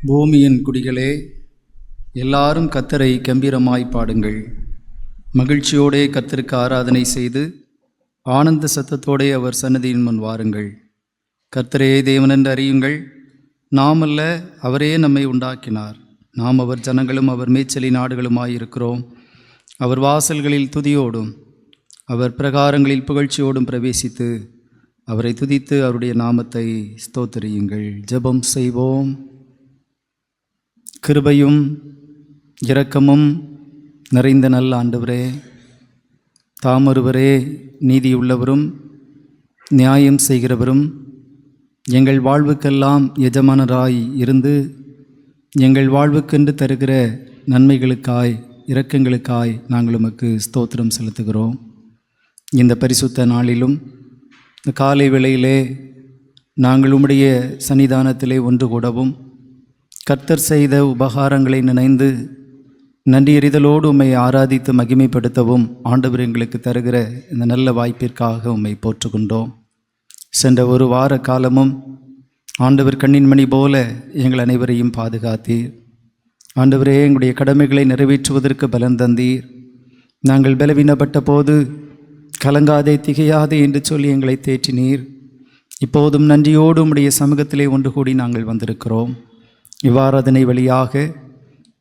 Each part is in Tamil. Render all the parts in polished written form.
பூமியின் குடிகளே, எல்லாரும் கர்த்தரை கம்பீரமாய் பாடுங்கள். மகிழ்ச்சியோடே கர்த்தருக்கு ஆராதனை செய்து ஆனந்த சத்தத்தோடே அவர் சன்னதியின் முன் வாருங்கள். கர்த்தரே தேவனென்று அறியுங்கள். நாம் அல்ல, அவரே நம்மை உண்டாக்கினார். நாம் அவர் ஜனங்களும் அவர் மேய்ச்சலின் ஆடுகளுமாயிருக்கிறோம். அவர் வாசல்களில் துதியோடும் அவர் பிரகாரங்களில் புகழ்ச்சியோடும் பிரவேசித்து அவரை துதித்து அவருடைய நாமத்தை ஸ்தோத்திரியுங்கள். ஜெபம் செய்வோம். கிருபையும் இரக்கமும் நிறைந்த நல்ல ஆண்டவரே, தாமொருவரே நீதியுள்ளவரும் நியாயம் செய்கிறவரும் எங்கள் வாழ்வுக்கெல்லாம் எஜமானராய் இருந்து எங்கள் வாழ்வுக்கென்று தருகிற நன்மைகளுக்காய் இரக்கங்களுக்காய் நாங்கள் உமக்கு ஸ்தோத்திரம் செலுத்துகிறோம். இந்த பரிசுத்த நாளிலும் இந்த காலை வேளையிலே நாங்கள் உம்முடைய சன்னிதானத்திலே ஒன்று கூடவும் கர்த்தர் செய்த உபகாரங்களை நினைந்து நன்றியறிதலோடு உம்மை ஆராதித்து மகிமைப்படுத்தவும் ஆண்டவர் எங்களுக்கு தருகிற இந்த நல்ல வாய்ப்பிற்காக உம்மை போற்றுகின்றோம். சென்ற ஒரு வார காலமும் ஆண்டவர் கண்ணின் மணி போல எங்கள் அனைவரையும் பாதுகாத்தீர். ஆண்டவரே, எங்களுடைய கடமைகளை நிறைவேற்றுவதற்கு பலன் தந்தீர். நாங்கள் பலவீனப்பட்ட போது கலங்காதே திகையாதே என்று சொல்லி எங்களை தேற்றினீர். இப்போதும் நன்றியோடு உம்முடைய சமூகத்திலே ஒன்று கூடி நாங்கள் வந்திருக்கிறோம். இவ்வாராதனை வழியாக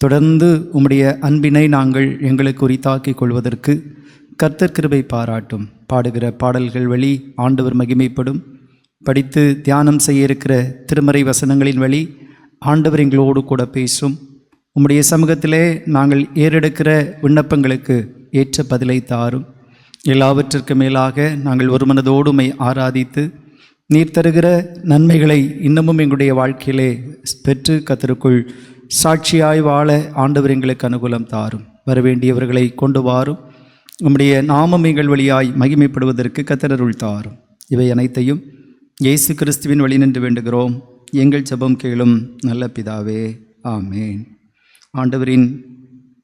தொடர்ந்து உம்முடைய அன்பினை நாங்கள் எங்களுக்கு உரித்தாக்கிக் கொள்வதற்கு கர்த்தர் கிருபை பாராட்டும். பாடுகிற பாடல்கள் வழி ஆண்டவர் மகிமைப்படும். படித்து தியானம் செய்ய இருக்கிற திருமறை வசனங்களின் வழி ஆண்டவர் எங்களோடு கூட பேசும். உம்முடைய சமூகத்திலே நாங்கள் ஏறெடுக்கிற விண்ணப்பங்களுக்கு ஏற்ற பதிலை தாரும். எல்லாவற்றிற்கு மேலாக நாங்கள் ஒரு மனதோடு உம்மை ஆராதித்து நீர் தருகிற நன்மைகளை இன்னமும் எங்களுடைய வாழ்க்கையிலே பெற்று கர்த்தருக்குள் சாட்சியாய் வாழ ஆண்டவர் எங்களுக்கு அனுகூலம் தாரும். வரவேண்டியவர்களை கொண்டு வாரும். உம்முடைய நாமம் எங்கள் வழியாய் மகிமைப்படுவதற்கு கர்த்தர் அருள் தாரும். இவை அனைத்தையும் இயேசு கிறிஸ்துவின் வழி நின்று வேண்டுகிறோம். எங்கள் ஜெபம் கேளும் நல்ல பிதாவே, ஆமேன். ஆண்டவரின்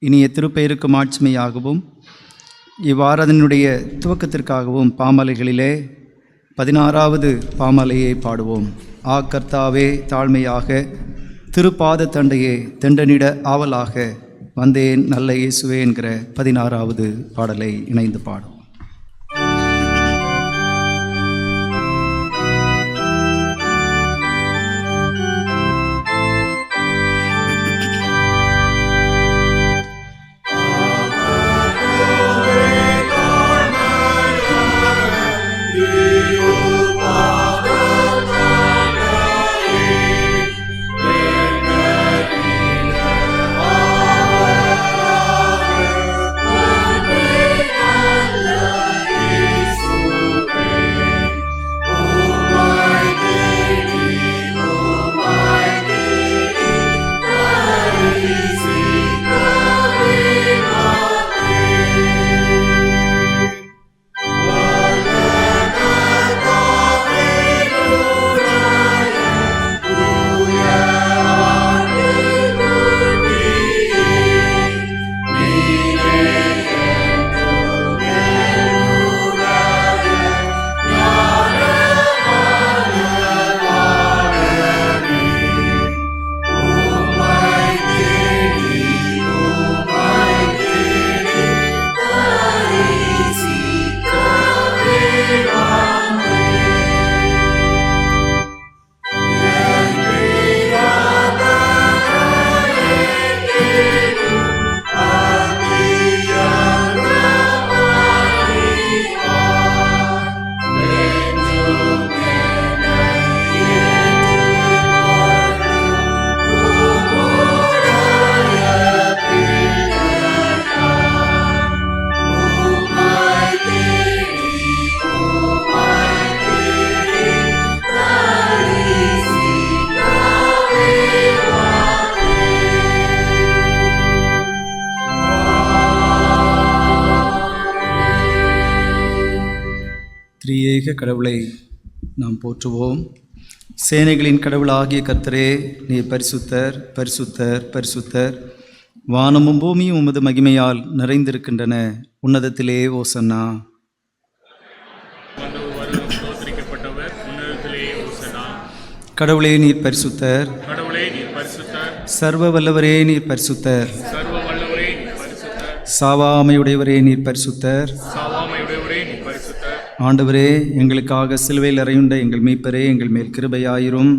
இனிய திருப்பெயருக்கு மாட்சிமையாகவும் இவ்வாராதனுடைய துவக்கத்திற்காகவும் பாமாலைகளிலே 16வது பாமாலையை பாடுவோம். ஆ கர்த்தாவே, தாழ்மையாக திருப்பாத தண்டையே தெண்டனிட ஆவலாக வந்தேன் நல்ல இயேசுவே என்கிற 16வது பாடலை இணைந்து பாடுவோம். திரியேக கடவுளை நாம் போற்றுவோம். சேனைகளின் கடவுளாகிய கர்த்தரே, நீர் பரிசுத்தர், பரிசுத்தர், பரிசுத்தர். வானமும் பூமியும் உமது மகிமையால் நிறைந்திருக்கின்றன. உன்னதத்திலே ஓசன்னா. கடவுளே நீர் பரிசுத்தர். கடவுளே நீர் பரிசுத்தர். சர்வ வல்லவரே நீர் பரிசுத்தர். சர்வ வல்லவரே நீர் பரிசுத்தர். சாவாமையுடையவரே நீர் பரிசுத்தர். சாவாமையுடையவரே நீர் பரிசுத்தர். ஆண்டவரே, எங்களுக்காக சிலுவையில் அறையுண்ட எங்கள் மீட்பரே, எங்கள் மேல் கிருபையாயிரும்.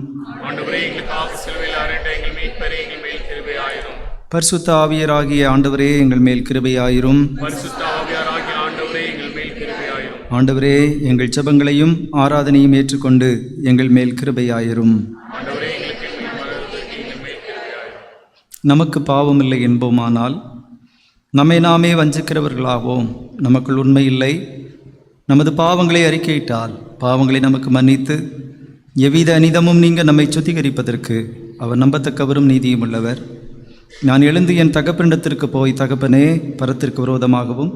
ஆண்டவரே, எங்களுக்காக சிலுவையில் அறையுண்ட எங்கள் மீட்பரே, எங்கள் மேல் கிருபையாயிரும். பரிசுத்த ஆவியராகிய ஆண்டவரே, எங்கள் மேல் கிருபையாயிரும். பரிசுத்த ஆவியாராகிய ஆண்டவரே, எங்கள் மேல் கிருபையாயிரும். ஆண்டவரே, எங்கள் ஜெபங்களையும் ஆராதனையும் ஏற்றுக்கொண்டு எங்கள் மேல் கிருபையாயிரும். ஆண்டவரே, எங்களுக்கு எங்கள் மேல் கிருபையாயிரும். நமக்கு பாவமில்லை என்போமானால் நம்மை நாமே வஞ்சிக்கிறவர்களாவோம். நமக்குள் உண்மை இல்லை. நமது பாவங்களை அறிக்கையிட்டால் பாவங்களை நமக்கு மன்னித்து எவ்வித அனிதமும் நீங்க நம்மை சுத்திகரிப்பதற்கு அவர் நம்பத்தக்கவரும் நீதியும் உள்ளவர். நான் எழுந்து என் தகப்பனிடத்திற்கு போய், தகப்பனே, பரத்திற்கு விரோதமாகவும்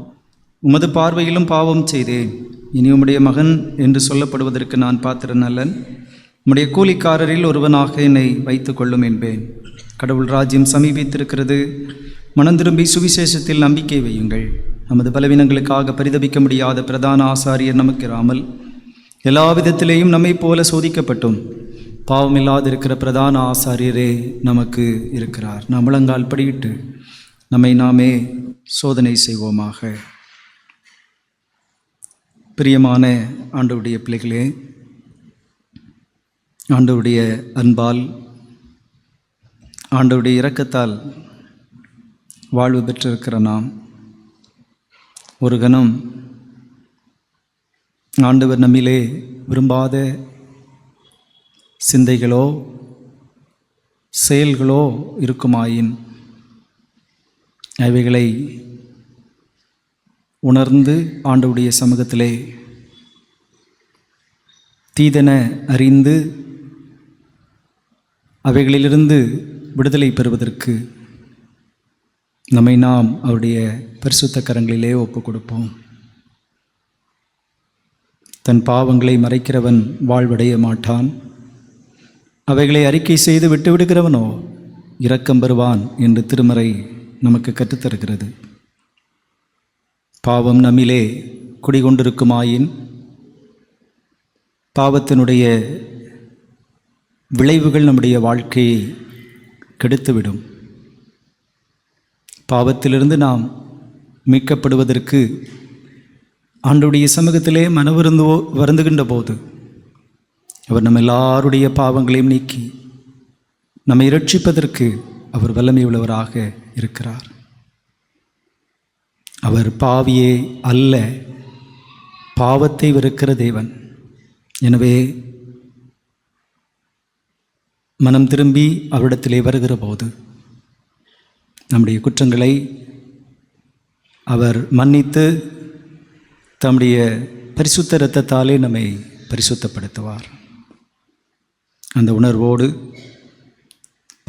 உமது பார்வையிலும் பாவம் செய்தேன். இனி உம்முடைய மகன் என்று சொல்லப்படுவதற்கு நான் பாத்திரன் அல்லன். உம்முடைய கூலிக்காரரில் ஒருவனாக என்னை வைத்து கொள்ளும் என்பேன். கடவுள் ராஜ்யம் சமீபித்திருக்கிறது. மனம் திரும்பி சுவிசேஷத்தில் நம்பிக்கை வையுங்கள். நமது பலவீனங்களுக்காக பரிதபிக்க முடியாத பிரதான ஆசாரியர் நமக்கு இராமல் எல்லா விதத்திலேயும் நம்மை போல சோதிக்கப்பட்டும் பாவமில்லாதிருக்கிற பிரதான ஆசாரியரே நமக்கு இருக்கிறார். நாம் முழங்கால் படியிட்டு நம்மை நாமே சோதனை செய்வோமாக. பிரியமான ஆண்டவருடைய பிள்ளைகளே, ஆண்டவருடைய அன்பால், ஆண்டவருடைய இரக்கத்தால் வாழ்வு பெற்றிருக்கிற நாம் ஒரு கணம் ஆண்டவர் நம்மிலே விரும்பாத சிந்தைகளோ செயல்களோ இருக்குமாயின் அவைகளை உணர்ந்து ஆண்டவருடைய சமூகத்திலே தீதென அறிந்து அவைகளிலிருந்து விடுதலை பெறுவதற்கு நம்மை நாம் அவருடைய பரிசுத்த கரங்களிலே ஒப்புக் கொடுப்போம். தன் பாவங்களை மறைக்கிறவன் வாழ்வடைய மாட்டான். அவைகளை அறிக்கை செய்து விட்டுவிடுகிறவனோ இரக்கம் பெறுவான் என்று திருமறை நமக்கு கற்றுத்தருகிறது. பாவம் நம்மிலே குடிகொண்டிருக்குமாயின் பாவத்தினுடைய விளைவுகள் நம்முடைய வாழ்க்கையை கெடுத்துவிடும். பாவத்திலிருந்து நாம் மீட்கப்படுவதற்கு ஆண்டவருடைய சமூகத்திலே வருந்துகின்ற போது அவர் நம்ம எல்லாருடைய பாவங்களையும் நீக்கி நம்மை இரட்சிப்பதற்கு அவர் வல்லமை உள்ளவராக இருக்கிறார். அவர் பாவியே அல்ல, பாவத்தை வெறுக்கிற தேவன். எனவே மனம் திரும்பி அவரிடத்திலே வருகிற போது நம்முடைய குற்றங்களை அவர் மன்னித்து தம்முடைய பரிசுத்த இரத்தத்தாலே நம்மை பரிசுத்தப்படுத்துவார். அந்த உணர்வோடு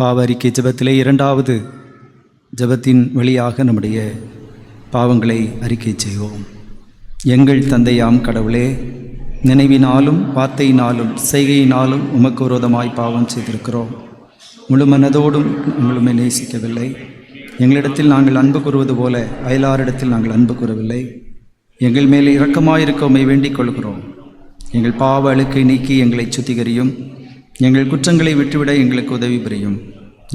பாவ அறிக்கை ஜெபத்திலே இரண்டாவது ஜெபத்தின் வழியாக நம்முடைய பாவங்களை அறிக்கை செய்வோம். எங்கள் தந்தையாம் கடவுளே, நினைவினாலும் வார்த்தையினாலும் செய்கையினாலும் உமக்கு விரோதமாய் பாவம் செய்திருக்கிறோம். முழு மனதோடும் உங்களுமே நேசிக்கவில்லை. எங்களிடத்தில் நாங்கள் அன்பு கூறுவது போல அயலாரிடத்தில் நாங்கள் அன்பு கூறவில்லை. எங்கள் மேலே இரக்கமாயிருக்க உம்மை வேண்டிக் கொள்கிறோம். எங்கள் பாவ அழுக்கை நீக்கி எங்களை சுத்திகரியும். எங்கள் குற்றங்களை விட்டுவிட எங்களுக்கு உதவி புரியும்.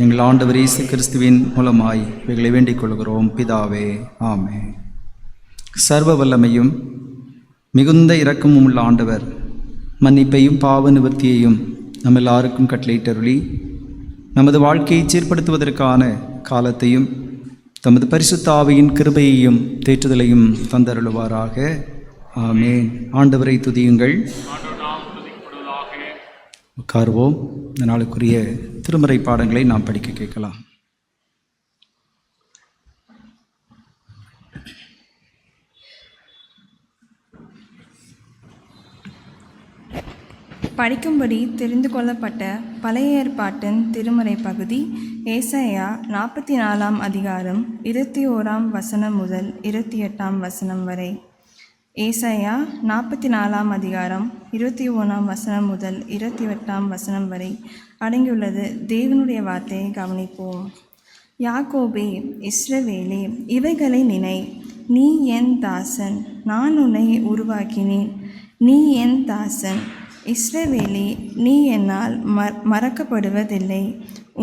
எங்கள் ஆண்டவர் இயேசு கிறிஸ்துவின் மூலமாய் இவைகளை வேண்டிக் கொள்கிறோம் பிதாவே, ஆமென். சர்வ வல்லமையும் மிகுந்த இரக்கமும் உள்ள ஆண்டவர் மன்னிப்பையும் பாவ நிவர்த்தியையும் நம்ம எல்லாருக்கும் கட்டளையிட்டருளி நமது வாழ்க்கையை சீர்படுத்துவதற்கான காலத்தையும் தமது பரிசுத்த ஆவியின் கிருபையையும் தேற்றுதலையும் தந்தருளுவாராக. ஆமென். ஆண்டவரை துதியுங்கள். உட்கார்வோம். இந்த நாளுக்குரிய திருமறை பாடங்களை நாம் படிக்க கேட்கலாம். படிக்கும்படி தெரிந்து கொள்ளப்பட்ட பழைய ஏற்பாட்டின் திருமறை பகுதி ஏசாயா 44 அதிகாரம் 21 வசனம் முதல் 28 வசனம் வரை. ஏசாயா 44 அதிகாரம் 21 வசனம் முதல் 28 வசனம் வரை அடங்கியுள்ளது தேவனுடைய வார்த்தையை கவனிப்போம். யாக்கோபே, இஸ்ரவேலே, இவைகளை நினை. நீ என் தாசன், நான் உன்னை உருவாக்கினேன். நீ என் தாசன், இஸ்ரவேலே, நீ என்னால் மறக்கப்படுவதில்லை.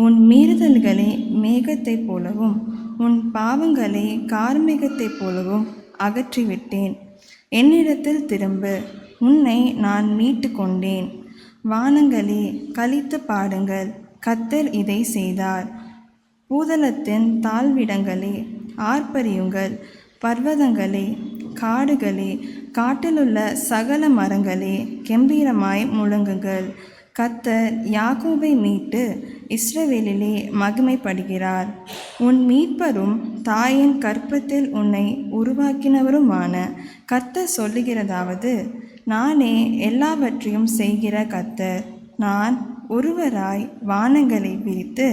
உன் மீறுதல்களை மேகத்தைப் போலவும் உன் பாவங்களை கார்மேகத்தைப் போலவும் அகற்றிவிட்டேன். என்னிடத்தில் திரும்பு, உன்னை நான் மீட்டு கொண்டேன். வானங்களே, களித்து பாடுங்கள், கர்த்தர் இதை செய்தார். பூதலத்தின் தாழ்விடங்களே, ஆர்ப்பரியுங்கள். பர்வதங்களே, காடுகளே, காட்டிலுள்ள சகல மரங்களே, கெம்பீரமாய் முழங்குங்கள். கர்த்தர் யாக்கோபை மீட்டு இஸ்ரவேலிலே மகிமைப்படுகிறார். உன் மீட்பரும் தாயின் கர்ப்பத்தில் உன்னை உருவாக்கினவருமான கர்த்தர் சொல்லுகிறதாவது: நானே எல்லாவற்றையும் செய்கிற கர்த்தர். நான் ஒருவராய் வானங்களை விரித்து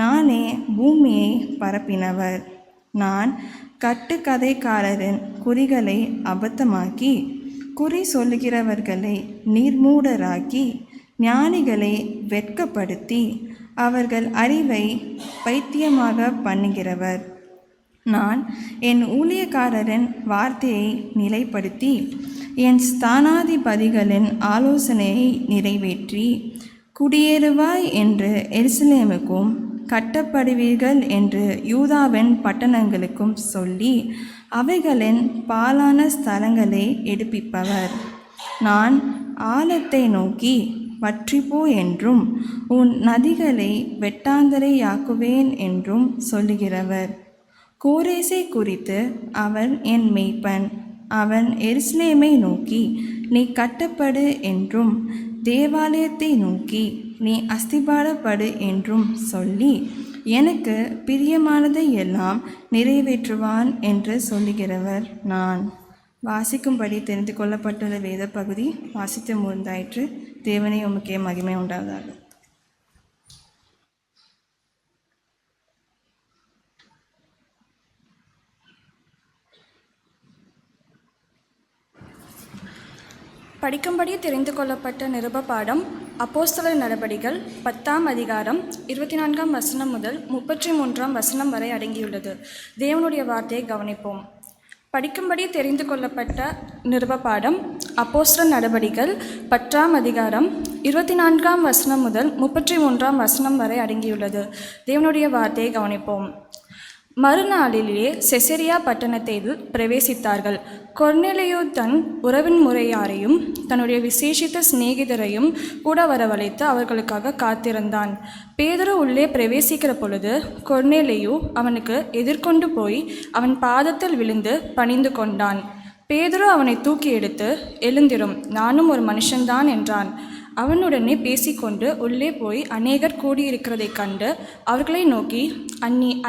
நானே பூமியை பரப்பினவர். நான் கட்டுக்கதைக்காரரின் குறிகளை அபத்தமாக்கி குறி சொல்லுகிறவர்களை நிர்மூடராக்கி ஞானிகளை வெட்கப்படுத்தி அவர்கள் அறிவை பைத்தியமாக பண்ணுகிறவர். நான் என் ஊழியக்காரரின் வார்த்தையை நிலைப்படுத்தி என் ஸ்தானாதிபதிகளின் ஆலோசனையை நிறைவேற்றி, குடியேறுவாய் என்று எருசலேமுக்கும் கட்டப்படுவீர்கள் என்று யூதாவின் பட்டணங்களுக்கும் சொல்லி அவைகளின் பாழான ஸ்தலங்களை எடுப்பிப்பவர். நான் ஆழத்தை நோக்கி வற்றிப்போ என்றும் உன் நதிகளை வெட்டாந்தரையாக்குவேன் என்றும் சொல்லுகிறவர். கோரேசை குறித்து அவன் என் மேய்ப்பன். அவன் எருசலேமை நோக்கி நீ கட்டப்படு என்றும் தேவாலயத்தை நோக்கி நீ அஸ்திபாரப்படு என்றும் சொல்லி எனக்கு பிரியமானதை எல்லாம் நிறைவேற்றுவான் என்று சொல்லுகிறவர் நான். வாசிக்கும்படி தெரிந்து கொள்ளப்பட்டுள்ள வேத பகுதி வாசித்து முடிந்தாயிற்று. தேவனே உமக்கே மகிமை உண்டாவதாக. படிக்கும்படி தெரிந்து கொள்ளப்பட்ட நிருப பாடம் அப்போஸ்தலர் நடபடிகள் 10ஆம் அதிகாரம் 24ஆம் வசனம் முதல் 33ஆம் வசனம் வரை அடங்கியுள்ளது. தேவனுடைய வார்த்தையை கவனிப்போம். படிக்கும்படி தெரிந்து கொள்ளப்பட்ட நிருப பாடம் அப்போஸ்தலர் நடபடிகள் 10ஆம் அதிகாரம் 24ஆம் வசனம் முதல் 33ஆம் வசனம் வரை அடங்கியுள்ளது. தேவனுடைய வார்த்தையை கவனிப்போம். மறுநாளிலே செசரியா பட்டணத்தில் பிரவேசித்தார்கள். கொர்நேலியு தன் உறவின் முறையாரையும் தன்னுடைய விசேஷித்த சிநேகிதரையும் கூட வரவழைத்து அவர்களுக்காக காத்திருந்தான். பேதுரு உள்ளே பிரவேசிக்கிற பொழுது கொர்நேலியு அவனுக்கு எதிர்கொண்டு போய் அவன் பாதத்தில் விழுந்து பணிந்து கொண்டான். பேதுரு அவனை தூக்கி எடுத்து, எழுந்திரும், நானும் ஒரு மனுஷன்தான் என்றான். அவனுடனே பேசிக்கொண்டு உள்ளே போய் அநேகர் கூடியிருக்கிறதைக் கண்டு அவர்களை நோக்கி,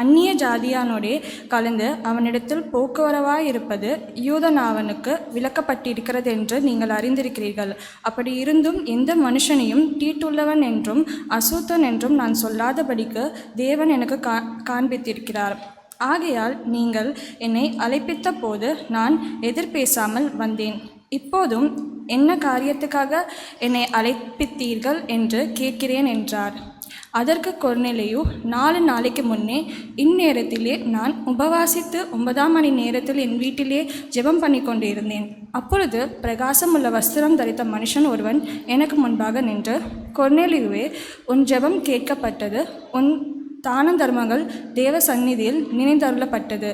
அந்நிய ஜாதியானோடே கலந்து அவனிடத்தில் போக்குவரவாயிருப்பது யூதனாவனுக்கு விலக்கப்பட்டிருக்கிறது என்று நீங்கள் அறிந்திருக்கிறீர்கள். அப்படி இருந்தும் எந்த மனுஷனையும் தீட்டுள்ளவன் என்றும் அசுத்தன் என்றும் நான் சொல்லாதபடிக்கு தேவன் எனக்கு காண்பித்திருக்கிறார். ஆகையால் நீங்கள் என்னை அழைப்பித்த போது நான் எதிர்பேசாமல் வந்தேன். இப்போதும் என்ன காரியத்துக்காக என்னை அழைப்பித்தீர்கள் என்று கேட்கிறேன் என்றார். அதற்கு கொர்நேலியு, 4 நாளைக்கு முன்னே இந்நேரத்திலே நான் உபவாசித்து 9ஆம் மணி நேரத்தில் என் வீட்டிலே ஜெபம் பண்ணி கொண்டிருந்தேன். அப்பொழுது பிரகாசமுள்ள வஸ்திரம் தரித்த மனுஷன் ஒருவன் எனக்கு முன்பாக நின்று, கொர்நேலியுவே, உன் ஜெபம் கேட்கப்பட்டது, உன் தான தர்மங்கள் தேவ சந்நிதியில் நினைந்தருளப்பட்டது.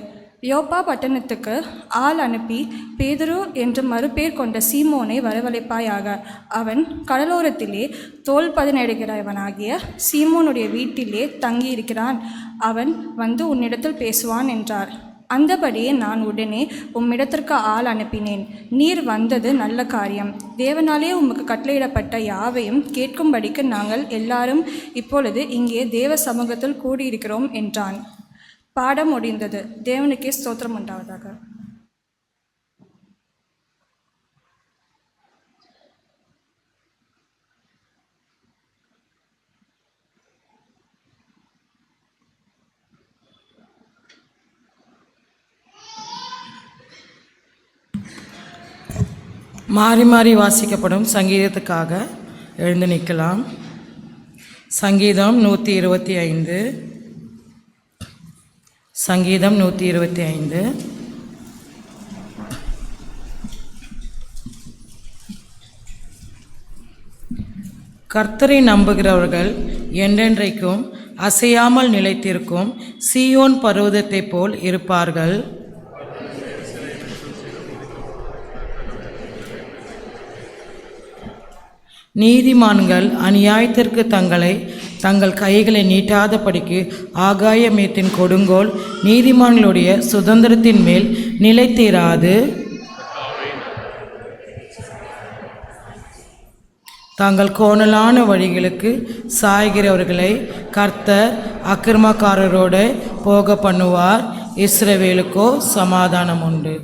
யோப்பா பட்டணத்துக்கு ஆள் அனுப்பி பேதுரு என்று மறுபேர் கொண்ட சீமோனை வரவழைப்பாயாக. அவன் கடலோரத்திலே தோல் பதனிடுகிறவனாகிய சீமோனுடைய வீட்டிலே தங்கியிருக்கிறான். அவன் வந்து உன்னிடத்தில் பேசுவான் என்றார். அந்தபடியே நான் உடனே உம்மிடத்திற்கு ஆள் அனுப்பினேன். நீர் வந்தது நல்ல காரியம். தேவனாலே உமக்கு கட்டளையிடப்பட்ட யாவையும் கேட்கும்படிக்கு நாங்கள் எல்லாரும் இப்பொழுது இங்கே தேவ சமூகத்தில் கூடியிருக்கிறோம் என்றான். பாடம் முடிந்தது. தேவனுக்கே ஸ்தோத்திரம் உண்டாவதாக. மாறி மாறி வாசிக்கப்படும் சங்கீதத்துக்காக எழுந்து நிற்கலாம். சங்கீதம் 125. சங்கீதம் 125. கர்த்தரை நம்புகிறவர்கள் என்றென்றைக்கும் அசையாமல் நிலைத்திருக்கும் சீயோன் பர்வதத்தைப் போல் இருப்பார்கள். நீதிமான்கள் அநியாயத்திற்கு தங்கள் கைகளை நீட்டாதபடிக்கு ஆகாயமேத்தின் கொடுங்கோல் நீதிமான்களுடைய சுதந்திரத்தின் மேல் நிலைத்திராது தாங்கள் கோணலான வழிகளுக்கு சாய்கிறவர்களை கர்த்தர் அக்கிரமக்காரரோடு போக பண்ணுவார். இஸ்ரவேலுக்கோ சமாதானம் உண்டு.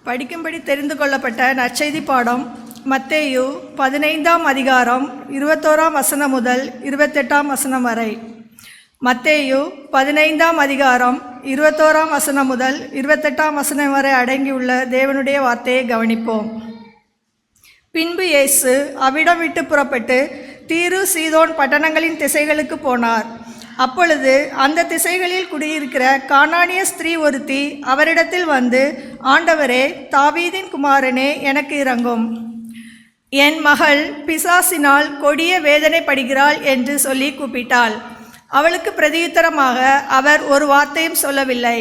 படிக்கும்படி தெரிந்து கொள்ளப்பட்ட நற்செய்தி பாடம் மத்தேயு 15ஆம் அதிகாரம் 21ஆம் வசனம் முதல் 28ஆம் வசனம் வரை. மத்தேயு 15ஆம் அதிகாரம் 21ஆம் வசனம் முதல் 28ஆம் வசனம் வரை அடங்கியுள்ள தேவனுடைய வார்த்தையை கவனிப்போம். பின்பு இயேசு அவ்விடம் விட்டு புறப்பட்டு தீரு சீதோன் பட்டணங்களின் திசைகளுக்கு போனார். அப்பொழுது அந்த திசைகளில் குடியிருக்கிற கானானிய ஸ்திரீ ஒருத்தி அவரிடத்தில் வந்து, ஆண்டவரே, தாவீதின் குமாரனே, எனக்கு இரங்கும், என் மகள் பிசாசினால் கொடிய வேதனைப்படுகிறாள் என்று சொல்லி கூப்பிட்டாள். அவளுக்கு பிரதியுத்தரமாக அவர் ஒரு வார்த்தையும் சொல்லவில்லை.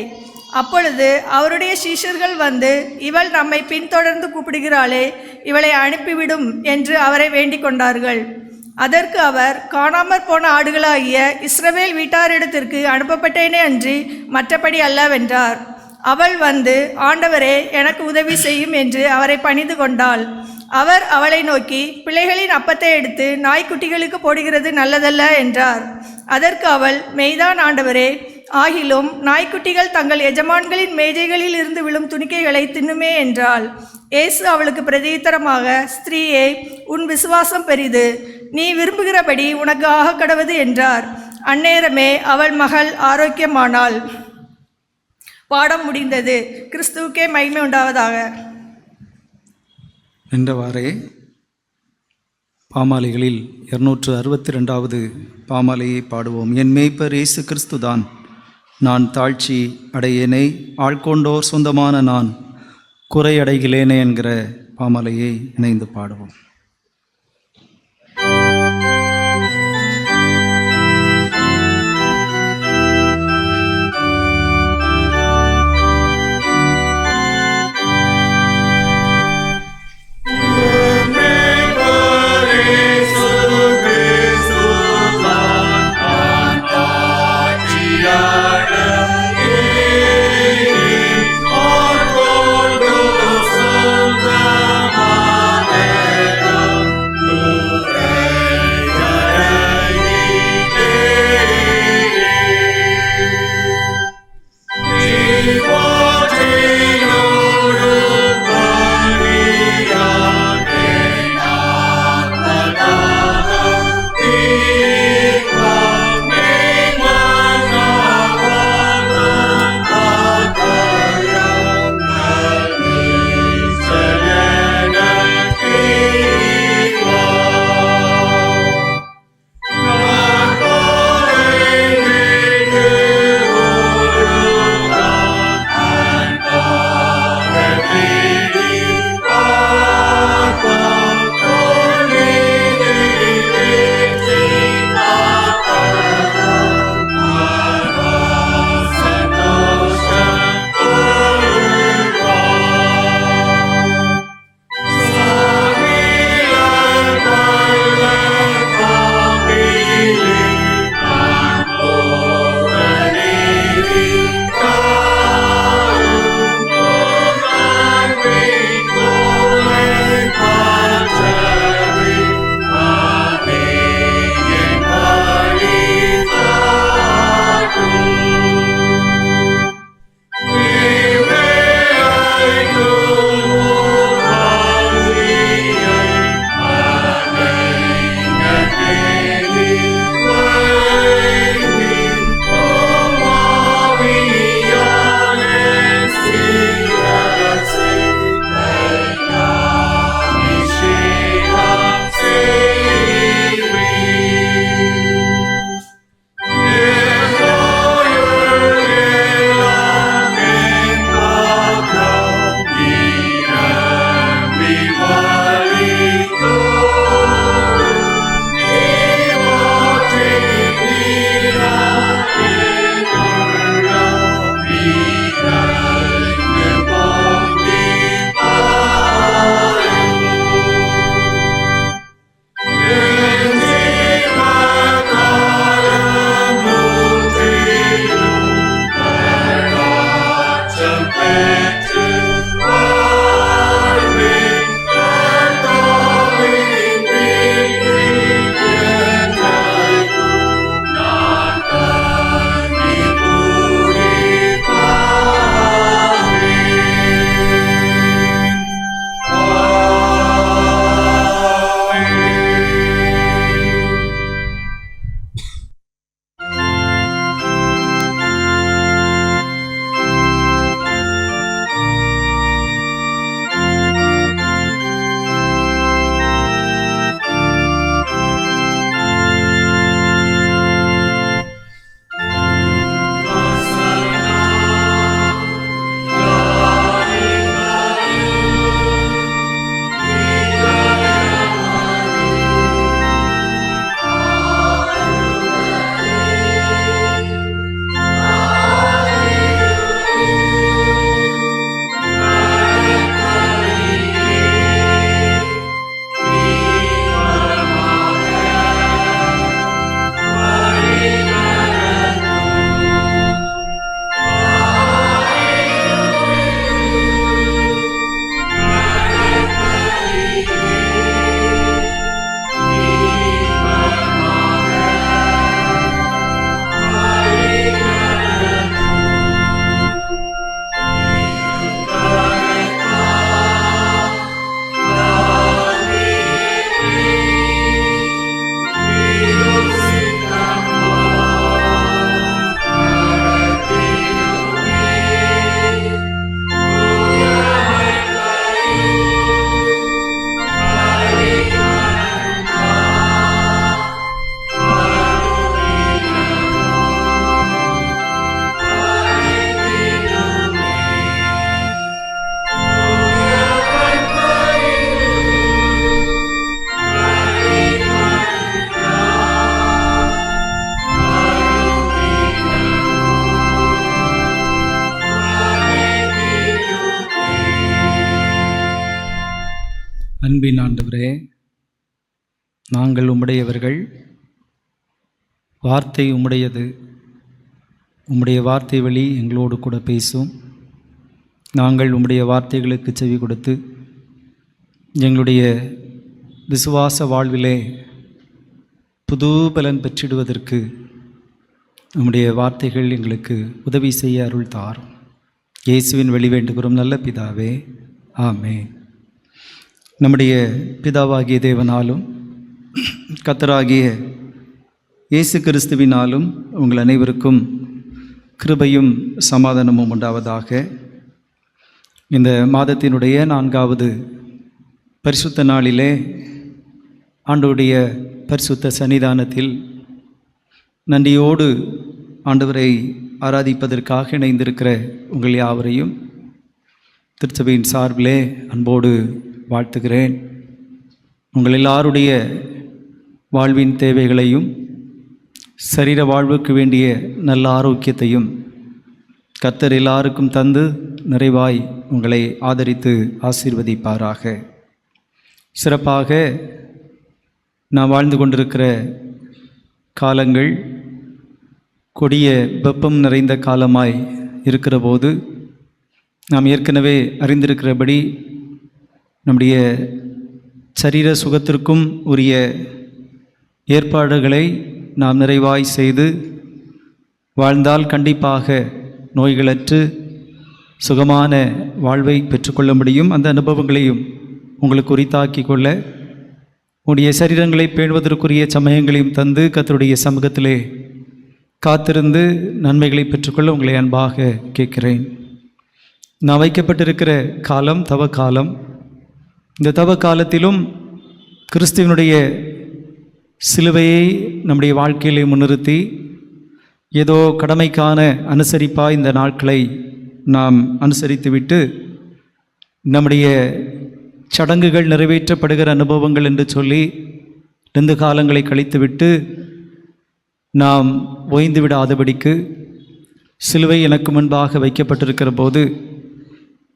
அப்பொழுது அவருடைய சீஷர்கள் வந்து, இவள் நம்மை பின்தொடர்ந்து கூப்பிடுகிறாளே, இவளை அனுப்பிவிடும் என்று அவரை வேண்டிக் கொண்டார்கள். அதற்கு அவர், காணாமற் போன ஆடுகளாகிய இஸ்ரவேல் வீட்டாரிடத்திற்கு அனுப்பப்பட்டேனே அன்றி மற்றபடி அல்லவென்றார். அவள் வந்து, ஆண்டவரே, எனக்கு உதவி செய்யும் என்று அவரை பணிந்து கொண்டாள். அவர் அவளை நோக்கி, பிள்ளைகளின் அப்பத்தை எடுத்து நாய்க்குட்டிகளுக்கு போடுகிறது நல்லதல்ல என்றார். அதற்கு அவள், மெய்தான் ஆண்டவரே, ஆகிலும் நாய்க்குட்டிகள் தங்கள் எஜமான்களின் மேஜைகளில் இருந்து விழும் துணிக்கைகளை தின்னுமே என்றாள். இயேசு அவளுக்கு பிரதியுத்தரமாக, ஸ்திரீயே, உன் விசுவாசம் பெரிது, நீ விரும்புகிறபடி உனக்கு ஆக கடவது என்றார். அந்நேரமே அவள் மகள் ஆரோக்கியமானாள். பாடம் முடிந்தது. கிறிஸ்துவுக்கே மகிமை உண்டாவதாக. என்றவாறே பாமாலைகளில் 262வது பாமாலையை பாடுவோம். என் மேய்ப்பர் இயேசு கிறிஸ்துதான், நான் தாழ்ச்சி அடையேனே, ஆள்கொண்டோர் சொந்தமான நான் குறையடைகிலேனே என்கிற பாமாலையை இணைந்து பாடுவோம். Amen. நாங்கள் உம்முடையவர்கள், வார்த்தை உம்முடையது. உம்முடைய வார்த்தை வழி எங்களோடு கூட பேசும். நாங்கள் உம்முடைய வார்த்தைகளுக்கு செவி கொடுத்து எங்களுடைய விசுவாச வாழ்விலே புது பலன் பெற்றிடுவதற்கு உம்முடைய வார்த்தைகள் எங்களுக்கு உதவி செய்ய அருள் தாரும். இயேசுவின் வழி வேண்டுகிறோம் நல்ல பிதாவே, ஆமென். நம்முடைய பிதாவாகிய தேவனாலும் கர்த்தராகிய இயேசு கிறிஸ்துவினாலும் உங்கள் அனைவருக்கும் கிருபையும் சமாதானமும் உண்டாவதாக. இந்த மாதத்தினுடைய 4வது பரிசுத்த நாளிலே ஆண்டவருடைய பரிசுத்த சன்னிதானத்தில் நன்றியோடு ஆண்டவரை ஆராதிப்பதற்காக இணைந்திருக்கிற உங்கள் யாவரையும் திருச்சபையின் சார்பிலே அன்போடு வாழ்த்துகிறேன். உங்கள் எல்லாருடைய வாழ்வின் தேவைகளையும் சரீர வாழ்வுக்கு வேண்டிய நல்ல ஆரோக்கியத்தையும் கர்த்தர் எல்லாருக்கும் தந்து நிறைவாய் உங்களை ஆதரித்து ஆசீர்வதிப்பாராக. சிறப்பாக நாம் வாழ்ந்து கொண்டிருக்கிற காலங்கள் கொடிய வெப்பம் நிறைந்த காலமாய் இருக்கிற போது நாம் ஏற்கனவே அறிந்திருக்கிறபடி நம்முடைய சரீர சுகத்திற்கும் உரிய ஏற்பாடுகளை நாம் நிறைவாய் செய்து வாழ்ந்தால் கண்டிப்பாக நோய்களற்று சுகமான வாழ்வை பெற்றுக்கொள்ள முடியும். அந்த அனுபவங்களையும் உங்களுக்கு உரித்தாக்கி கொள்ள உடைய சரீரங்களை பேணுவதற்குரிய சமயங்களையும் தந்து கர்த்தருடைய சமூகத்திலே காத்திருந்து நன்மைகளை பெற்றுக்கொள்ள உங்களை அன்பாக கேட்கிறேன். நான் வைக்கப்பட்டிருக்கிற காலம் தவ காலம். இந்த தவ காலத்திலும் கிறிஸ்துவனுடைய சிலுவையை நம்முடைய வாழ்க்கையிலே முன்னிறுத்தி ஏதோ கடமைக்கான அனுசரிப்பாக இந்த நாட்களை நாம் அனுசரித்துவிட்டு நம்முடைய சடங்குகள் நிறைவேற்றப்படுகிற அனுபவங்கள் என்று சொல்லி 2 காலங்களை கழித்துவிட்டு நாம் ஓய்ந்து விடாதபடிக்கு சிலுவை எனக்கு முன்பாக வைக்கப்பட்டிருக்கிற போது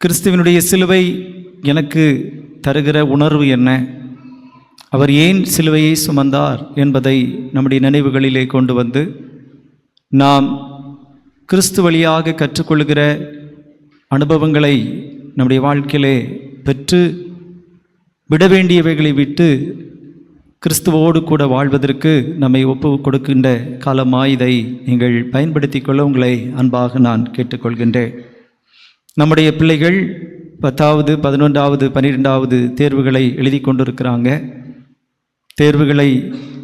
கிறிஸ்துவனுடைய சிலுவை எனக்கு தருகிற உணர்வு என்ன, அவர் ஏன் சிலுவையை சுமந்தார் என்பதை நம்முடைய நினைவுகளிலே கொண்டு வந்து நாம் கிறிஸ்து வழியாக கற்றுக்கொள்கிற அனுபவங்களை நம்முடைய வாழ்க்கையிலே பெற்று விட வேண்டியவைகளை விட்டு கிறிஸ்துவோடு கூட வாழ்வதற்கு நம்மை ஒப்பு கொடுக்கின்ற காலமாய் இதை நீங்கள் பயன்படுத்தி கொள்ள உங்களை அன்பாக நான் கேட்டுக்கொள்கின்றேன். நம்முடைய பிள்ளைகள் 10வது 11வது 12வது தேர்வுகளை எழுதி கொண்டிருக்கிறாங்க. தேர்வுகளை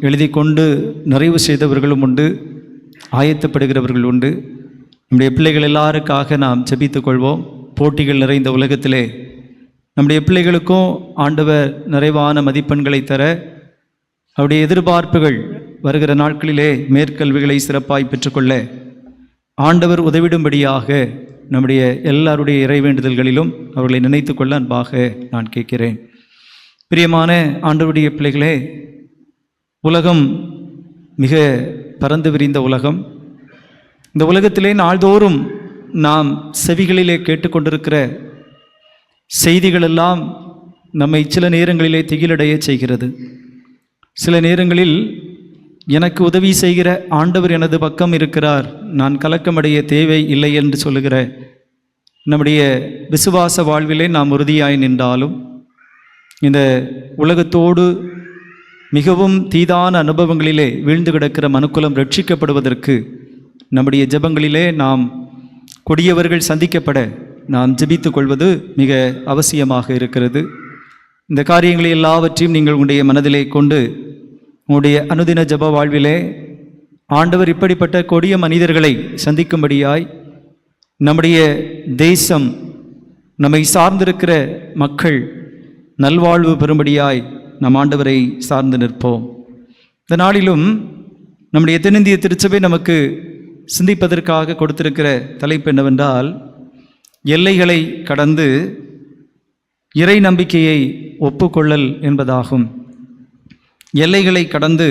எழுதி கொண்டு நிறைவு செய்தவர்களும் உண்டு, ஆயத்தப்படுகிறவர்கள் உண்டு. நம்முடைய பிள்ளைகள் எல்லாருக்காக நாம் ஜெபித்துக் கொள்வோம். போட்டிகள் நிறைந்த உலகத்திலே நம்முடைய பிள்ளைகளுக்கும் ஆண்டவர் நிறைவான மதிப்பெண்களை தர அவருடைய எதிர்பார்ப்புகள் வருகிற நாட்களிலே மேற்கல்விகளை சிறப்பாய் பெற்றுக்கொள்ள ஆண்டவர் உதவிடும்படியாக நம்முடைய எல்லாருடைய இறைவேண்டுதல்களிலும் அவர்களை நினைத்து கொள்ள அன்பாக நான் கேட்கிறேன். பிரியமான ஆண்டவருடைய பிள்ளைகளே, உலகம் மிக பரந்து விரிந்த உலகம். இந்த உலகத்திலே நாள்தோறும் நாம் செவிகளிலே கேட்டுக்கொண்டிருக்கிற செய்திகளெல்லாம் நம்மை சில நேரங்களிலே திகிலடைய செய்கிறது. சில நேரங்களில் எனக்கு உதவி செய்கிற ஆண்டவர் எனது பக்கம் இருக்கிறார், நான் கலக்கமடைய தேவை இல்லை என்று சொல்லுகிற நம்முடைய விசுவாச வாழ்விலே நாம் உறுதியாய் நின்றாலும் இந்த உலகத்தோடு மிகவும் தீதான அனுபவங்களிலே வீழ்ந்து கிடக்கிற மனுக்குலம் ரட்சிக்கப்படுவதற்கு நம்முடைய ஜெபங்களிலே நாம் கொடியவர்கள் சந்திக்கப்பட நாம் ஜெபித்துக் கொள்வது மிக அவசியமாக இருக்கிறது. இந்த காரியங்களை எல்லாவற்றையும் நீங்கள் உங்களுடைய மனதிலே கொண்டு உங்களுடைய அனுதின ஜெப வாழ்விலே ஆண்டவர் இப்படிப்பட்ட கொடிய மனிதர்களை சந்திக்கும்படியாய் நம்முடைய தேசம், நம்மை சார்ந்திருக்கிற மக்கள் நல்வாழ்வு பெறும்படியாய் நம் ஆண்டவரை சார்ந்து நிற்போம். இந்த நாளிலும் நம்முடைய தென்னிந்திய திருச்சபை நமக்கு சிந்திப்பதற்காக கொடுத்திருக்கிற தலைப்பு என்னவென்றால், எல்லைகளை கடந்து இறை நம்பிக்கையை ஒப்புக்கொள்ளல் என்பதாகும். எல்லைகளை கடந்து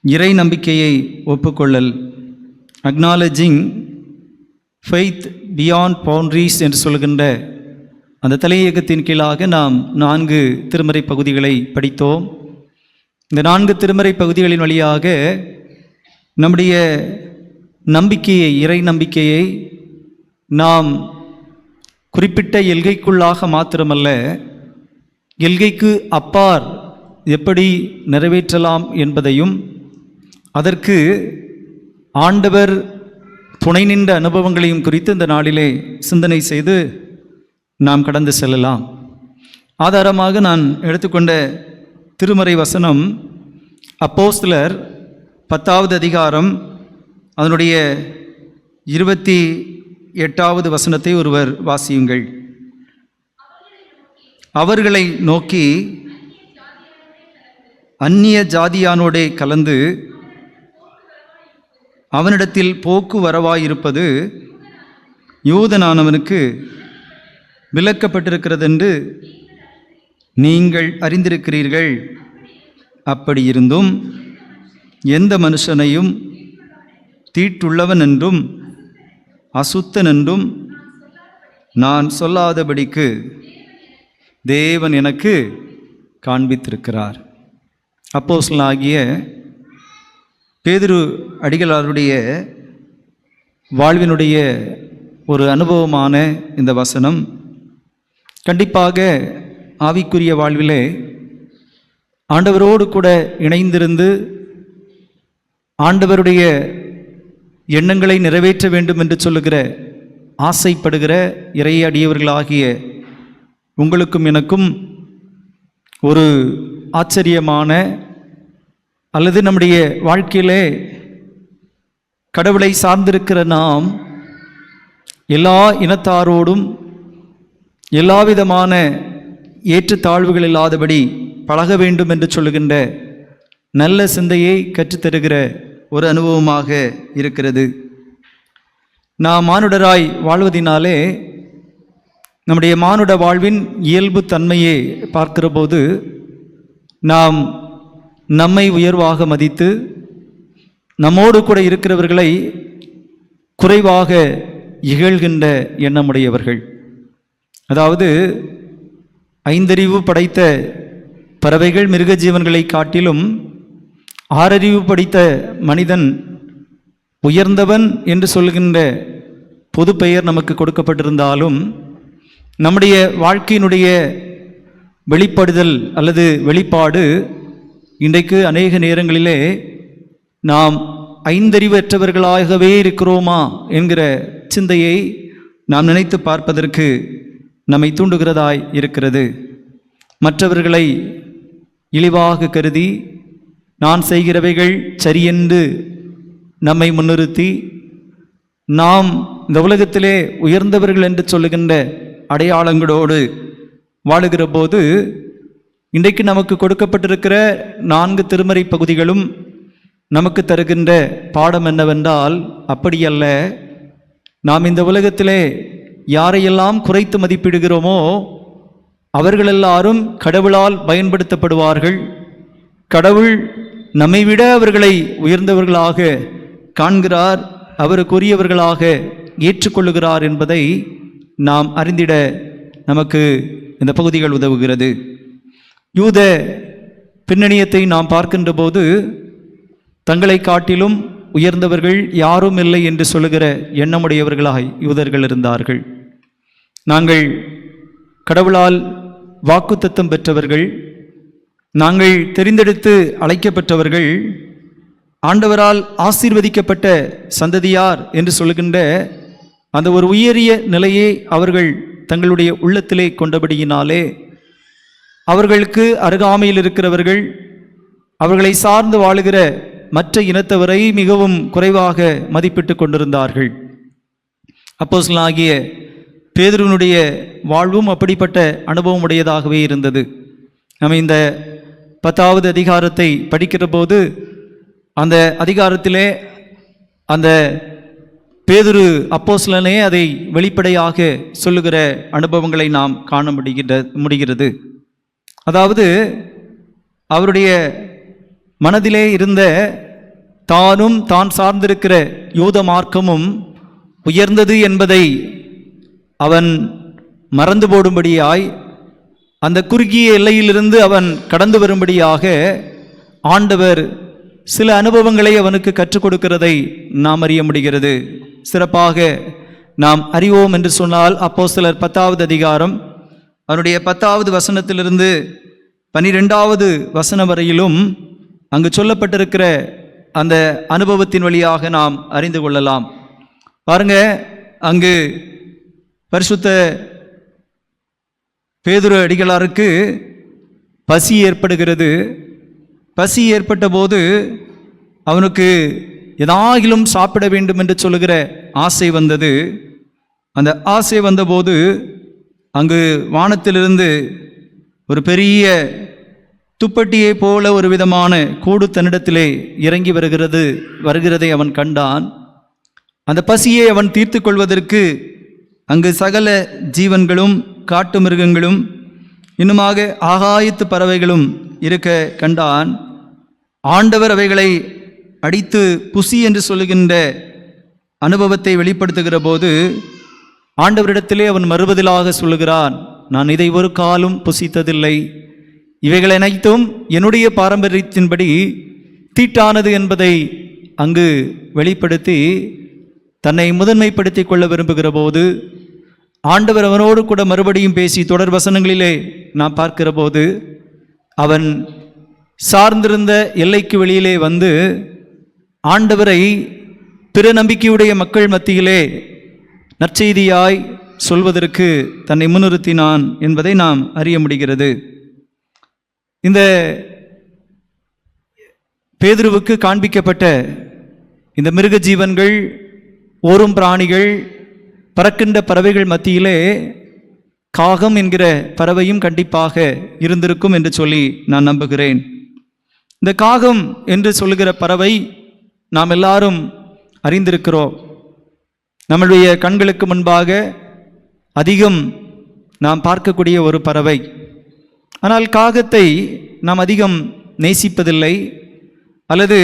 இறை நம்பிக்கையை ஒப்புக்கொள்ளல், அக்னாலஜிங் ஃபெய்த் பியாண்ட் பவுண்ட்ரிஸ் என்று சொல்கின்ற அந்த தலையகத்தின் கீழாக நாம் 4 திருமறை பகுதிகளை படித்தோம். இந்த 4 திருமறை பகுதிகளின் வழியாக நம்முடைய நம்பிக்கையை, இறை நம்பிக்கையை நாம் குறிப்பிட்ட எல்கைக்குள்ளாக மாத்திரமல்ல, எல்கைக்கு அப்பார் எப்படி நிறைவேற்றலாம் என்பதையும், அதற்கு ஆண்டவர் துணை நின்ற அனுபவங்களையும் குறித்து இந்த நாளிலே சிந்தனை செய்து நாம் கடந்து செல்லலாம். ஆதாரமாக நான் எடுத்துக்கொண்ட திருமறை வசனம் அப்போஸ்தலர் 10வது அதிகாரம் அதனுடைய 28வது வசனத்தை ஒருவர் வாசியுங்கள். அவர்களை நோக்கி அந்நிய ஜாதியானோடே கலந்து அவனிடத்தில் போக்கு வரவாயிருப்பது யூதனானவனுக்கு விலக்கப்பட்டிருக்கிறதென்று நீங்கள் அறிந்திருக்கிறீர்கள். அப்படியிருந்தும் எந்த மனுஷனையும் தீட்டுள்ளவன் என்றும் அசுத்தன் என்றும் நான் சொல்லாதபடிக்கு தேவன் எனக்கு காண்பித்திருக்கிறார். அப்போஸ்தலனாகிய பேதுரு அடிகளாருடைய வாழ்வினுடைய ஒரு அனுபவமான இந்த வசனம் கண்டிப்பாக ஆவிக்குரிய வாழ்விலே ஆண்டவரோடு கூட இணைந்திருந்து ஆண்டவருடைய எண்ணங்களை நிறைவேற்ற வேண்டும் என்று சொல்லுகிற ஆசைப்படுகிற இறை அடியவர்களாகிய உங்களுக்கும் எனக்கும் ஒரு ஆச்சரியமான, அல்லது நம்முடைய வாழ்க்கையிலே கடவுளை சார்ந்திருக்கிற நாம் எல்லா இனத்தாரோடும் எல்லாவிதமான ஏற்றத்தாழ்வுகள் இல்லாதபடி பழக வேண்டும் என்று சொல்லுகின்ற நல்ல சிந்தையை கற்றுத்தருகிற ஒரு அனுபவமாக இருக்கிறது. நாம் மானுடராய் வாழ்வதினாலே நம்முடைய மானுட வாழ்வின் இயல்பு தன்மையை பார்க்கிற போது நாம் நம்மை உயர்வாக மதித்து நம்மோடு கூட இருக்கிறவர்களை குறைவாக இகழ்கின்ற எண்ணமுடையவர்கள். அதாவது 5 அறிவு படைத்த பறவைகள், மிருக ஜீவன்களை காட்டிலும் 6 அறிவு படைத்த மனிதன் உயர்ந்தவன் என்று சொல்கின்ற பொது பெயர் நமக்கு கொடுக்கப்பட்டிருந்தாலும், நம்முடைய வாழ்க்கையினுடைய வெளிப்படுதல் அல்லது வெளிப்பாடு இன்றைக்கு அநேக நேரங்களிலே நாம் 5 அறிவற்றவர்களாகவே இருக்கிறோமா என்கிற சிந்தையை நாம் நினைத்து பார்ப்பதற்கு நம்மை தூண்டுகிறதாய் இருக்கிறது. மற்றவர்களை இழிவாக கருதி நான் செய்கிறவைகள் சரியென்று நம்மை முன்னிறுத்தி நாம் இந்த உலகத்திலே உயர்ந்தவர்கள் என்று சொல்லுகின்ற அடையாளங்களோடு வாழுகிற போது இன்றைக்கு நமக்கு கொடுக்கப்பட்டிருக்கிற 4 திருமறை பகுதிகளும் நமக்கு தருகின்ற பாடம் என்னவென்றால், அப்படியல்ல. நாம் இந்த உலகத்திலே யாரையெல்லாம் குறைத்து மதிப்பிடுகிறோமோ அவர்களெல்லாரும் கடவுளால் பயன்படுத்தப்படுவார்கள். கடவுள் நம்மை விட அவர்களை உயர்ந்தவர்களாக காண்கிறார், அவருக்குரியவர்களாக ஏற்றுக்கொள்ளுகிறார் என்பதை நாம் அறிந்திட நமக்கு இந்த பகுதிகள் உதவுகிறது. யூத பின்னணியத்தை நாம் பார்க்கின்ற போது தங்களை காட்டிலும் உயர்ந்தவர்கள் யாரும் இல்லை என்று சொல்லுகிற எண்ணமுடையவர்களாய் யூதர்கள் இருந்தார்கள். நாங்கள் கடவுளால் வாக்குத்தத்தம் பெற்றவர்கள், நாங்கள் தெரிந்தெடுத்து அழைக்கப்பட்டவர்கள், ஆண்டவரால் ஆசீர்வதிக்கப்பட்ட சந்ததியார் என்று சொல்லுகின்ற அந்த ஒரு உயரிய நிலையை அவர்கள் தங்களுடைய உள்ளத்திலே கொண்டபடியினாலே அவர்களுக்கு அருகாமையில் இருக்கிறவர்கள், அவர்களை சார்ந்து வாழுகிற மற்ற இனத்தவரை மிகவும் குறைவாக மதிப்பிட்டு கொண்டிருந்தார்கள். அப்போஸ்தலனாகிய பேதுருவினுடைய வாழ்வும் அப்படிப்பட்ட அனுபவம் உடையதாகவே இருந்தது. நம்ம இந்த 10வது அதிகாரத்தை படிக்கிற போது அந்த அதிகாரத்திலே அந்த பேதுரு அப்போஸ்தலனே அதை வெளிப்படையாக சொல்லுகிற அனுபவங்களை நாம் காண முடிகிறது. அதாவது அவருடைய மனதிலே இருந்த தானும் தான் சார்ந்திருக்கிற யூத மார்க்கமும் உயர்ந்தது என்பதை அவன் மறந்து போடும்படியாய், அந்த குறுகிய எல்லையிலிருந்து அவன் கடந்து வரும்படியாக ஆண்டவர் சில அனுபவங்களை அவனுக்கு கற்றுக் கொடுக்கிறதை நாம் அறிய முடிகிறது. சிறப்பாக நாம் அறிவோம் என்று சொன்னால் அப்போஸ்தலர் 10வது அதிகாரம் அவருடைய 10வது வசனத்திலிருந்து 12வது வசனம் வரையிலும் அங்கு சொல்லப்பட்டிருக்கிற அந்த அனுபவத்தின் வழியாக நாம் அறிந்து கொள்ளலாம். பாருங்க, அங்கு பரிசுத்த பேதுரு அடிகளாருக்கு பசி ஏற்படுகிறது. பசி ஏற்பட்ட போது அவனுக்கு ஏதாகிலும் சாப்பிட வேண்டும் என்று சொல்லுகிற ஆசை வந்தது. அந்த ஆசை வந்தபோது அங்கு வானத்திலிருந்து ஒரு பெரிய துப்பட்டியை போல ஒரு விதமான கூடு தன்னிடத்திலே இறங்கி வருகிறதை அவன் கண்டான். அந்த பசியை அவன் தீர்த்து கொள்வதற்கு அங்கு சகல ஜீவன்களும் காட்டு மிருகங்களும் இன்னுமாக ஆகாயத்து பறவைகளும் இருக்க கண்டான். ஆண்டவர் அவைகளை அடித்து புசி என்று சொல்லுகின்ற அனுபவத்தை வெளிப்படுத்துகிற போது ஆண்டவரிடத்திலே அவன் மறுபதிலாக சொல்லுகிறான், நான் இதை ஒரு காலும் புசித்ததில்லை, இவைகள் அனைத்தும் என்னுடைய பாரம்பரியத்தின்படி தீட்டானது என்பதை அங்கு வெளிப்படுத்தி தன்னை முதன்மைப்படுத்திக் கொள்ள விரும்புகிற போது ஆண்டவர் அவனோடு கூட மறுபடியும் பேசி தொடர் வசனங்களிலே நாம் பார்க்கிற போது அவன் சார்ந்திருந்த எல்லைக்கு வெளியிலே வந்து ஆண்டவரை பிற நம்பிக்கையுடைய மக்கள் மத்தியிலே நற்செய்தியாய் சொல்வதற்கு தன்னை முன்னிறுத்தினான் என்பதை நாம் அறிய முடிகிறது. இந்த பேதுருவுக்கு காண்பிக்கப்பட்ட இந்த மிருக ஜீவன்கள், ஓரும் பிராணிகள், பறக்கின்ற பறவைகள் மத்தியிலே காகம் என்கிற பறவையும் கண்டிப்பாக இருந்திருக்கும் என்று சொல்லி நான் நம்புகிறேன். இந்த காகம் என்று சொல்லுகிற பறவை நாம் எல்லாரும் அறிந்திருக்கிறோம். நம்முடைய கண்களுக்கு முன்பாக அதிகம் நாம் பார்க்கக்கூடிய ஒரு பறவை. ஆனால் காகத்தை நாம் அதிகம் நேசிப்பதில்லை, அல்லது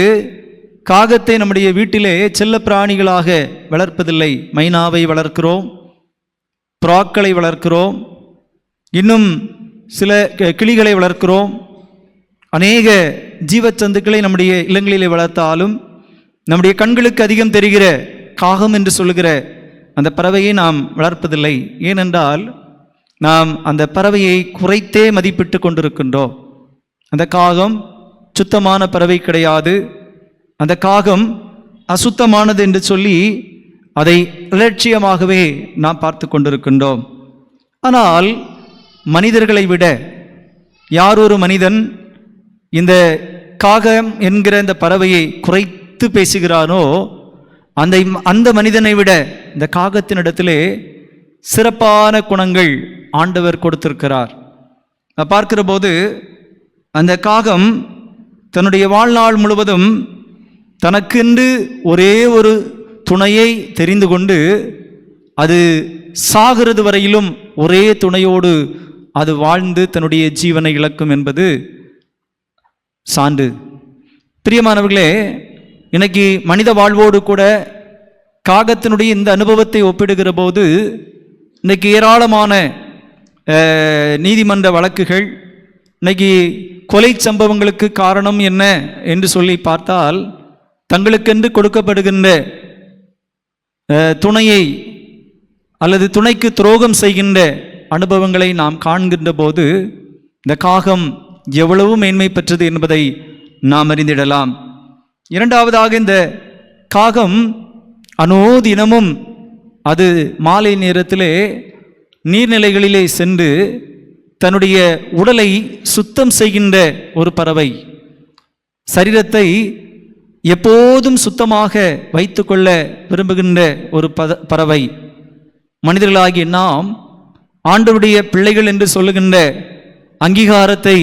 காகத்தை நம்முடைய வீட்டிலே செல்ல பிராணிகளாக வளர்ப்பதில்லை. மைனாவை வளர்க்கிறோம், புறாக்களை வளர்க்கிறோம், இன்னும் சில கிளிகளை வளர்க்கிறோம். அநேக ஜீவச்சந்துக்களை நம்முடைய இல்லங்களிலே வளர்த்தாலும் நம்முடைய கண்களுக்கு அதிகம் தெரிகிற காகம் என்று சொல்லுகிற அந்த பறவையை நாம் வளர்ப்பதில்லை. ஏனென்றால் நாம் அந்த பறவையை குறைத்தே மதிப்பிட்டு கொண்டிருக்கின்றோம். அந்த காகம் சுத்தமான பறவை கிடையாது, அந்த காகம் அசுத்தமானது என்று சொல்லி அதை அலட்சியமாகவே நாம் பார்த்து கொண்டிருக்கின்றோம். ஆனால் மனிதர்களை விட யார் ஒரு மனிதன் இந்த காகம் என்கிற இந்த பறவையை குறைத்து பேசுகிறானோ அந்த மனிதனை விட இந்த காகத்தினிடத்திலே சிறப்பான குணங்கள் ஆண்டவர் கொடுத்திருக்கிறார். பார்க்கிற போது அந்த காகம் தன்னுடைய வாழ்நாள் முழுவதும் தனக்கென்று ஒரே ஒரு துணையை தெரிந்து கொண்டு அது சாகிறது வரையிலும் ஒரே துணையோடு அது வாழ்ந்து தன்னுடைய ஜீவனை இழக்கும் என்பது சான்று. பிரியமானவர்களே, இன்னைக்கு மனித வாழ்வோடு கூட காகத்தினுடைய இந்த அனுபவத்தை ஒப்பிடுகிற போது இன்னைக்கு ஏராளமான நீதிமன்ற வழக்குகள், இன்னைக்கு கொலை சம்பவங்களுக்கு காரணம் என்ன என்று சொல்லி பார்த்தால் தங்களுக்கென்று கொடுக்கப்படுகின்ற துணையை அல்லது துணைக்கு துரோகம் செய்கின்ற அனுபவங்களை நாம் காண்கின்ற போது இந்த காகம் எவ்வளவு மேன்மை பெற்றது என்பதை நாம் அறிந்திடலாம். இரண்டாவதாக, இந்த காகம் அனோதினமும் அது மாலை நேரத்திலே நீர்நிலைகளிலே சென்று தன்னுடைய உடலை சுத்தம் செய்கின்ற ஒரு பறவை. சரீரத்தை எப்போதும் சுத்தமாக வைத்துக்கொள்ள விரும்புகின்ற ஒரு பறவை. மனிதர்களாகிய நாம் ஆண்டவருடைய பிள்ளைகள் என்று சொல்லுகின்ற அங்கீகாரத்தை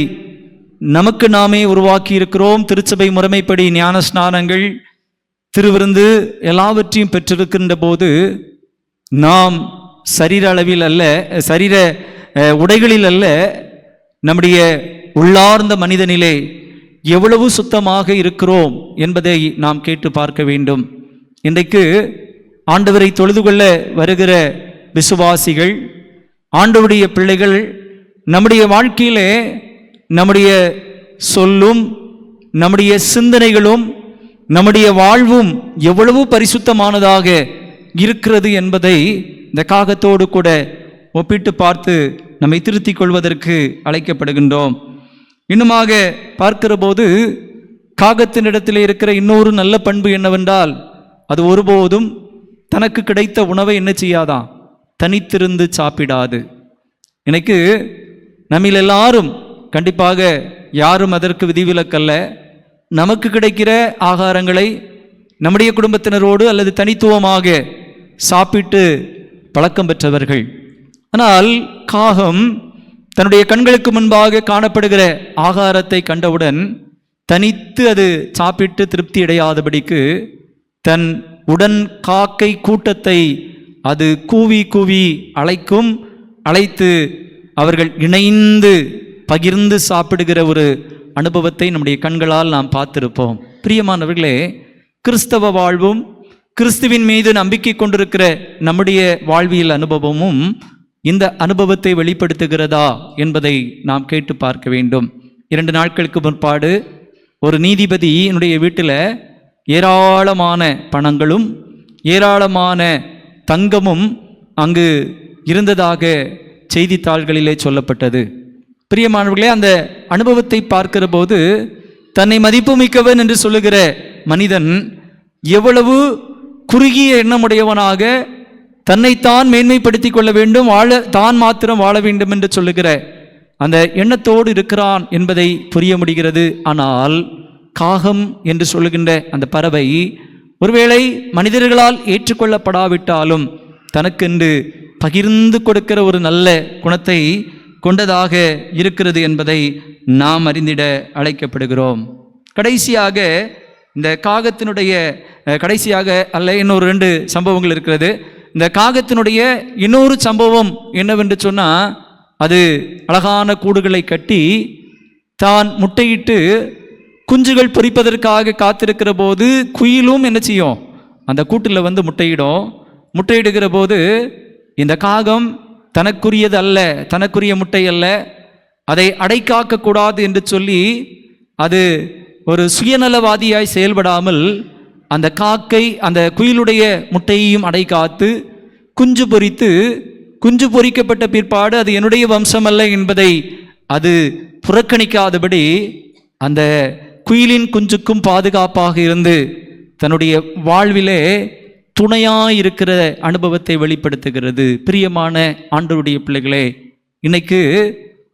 நமக்கு நாமே உருவாக்கி இருக்கிறோம். திருச்சபை முறைமைப்படி ஞான ஸ்நானங்கள், திருவிருந்து எல்லாவற்றையும் பெற்றிருக்கின்ற போது நாம் சரீர அளவில் அல்ல, சரீர உடைகளில் அல்ல, நம்முடைய உள்ளார்ந்த மனிதனிலே எவ்வளவு சுத்தமாக இருக்கிறோம் என்பதை நாம் கேட்டு பார்க்க வேண்டும். இன்றைக்கு ஆண்டவரை தொழுது கொள்ள வருகிற விசுவாசிகள், ஆண்டவருடைய பிள்ளைகள், நம்முடைய வாழ்க்கையிலே நம்முடைய சொல்லும் நம்முடைய சிந்தனைகளும் நம்முடைய வாழ்வும் எவ்வளவு பரிசுத்தமானதாக இருக்கிறது என்பதை இந்த காகத்தோடு கூட ஒப்பிட்டு பார்த்து நம்மை திருத்திக் கொள்வதற்கு அழைக்கப்படுகின்றோம். இன்னுமாக பார்க்கிற போது காகத்தினிடத்தில் இருக்கிற இன்னொரு நல்ல பண்பு என்னவென்றால், அது ஒருபோதும் தனக்கு கிடைத்த உணவை என்ன செய்யாதான், தனித்திருந்து சாப்பிடாது. எனக்கு நம்மில் எல்லாரும் கண்டிப்பாக யாரும் அதற்கு விதிவிலக்கல்ல, நமக்கு கிடைக்கிற ஆகாரங்களை நம்முடைய குடும்பத்தினரோடு அல்லது தனித்துவமாக சாப்பிட்டு பழக்கம் பெற்றவர்கள். ஆனால் காகம் தன்னுடைய கண்களுக்கு முன்பாக காணப்படுகிற ஆகாரத்தை கண்டவுடன் தனித்து அது சாப்பிட்டு திருப்தி அடையாதபடிக்கு தன் உடன் காக்கை கூட்டத்தை அது கூவி கூவி அழைத்து அவர்கள் இணைந்து பகிர்ந்து சாப்பிடுகிற ஒரு அனுபவத்தை நம்முடைய கண்களால் நாம் பார்த்திருப்போம். பிரியமானவர்களே, கிறிஸ்தவ வாழ்வும் கிறிஸ்துவின் மீது நம்பிக்கை கொண்டிருக்கிற நம்முடைய வாழ்வியல் அனுபவமும் இந்த அனுபவத்தை வெளிப்படுத்துகிறதா என்பதை நாம் கேட்டு பார்க்க வேண்டும். 2 நாட்களுக்கு முற்பாடு ஒரு நீதிபதி என்னுடைய வீட்டில் ஏராளமான பணங்களும் ஏராளமான தங்கமும் அங்கு இருந்ததாக செய்தித்தாள்களிலே சொல்லப்பட்டது. பிரியமானவர்களே, அந்த அனுபவத்தை பார்க்கிற போது தன்னை மதிப்புமிக்கவன் என்று சொல்லுகிற மனிதன் எவ்வளவு குறுகிய எண்ணமுடையவனாக தன்னைத்தான் மேன்மைப்படுத்தி கொள்ள வேண்டும், தான் மாத்திரம் வாழ வேண்டும் என்று சொல்லுகிற அந்த எண்ணத்தோடு இருக்கிறான் என்பதை புரிய முடிகிறது. ஆனால் காகம் என்று சொல்லுகின்ற அந்த பறவை ஒருவேளை மனிதர்களால் ஏற்றுக்கொள்ளப்படாவிட்டாலும் தனக்கென்று பகிர்ந்து கொடுக்கிற ஒரு நல்ல குணத்தை கொண்டதாக இருக்கிறது என்பதை நாம் அறிந்திட அழைக்கப்படுகிறோம். கடைசியாக இந்த காகத்தினுடைய இன்னொரு 2 சம்பவங்கள் இருக்கிறது. இந்த காகத்தினுடைய இன்னொரு சம்பவம் என்னவென்று சொன்னால், அது அழகான கூடுகளை கட்டி தான் முட்டையிட்டு குஞ்சுகள் பொரிப்பதற்காக காத்திருக்கிற போது குயிலும் என்ன செய்யும், அந்த கூட்டில் வந்து முட்டையிடுகிற போது இந்த காகம் தனக்குரியது அல்ல, தனக்குரிய முட்டை அல்ல, அதை அடைக்காக்கக்கூடாது என்று சொல்லி அது ஒரு சுயநலவாதியாய் செயல்படாமல் அந்த காக்கை அந்த குயிலுடைய முட்டையையும் அடைக்காத்து குஞ்சு பொரிக்கப்பட்ட பிற்பாடு அது என்னுடைய வம்சம் அல்ல என்பதை அது புறக்கணிக்காதபடி அந்த குயிலின் குஞ்சுக்கும் பாதுகாப்பாக இருந்து தன்னுடைய வாழ்விலே துணையாயிருக்கிற அனுபவத்தை வெளிப்படுத்துகிறது. பிரியமான ஆண்டவருடைய பிள்ளைகளே, இன்னைக்கு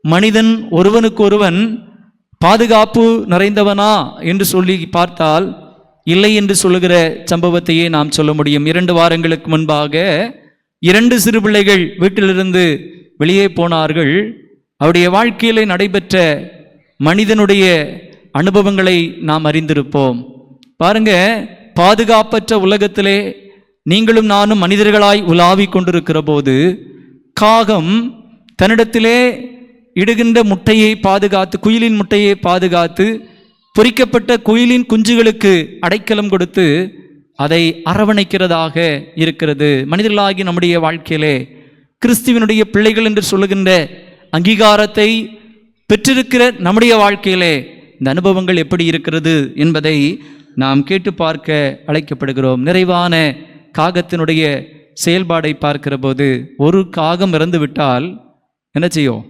மனிதன் ஒருவனுக்கொருவன் பாதுகாப்பு நிறைந்தவனா என்று சொல்லி பார்த்தால் இல்லை என்று சொல்லுகிற சம்பவத்தையே நாம் சொல்ல முடியும். 2 வாரங்களுக்கு முன்பாக 2 சிறு பிள்ளைகள் வீட்டிலிருந்து வெளியே போனார்கள். அவருடைய வாழ்க்கையிலே நடைபெற்ற மனிதனுடைய அனுபவங்களை நாம் அறிந்திருப்போம். பாருங்க, பாதுகாப்பற்ற உலகத்திலே நீங்களும் நானும் மனிதர்களாய் உலாவிக் கொண்டிருக்கிற போது காகம் தன்னிடத்திலே இடுகின்ற முட்டையை பாதுகாத்து, குயிலின் முட்டையை பாதுகாத்து, பொரிக்கப்பட்ட குயிலின் குஞ்சுகளுக்கு அடைக்கலம் கொடுத்து அதை அரவணைக்கிறதாக இருக்கிறது. மனிதர்களாகி நம்முடைய வாழ்க்கையிலே கிறிஸ்துவினுடைய பிள்ளைகள் என்று சொல்லுகின்ற அங்கீகாரத்தை பெற்றிருக்கிற நம்முடைய வாழ்க்கையிலே இந்த அனுபவங்கள் எப்படி இருக்கிறது என்பதை நாம் கேட்டு பார்க்க அழைக்கப்படுகிறோம். நிறைவான காகத்தினுடைய செயல்பாடை பார்க்கிற போது, ஒரு காகம் இறந்து விட்டால் என்ன செய்யும்?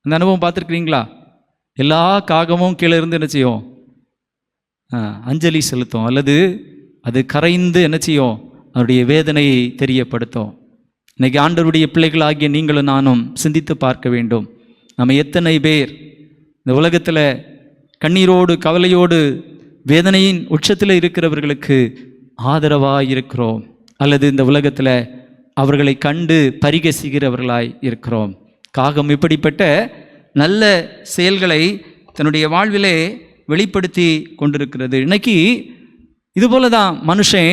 அந்த அனுபவம் பார்த்துருக்கிறீங்களா? எல்லா காகமும் கீழே இருந்து என்ன செய்யும்? அஞ்சலி செலுத்தும், அல்லது அது கரைந்து என்ன செய்யும்? அவருடைய வேதனையை தெரியப்படுத்தும். இன்னைக்கு ஆண்டவருடைய பிள்ளைகளாகிய நீங்களும் நானும் சிந்தித்து பார்க்க வேண்டும். நம்ம எத்தனை பேர் இந்த உலகத்தில் கண்ணீரோடு கவலையோடு வேதனையின் உச்சத்தில் இருக்கிறவர்களுக்கு ஆதரவாக இருக்கிறோம், அல்லது இந்த உலகத்தில் அவர்களை கண்டு பரிகசிக்கிறவர்களாய் இருக்கிறோம். காகம் இப்படிப்பட்ட நல்ல செயல்களை தன்னுடைய வாழ்விலே வெளிப்படுத்தி கொண்டிருக்கிறது. இன்னைக்கு இதுபோல தான் மனுஷன்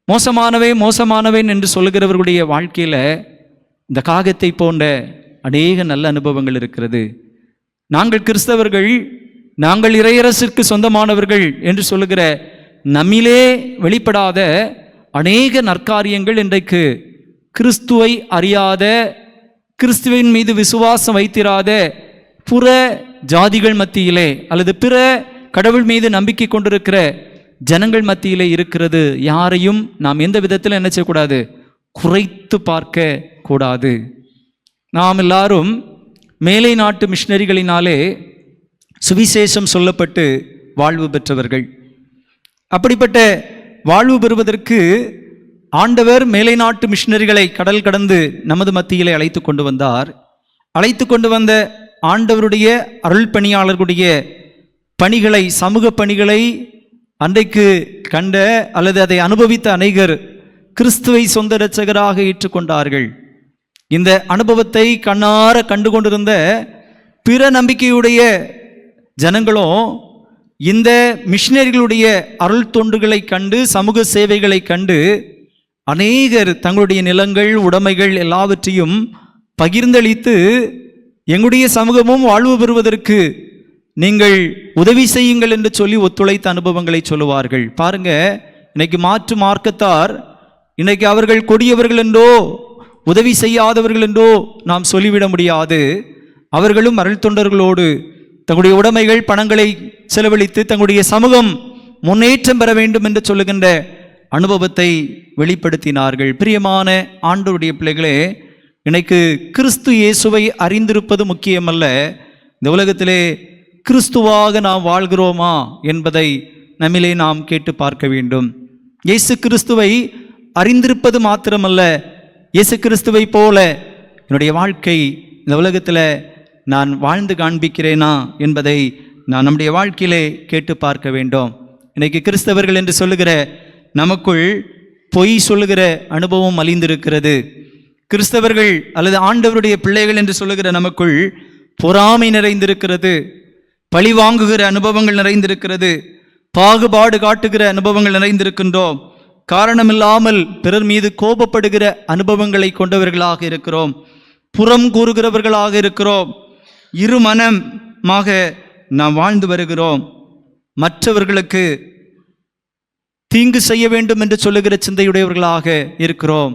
மோசமானவன் என்று சொல்லுகிறவர்களுடைய வாழ்க்கையில் இந்த காகத்தை போன்ற அநேக நல்ல அனுபவங்கள் இருக்கிறது. நாங்கள் கிறிஸ்தவர்கள், நாங்கள் இறையரசிற்கு சொந்தமானவர்கள் என்று சொல்லுகிற நம்மிலே வெளிப்படாத அநேக நற்காரியங்கள் இன்றைக்கு கிறிஸ்துவை அறியாத, கிறிஸ்துவின் மீது விசுவாசம் வைத்திராத புற ஜாதிகள் மத்தியிலே அல்லது பிற கடவுள் மீது நம்பிக்கை கொண்டிருக்கிற ஜனங்கள் மத்தியிலே இருக்கிறது. யாரையும் நாம் எந்த விதத்தில் என்ன செய்யக்கூடாது? குறைத்து பார்க்க கூடாது. நாம் எல்லாரும் மேலை நாட்டு மிஷினரிகளினாலே சுவிசேஷம் சொல்லப்பட்டு வாழ்வு பெற்றவர்கள். அப்படிப்பட்ட வாழ்வு பெறுவதற்கு ஆண்டவர் மேலை நாட்டு மிஷினரிகளை கடல் கடந்து நமது மத்தியிலே அழைத்து கொண்டு வந்தார். அழைத்து கொண்டு வந்த ஆண்டவருடைய அருள் பணியாளர்களுடைய பணிகளை, சமூக பணிகளை அன்றைக்கு கண்ட அல்லது அதை அனுபவித்த அநேகர் கிறிஸ்துவை சொந்த இரட்சகராக ஏற்றுக்கொண்டார்கள். இந்த அனுபவத்தை கண்ணார கண்டு கொண்டிருந்த பிற நம்பிக்கையுடைய ஜனங்களும் இந்த மிஷினரிகளுடைய அருள் தொண்டுகளை கண்டு, சமூக சேவைகளை கண்டு அநேகர் தங்களுடைய நிலங்கள், உடைமைகள் எல்லாவற்றையும் பகிர்ந்தளித்து எங்களுடைய சமூகமும் வாழ்வு பெறுவதற்கு நீங்கள் உதவி செய்யுங்கள் என்று சொல்லி ஒத்துழைத்த அனுபவங்களை சொல்லுவார்கள். பாருங்க, இன்னைக்கு மாற்று மார்க்கத்தார் இன்னைக்கு அவர்கள் கொடியவர்கள் என்றோ உதவி செய்யாதவர்கள் என்றோ நாம் சொல்லிவிட முடியாது. அவர்களும் அருள் தொண்டர்களோடு தங்களுடைய உடைமைகள், பணங்களை செலவழித்து தங்களுடைய சமூகம் முன்னேற்றம் பெற வேண்டும் என்று சொல்லுகின்ற அனுபவத்தை வெளிப்படுத்தினார்கள். பிரியமான ஆண்டவருடைய பிள்ளைகளே, இன்னைக்கு கிறிஸ்து இயேசுவை அறிந்திருப்பது முக்கியமல்ல, இந்த உலகத்திலே கிறிஸ்துவாக நாம் வாழ்கிறோமா என்பதை நம்மிலே நாம் கேட்டு பார்க்க வேண்டும். இயேசு கிறிஸ்துவை அறிந்திருப்பது மாத்திரமல்ல, இயேசு கிறிஸ்துவை போல என்னுடைய வாழ்க்கை இந்த உலகத்தில் நான் வாழ்ந்து காண்பிக்கிறேனா என்பதை நான் நம்முடைய வாழ்க்கையிலே கேட்டு பார்க்க வேண்டும். இன்னைக்கு கிறிஸ்தவர்கள் என்று சொல்லுகிற நமக்குள் பொய் சொல்லுகிற அனுபவம் மலிந்திருக்கிறது. கிறிஸ்தவர்கள் அல்லது ஆண்டவருடைய பிள்ளைகள் என்று சொல்லுகிற நமக்குள் பொறாமை நிறைந்திருக்கிறது, பழி வாங்குகிற அனுபவங்கள் நிறைந்திருக்கிறது, பாகுபாடு காட்டுகிற அனுபவங்கள் நிறைந்திருக்கின்றோம், காரணமில்லாமல் பிறர் மீது கோபப்படுகிற அனுபவங்களை கொண்டவர்களாக இருக்கிறோம், புறம் கூறுகிறவர்களாக இருக்கிறோம், இருமனமாக நாம் வாழ்ந்து வருகிறோம், மற்றவர்களுக்கு தீங்கு செய்ய வேண்டும் என்று சொல்லுகிற சிந்தையுடையவர்களாக இருக்கிறோம்,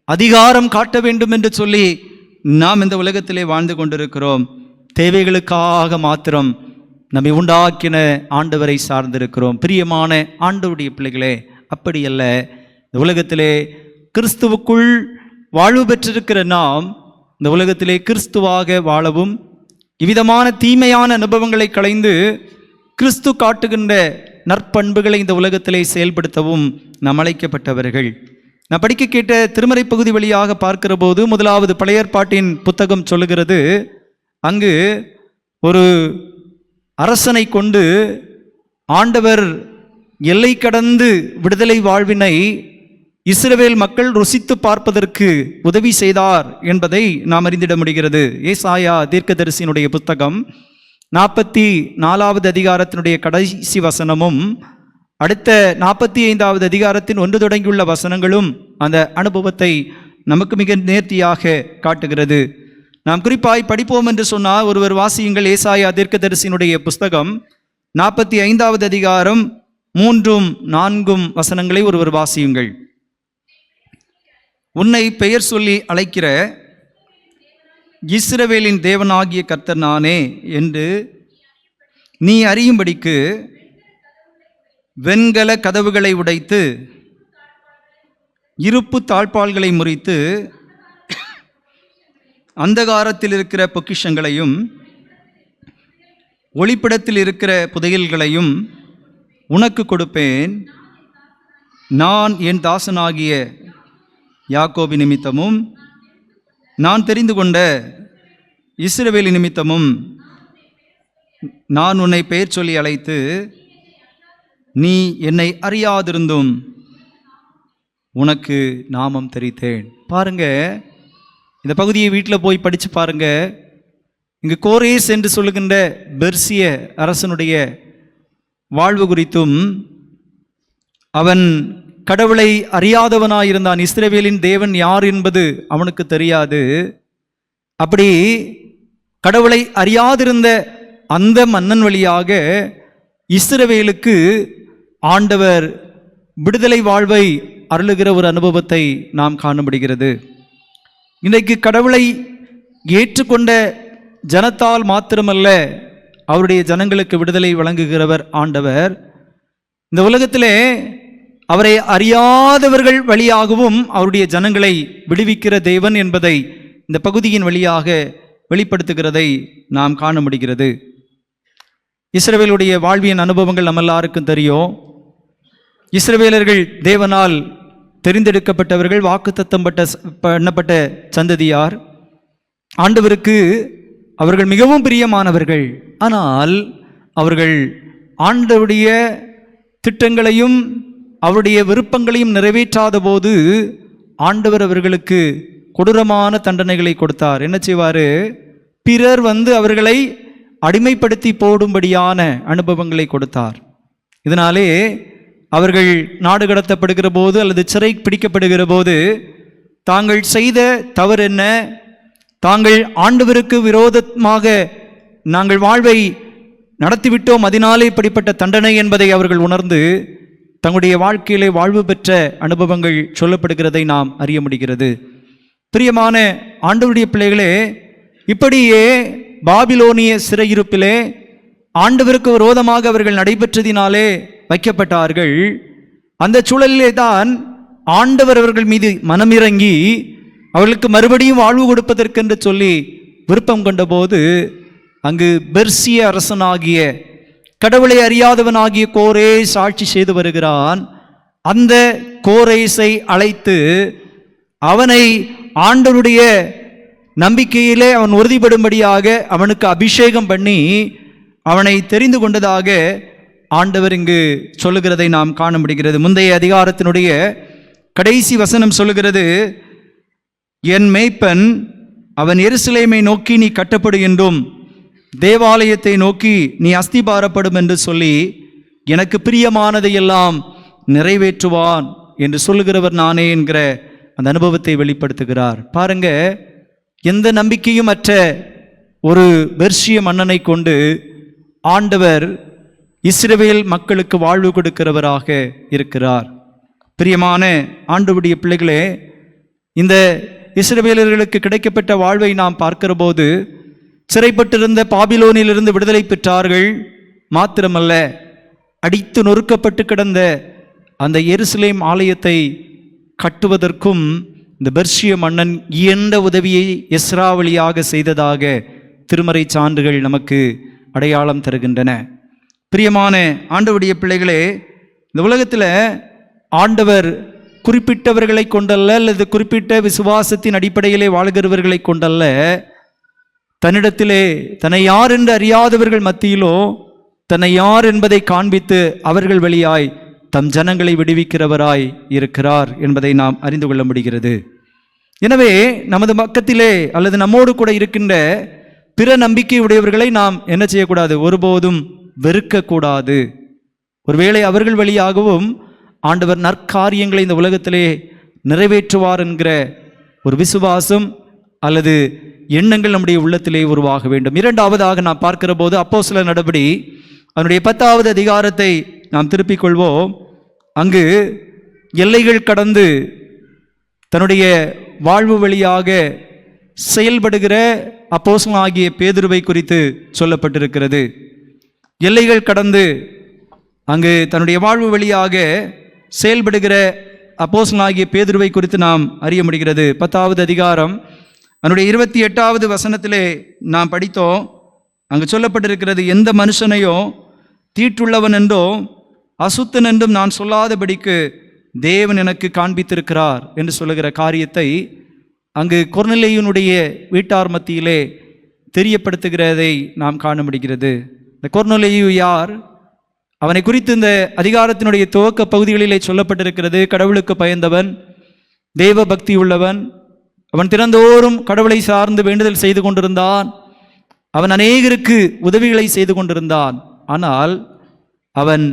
அதிகாரம் காட்ட வேண்டும் என்று சொல்லி நாம் இந்த உலகத்திலே வாழ்ந்து கொண்டிருக்கிறோம். தேவைகளுக்காக மாத்திரம் நம்மை உண்டாக்கின ஆண்டவரை சார்ந்திருக்கிறோம். பிரியமான ஆண்டவருடைய பிள்ளைகளே, அப்படியல்ல. இந்த உலகத்திலே கிறிஸ்துவுக்குள் வாழ்வு பெற்றிருக்கிற நாம் இந்த உலகத்திலே கிறிஸ்துவாக வாழவும், இவ்விதமான தீமையான அனுபவங்களை களைந்து கிறிஸ்து காட்டுகின்ற நற்பண்புகளை இந்த உலகத்திலே செயல்படுத்தவும் நாம் அழைக்கப்பட்டவர்கள். நான் படிக்க கேட்ட திருமறை பகுதி வழியாக பார்க்கிற போது, முதலாவது பழைய ஏற்பாட்டின் புத்தகம் சொல்லுகிறது, அங்கு ஒரு அரசனை கொண்டு ஆண்டவர் எல்லை கடந்து விடுதலை வாழ்வினை இஸ்ரவேல் மக்கள் ருசித்து பார்ப்பதற்கு உதவி செய்தார் என்பதை நாம் அறிந்திட முடிகிறது. ஏசாயா தீர்க்கதரிசியினுடைய புத்தகம் 44வது அதிகாரத்தினுடைய கடைசி வசனமும் அடுத்த 45வது அதிகாரத்தின் 1 தொடங்கியுள்ள வசனங்களும் அந்த அனுபவத்தை நமக்கு மிக நேர்த்தியாக காட்டுகிறது. நாம் குறிப்பாய் படிப்போம் என்று சொன்னால், ஒருவர் வாசியுங்கள் ஏசாயா தீர்க்கதரிசியினுடைய புஸ்தகம் 45வது அதிகாரம் 3, 4 வசனங்களை ஒருவர் வாசியுங்கள். உன்னை பெயர் சொல்லி அழைக்கிற இஸ்ரவேலின் தேவனாகிய கர்த்தர் நானே என்று நீ அறியும்படிக்கு வெண்கல கதவுகளை உடைத்து இருப்பு தாழ்பால்களை முறித்து அந்தகாரத்தில் இருக்கிற பொக்கிஷங்களையும் ஒளிப்பிடத்தில் இருக்கிற புதையல்களையும் உனக்கு கொடுப்பேன். நான் என் தாசனாகிய யாக்கோபு நிமித்தமும் நான் தெரிந்து கொண்ட இஸ்ரவேலி நிமித்தமும் நான் உன்னை பெயர் சொல்லி அழைத்து நீ என்னை அறியாதிருந்தும் உனக்கு நாமம் தெரித்தேன். பாருங்க, இந்த பகுதியை வீட்டில் போய் படித்து பாருங்க. இங்கு கோரேஸ் என்று சொல்லுகின்ற பெர்சிய அரசனுடைய வாழ்வு குறித்தும், அவன் கடவுளை அறியாதவனாயிருந்தான். இஸ்ரவேலின் தேவன் யார் என்பது அவனுக்கு தெரியாது. அப்படி கடவுளை அறியாதிருந்த அந்த மன்னன் வழியாக இஸ்ரவேலுக்கு ஆண்டவர் விடுதலை வாழ்வை அருளுகிற ஒரு அனுபவத்தை நாம் காண முடிகிறது. இன்றைக்கு கடவுளை ஏற்றுக்கொண்ட ஜனத்தால் மாத்திரமல்ல, அவருடைய ஜனங்களுக்கு விடுதலை வழங்குகிறவர் ஆண்டவர். இந்த உலகத்திலே அவரை அறியாதவர்கள் வழியாகவும் அவருடைய ஜனங்களை விடுவிக்கிற தேவன் என்பதை இந்த பகுதியின் வழியாக வெளிப்படுத்துகிறதை நாம் காண முடிகிறது. இஸ்ரவேலுடைய வாழ்வியல் அனுபவங்கள் நம்ம எல்லாருக்கும் தெரியும். இஸ்ரவேலர்கள் தேவனால் தெரிந்தெடுக்கப்பட்டவர்கள், வாக்குத்தத்தம் பண்ணப்பட்ட சந்ததியார். ஆண்டவருக்கு அவர்கள் மிகவும் பிரியமானவர்கள். ஆனால் அவர்கள் ஆண்டவருடைய திட்டங்களையும் அவருடைய விருப்பங்களையும் நிறைவேற்றாத போது ஆண்டவர் அவர்களுக்கு கொடூரமான தண்டனைகளை கொடுத்தார். என்ன செய்வார்? பிறர் அவர்களை அடிமைப்படுத்தி போடும்படியான அனுபவங்களை கொடுத்தார். இதனாலே அவர்கள் நாடு கடத்தப்படுகிற போது அல்லது சிறை பிடிக்கப்படுகிற போது தாங்கள் செய்த தவறு என்ன, தாங்கள் ஆண்டவருக்கு விரோதமாக நாங்கள் வாழ்வை நடத்திவிட்டோம், அதனாலே இப்படிப்பட்ட தண்டனை என்பதை அவர்கள் உணர்ந்து தங்களுடைய வாழ்க்கையிலே வாழ்வு பெற்ற அனுபவங்கள் சொல்லப்படுகிறதை நாம் அறிய முடிகிறது. பிரியமான ஆண்டவருடைய பிள்ளைகளே, இப்படியே பாபிலோனிய சிறையிருப்பிலே ஆண்டவருக்கு விரோதமாக அவர்கள் நடைபெற்றதினாலே வைக்கப்பட்டார்கள். அந்த சூழலிலே தான் ஆண்டவர் அவர்கள் மீது மனமிறங்கி அவர்களுக்கு மறுபடியும் வாழ்வு கொடுப்பதற்கென்று சொல்லி விருப்பம் கொண்டபோது அங்கு பெர்சிய அரசனாகிய கடவுளை அறியாதவனாகிய கோரேஸ் ஆட்சி செய்து வருகிறான். அந்த கோரேஸை அழைத்து அவனை ஆண்டவருடைய நம்பிக்கையிலே அவன் உறுதிப்படும்படியாக அவனுக்கு அபிஷேகம் பண்ணி அவனை தெரிந்து கொண்டதாக ஆண்டவர் இங்கு சொல்லுகிறதை நாம் காண முடிகிறது. முந்தைய அதிகாரத்தினுடைய கடைசி வசனம் சொல்லுகிறது, என் மேய்ப்பன் அவன் எருசலேமை நோக்கி நீ கட்டப்படு என்றும் தேவாலயத்தை நோக்கி நீ அஸ்திபாரப்படும் என்று சொல்லி எனக்கு பிரியமானதையெல்லாம் நிறைவேற்றுவான் என்று சொல்லுகிறவர் நானே என்கிற அந்த அனுபவத்தை வெளிப்படுத்துகிறார். பாருங்க, எந்த நம்பிக்கையும் அற்ற ஒரு பெர்சிய மன்னனை கொண்டு ஆண்டவர் இஸ்ரவேல் மக்களுக்கு வாழ்வு கொடுக்கிறவராக இருக்கிறார். பிரியமான ஆண்டவருடைய பிள்ளைகளே, இந்த இஸ்ரவேலர்களுக்கு கிடைக்கப்பட்ட வாழ்வை நாம் பார்க்கிற போது சிறைப்பட்டிருந்த பாபிலோனிலிருந்து விடுதலை பெற்றார்கள். மாத்திரமல்ல, அடித்து நொறுக்கப்பட்டு கிடந்த அந்த எருசலேம் ஆலயத்தை கட்டுவதற்கும் இந்த பெர்சிய மன்னன் இயன்ற உதவியை எஸ்ரா வழியாக செய்ததாக திருமறை சான்றுகள் நமக்கு அடையாளம் தருகின்றன. பிரியமான ஆண்டவருடைய பிள்ளைகளே, இந்த உலகத்தில் ஆண்டவர் குறிப்பிட்டவர்களை கொண்டல்ல அல்லது குறிப்பிட்ட விசுவாசத்தின் அடிப்படையிலே வாழ்கிறவர்களை கொண்டல்ல, தன்னிடத்திலே தன்னை யார் என்று அறியாதவர்கள் மத்தியிலோ தன்னை யார் என்பதை காண்பித்து அவர்கள் வழியாய் தம் ஜனங்களை விடுவிக்கிறவராய் இருக்கிறார் என்பதை நாம் அறிந்து கொள்ள முடிகிறது. எனவே நமது பக்கத்திலே அல்லது நம்மோடு கூட இருக்கின்ற பிற நம்பிக்கை உடையவர்களை நாம் என்ன செய்யக்கூடாது? ஒருபோதும் வெறுக்கக்கூடாது. ஒருவேளை அவர்கள் வழியாகவும் ஆண்டவர் நற்காரியங்களை இந்த உலகத்திலே நிறைவேற்றுவார் என்கிற ஒரு விசுவாசம் அல்லது எண்ணங்கள் நம்முடைய உள்ளத்திலே உருவாக வேண்டும். இரண்டாவதாக நாம் பார்க்கிற போது அப்போஸ்தலர் நடபடி அதனுடைய 10வது அதிகாரத்தை நாம் திருப்பிக் கொள்வோம். அங்கு எல்லைகள் கடந்து தன்னுடைய வாழ்வு வழியாக செயல்படுகிற அப்போஸ்தலனாகிய பேதுருவை குறித்து சொல்லப்பட்டிருக்கிறது. எல்லைகள் கடந்து அங்கு தன்னுடைய வாழ்வு வழியாக செயல்படுகிற அப்போஸ்தலனாகிய பேதுருவை குறித்து நாம் அறிய முடிகிறது. 10வது அதிகாரம் அதனுடைய 28வது வசனத்திலே நாம் படித்தோம். அங்கு சொல்லப்பட்டிருக்கிறது, எந்த மனுஷனையோ தீட்டுள்ளவன் என்றோ அசுத்தன் என்றும் நான் சொல்லாதபடிக்கு தேவன் எனக்கு காண்பித்திருக்கிறார் என்று சொல்லுகிற காரியத்தை அங்கு கொர்நேலியுனுடைய வீட்டார் மத்தியிலே தெரியப்படுத்துகிறதை நாம் காண முடிகிறது. இந்த கொர்நேலியு யார்? அவனை குறித்து இந்த அதிகாரத்தினுடைய துவக்க பகுதிகளிலே சொல்லப்பட்டிருக்கிறது, கடவுளுக்கு பயந்தவன், தேவ பக்தி உள்ளவன். அவன் தினந்தோறும் கடவுளை சார்ந்து வேண்டுதல் செய்து கொண்டிருந்தான். அவன் அநேகருக்கு உதவிகளை செய்து கொண்டிருந்தான். ஆனால் அவன்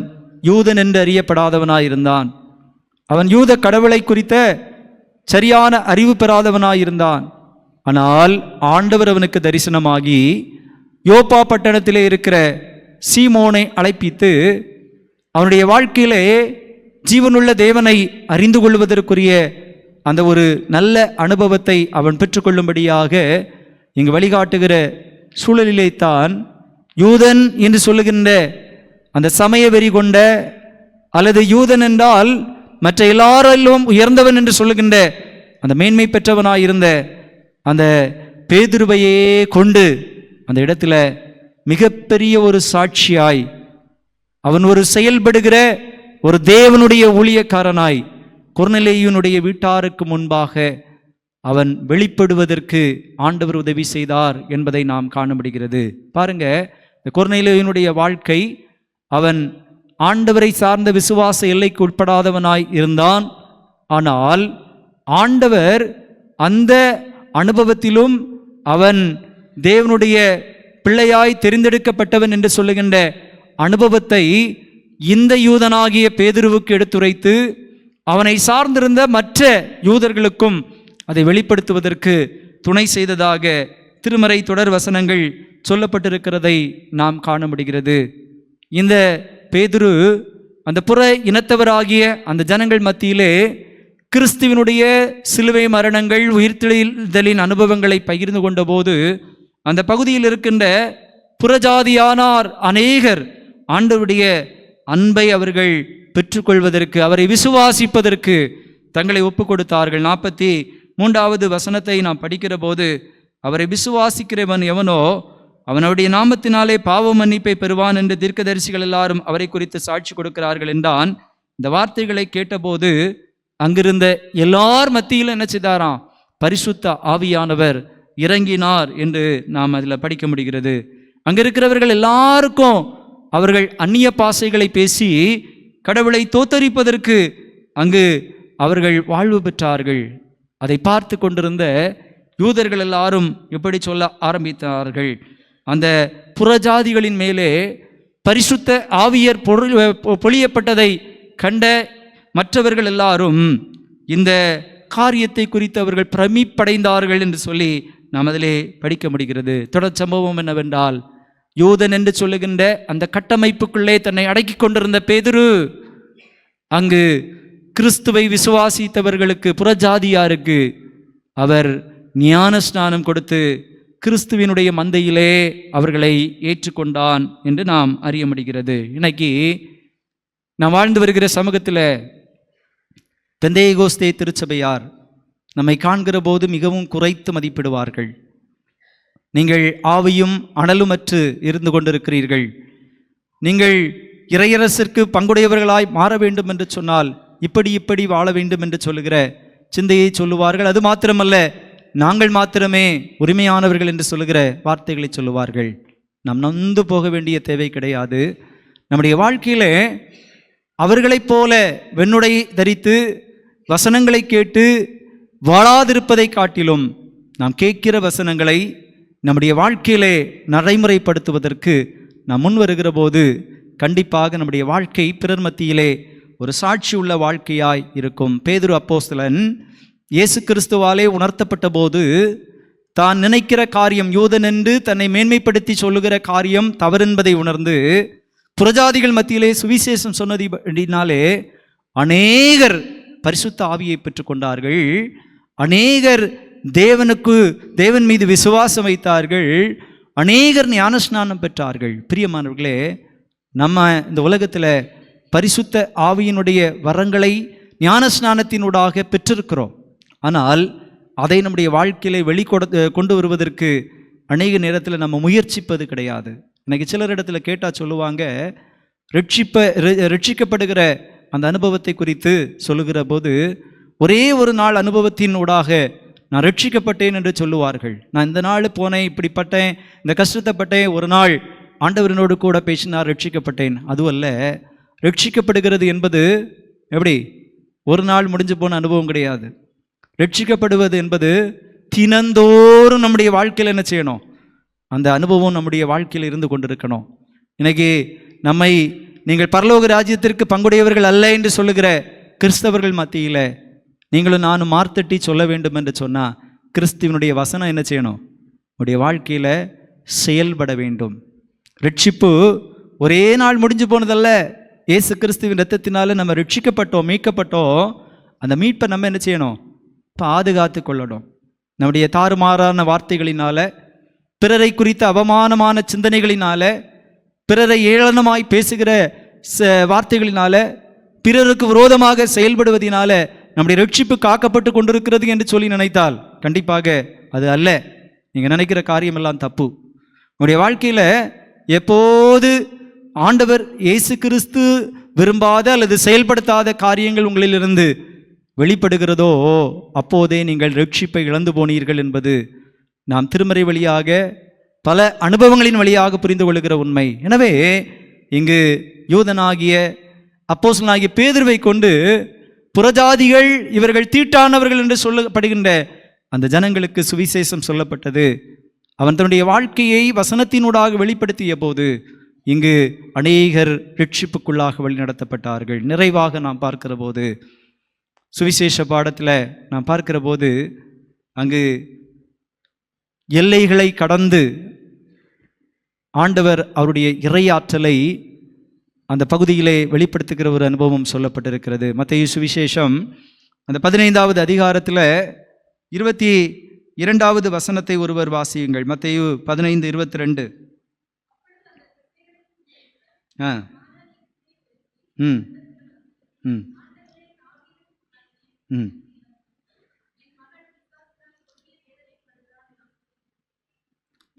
யூதன் என்று அறியப்படாதவனாயிருந்தான். அவன் யூத கடவுளை குறித்த சரியான அறிவு பெறாதவனாயிருந்தான். ஆனால் ஆண்டவர் அவனுக்கு தரிசனமாகி யோப்பா பட்டணத்திலே இருக்கிற சீமோனை அழைப்பித்து அவனுடைய வாழ்க்கையிலே ஜீவனுள்ள தேவனை அறிந்து கொள்வதற்குரிய அந்த ஒரு நல்ல அனுபவத்தை அவன் பெற்றுக்கொள்ளும்படியாக இங்கு வழிகாட்டுகிற சூழலிலே தான் யூதன் என்று சொல்லுகின்ற அந்த சமய வெறி கொண்ட, அல்லது யூதன் என்றால் மற்ற எல்லாரிலும் உயர்ந்தவன் என்று சொல்லுகின்ற அந்த மேன்மை பெற்றவனாயிருந்த அந்த பேதுருவையே கொண்டு அந்த இடத்துல மிகப்பெரிய ஒரு சாட்சியாய், அவன் ஒரு செயல்படுகிற ஒரு தேவனுடைய ஊழியக்காரனாய் கொர்நேலியுனுடைய வீட்டாருக்கு முன்பாக அவன் வெளிப்படுவதற்கு ஆண்டவர் உதவி செய்தார் என்பதை நாம் காண முடிகிறது. பாருங்க, இந்த கொர்நேலியுனுடைய வாழ்க்கை, அவன் ஆண்டவரை சார்ந்த விசுவாச எல்லைக்கு உட்படாதவனாய் இருந்தான். ஆனால் ஆண்டவர் அந்த அனுபவத்திலும் அவன் தேவனுடைய பிள்ளையாய் தெரிந்தெடுக்கப்பட்டவன் என்று சொல்லுகின்ற அனுபவத்தை இந்த யூதனாகிய பேதுருவுக்கு எடுத்துரைத்து அவனை சார்ந்திருந்த மற்ற யூதர்களுக்கும் அதை வெளிப்படுத்துவதற்கு துணை செய்ததாக திருமறை தொடர் வசனங்கள் சொல்லப்பட்டிருக்கிறதை நாம் காண முடிகிறது. இந்த பேதுரு அந்த புற இனத்தவராகிய அந்த ஜனங்கள் மத்தியிலே கிறிஸ்துவினுடைய சிலுவை மரணங்கள், உயிர்த்தெழுதலின் அனுபவங்களை பகிர்ந்து கொண்ட போது அந்த பகுதியில் இருக்கின்ற புறஜாதியானார் அநேகர் ஆண்டவருடைய அன்பை அவர்கள் பெற்றுக்கொள்வதற்கு, அவரை விசுவாசிப்பதற்கு தங்களை ஒப்பு கொடுத்தார்கள். 43வது வசனத்தை நாம் படிக்கிற போது, அவரை விசுவாசிக்கிறவன் எவனோ அவனுடைய நாமத்தினாலே பாவ மன்னிப்பை பெறுவான் என்று தீர்க்கதரிசிகள் எல்லாரும் அவரை குறித்து சாட்சி கொடுக்கிறார்கள் என்றான். இந்த வார்த்தைகளை கேட்டபோது அங்கிருந்த எல்லார் மத்தியில் என்ன செய்தாராம்? பரிசுத்த ஆவியானவர் இறங்கினார் என்று நாம் அதில் படிக்க முடிகிறது. அங்கே இருக்கிறவர்கள் எல்லாருக்கும் அவர்கள் அந்நிய பாசைகளை பேசி கடவுளை தோத்தரிப்பதற்கு அங்கு அவர்கள் வாழ்வு பெற்றார்கள். அதை பார்த்து கொண்டிருந்த யூதர்கள் எல்லாரும் எப்படி சொல்ல ஆரம்பித்தார்கள்? அந்த புறஜாதிகளின் மேலே பரிசுத்த ஆவியர் பொழியப்பட்டதை கண்ட மற்றவர்கள் எல்லாரும் இந்த காரியத்தை குறித்து அவர்கள் பிரமிப்படைந்தார்கள் என்று சொல்லி நாம் அதிலே படிக்க முடிகிறது. தொடர் சம்பவம் என்னவென்றால், யூதன் என்று சொல்லுகின்ற அந்த கட்டமைப்புக்குள்ளே தன்னை அடக்கி கொண்டிருந்த பேதுரு அங்கு கிறிஸ்துவை விசுவாசித்தவர்களுக்கு, புறஜாதியாருக்கு அவர் ஞான ஸ்நானம் கொடுத்து கிறிஸ்துவினுடைய மந்தையிலே அவர்களை ஏற்றுக்கொண்டான் என்று நாம் அறிய முடிகிறது. இன்னைக்கு நாம் வாழ்ந்து வருகிற சமூகத்தில் பெந்தேகோஸ்தே திருச்சபையார் நம்மை காண்கிற போது மிகவும் குறைத்து மதிப்பிடுவார்கள். நீங்கள் ஆவியும் அனலுமற்று இருந்து கொண்டிருக்கிறீர்கள், நீங்கள் இறையரசிற்கு பங்குடையவர்களாய் மாற வேண்டும் என்று சொன்னால் இப்படி வாழ வேண்டும் என்று சொல்லுகிற சிந்தையை சொல்லுவார்கள். அது மாத்திரமல்ல, நாங்கள் மாத்திரமே உரிமையானவர்கள் என்று சொல்லுகிற வார்த்தைகளை சொல்லுவார்கள். நாம் நொந்து போக வேண்டிய தேவை கிடையாது. நம்முடைய வாழ்க்கையிலே அவர்களைப் போல வெண்ணுடை தரித்து வசனங்களை கேட்டு வாழாதிருப்பதை காட்டிலும் நாம் கேட்கிற வசனங்களை நம்முடைய வாழ்க்கையிலே நடைமுறைப்படுத்துவதற்கு நாம் முன் வருகிற போது கண்டிப்பாக நம்முடைய வாழ்க்கை பிறர் மத்தியிலே ஒரு சாட்சி உள்ள வாழ்க்கையாய் இருக்கும். பேதுரு அப்போஸ்தலன் இயேசு கிறிஸ்துவாலே உணர்த்தப்பட்ட போது தான் நினைக்கிற காரியம், யூதன் என்று தன்னை மேன்மைப்படுத்தி சொல்லுகிற காரியம் தவறென்பதை உணர்ந்து புறஜாதிகள் மத்தியிலே சுவிசேஷம் சொன்னதினாலே அநேகர் பரிசுத்த ஆவியை பெற்றுக்கொண்டார்கள். அநேகர் தேவன் மீது விசுவாசம் வைத்தார்கள். அநேகர் ஞானஸ்நானம் பெற்றார்கள். பிரியமானவர்களே, நம்ம இந்த உலகத்தில் பரிசுத்த ஆவியினுடைய வரங்களை ஞானஸ்நானத்தினூடாக பெற்றிருக்கிறோம். ஆனால் அதை நம்முடைய வாழ்க்கையில கொண்டு வருவதற்கு அநேக நேரத்தில் நம்ம முயற்சிப்பது கிடையாது. இன்னைக்கு சிலர் இடத்துல கேட்டால் சொல்லுவாங்க, ரட்சிக்கப்படுகிற அந்த அனுபவத்தை குறித்து சொல்லுகிற போது ஒரே ஒரு நாள் அனுபவத்தின் ஊடாக நான் ரட்சிக்கப்பட்டேன் என்று சொல்லுவார்கள். நான் இந்த நாள் போனேன், இப்படிப்பட்டேன், இந்த கஷ்டத்தைப்பட்டேன், ஒரு நாள் ஆண்டவரினோடு கூட பேசினார், ரட்சிக்கப்பட்டேன். அதுவல்ல. ரட்சிக்கப்படுகிறது என்பது எப்படி ஒரு நாள் முடிஞ்சு போன அனுபவம் கிடையாது. ரட்சிக்கப்படுவது என்பது தினந்தோறும் நம்முடைய வாழ்க்கையில் என்ன செய்யணும்? அந்த அனுபவம் நம்முடைய வாழ்க்கையில் இருந்து கொண்டிருக்கணும். இன்னைக்கு நம்மை நீங்கள் பரலோக ராஜ்யத்திற்கு பங்குடையவர்கள் அல்ல என்று சொல்லுகிற கிறிஸ்தவர்கள் மத்தியில் நீங்களும் நானும் மார்த்தட்டி சொல்ல வேண்டும் என்று சொன்னால் கிறிஸ்துவனுடைய வசனம் என்ன செய்யணும்? உடைய வாழ்க்கையில் செயல்பட வேண்டும். ரட்சிப்பு ஒரே நாள் முடிஞ்சு போனதல்ல. இயேசு கிறிஸ்துவின் இரத்தத்தினால நம்ம ரட்சிக்கப்பட்டோம், மீட்கப்பட்டோம். அந்த மீட்பை நம்ம என்ன செய்யணும்? பாதுகாத்து கொள்ளணும். நம்முடைய தாறுமாறான வார்த்தைகளினால, பிறரை குறித்த அவமானமான சிந்தனைகளினால, பிறரை ஏளனமாய் பேசுகிற வார்த்தைகளினால, பிறருக்கு விரோதமாக செயல்படுவதனால நம்முடைய ரட்சிப்பு காக்கப்பட்டு கொண்டிருக்கிறது என்று சொல்லி நினைத்தால் கண்டிப்பாக அது அல்ல. நீங்கள் நினைக்கிற காரியமெல்லாம் தப்பு. உங்களுடைய வாழ்க்கையில் எப்போது ஆண்டவர் இயேசு கிறிஸ்து விரும்பாத அல்லது செயல்படுத்தாத காரியங்கள் உங்களிலிருந்து வெளிப்படுகிறதோ அப்போதே நீங்கள் ரட்சிப்பை இழந்து போனீர்கள் என்பது நாம் திருமறை வழியாக பல அனுபவங்களின் வழியாக புரிந்து கொள்கிற உண்மை. எனவே இங்கு யூதனாகிய அப்போஸ்தலனாகிய பேதுருவை கொண்டு புறஜாதிகள் இவர்கள் தீட்டானவர்கள் என்று சொல்லப்படுகின்ற அந்த ஜனங்களுக்கு சுவிசேஷம் சொல்லப்பட்டது. அவன் தன்னுடைய வாழ்க்கையை வசனத்தினூடாக வெளிப்படுத்திய போது இங்கு அநேகர் ரட்சிப்புக்குள்ளாக வழிநடத்தப்பட்டார்கள். நிறைவாக நாம் பார்க்கிற போது, சுவிசேஷ பாடத்தில் நாம் பார்க்கிற போது, அங்கு எல்லைகளை கடந்து ஆண்டவர் அவருடைய இறையாற்றலை அந்த பகுதியிலே வெளிப்படுத்துகிற ஒரு அனுபவம் சொல்லப்பட்டிருக்கிறது. மத்தேயு சுவிசேஷம் அந்த 15வது அதிகாரத்தில் 22வது வசனத்தை ஒருவர் வாசியுங்கள். மத்தேயு 15:22. ம் ம் ம்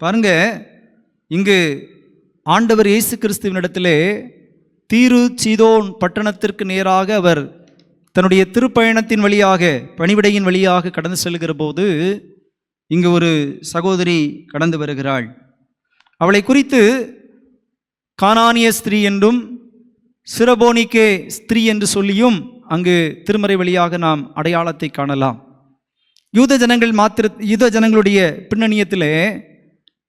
பாருங்க, இங்கு ஆண்டவர் இயேசு கிறிஸ்துவினிடத்திலே தீரு சீதோன் பட்டணத்திற்கு நேராக அவர் தன்னுடைய திருப்பயணத்தின் வழியாக, பணிவிடையின் வழியாக கடந்து செல்கிற போது இங்கு ஒரு சகோதரி கடந்து வருகிறாள். அவளை குறித்து கானானிய ஸ்திரீ என்றும் சிரபோனிக்கே ஸ்திரீ என்று சொல்லியும் அங்கு திருமறை வழியாக நாம் அடையாளத்தை காணலாம். யூத ஜனங்களுடைய பின்னணியத்திலே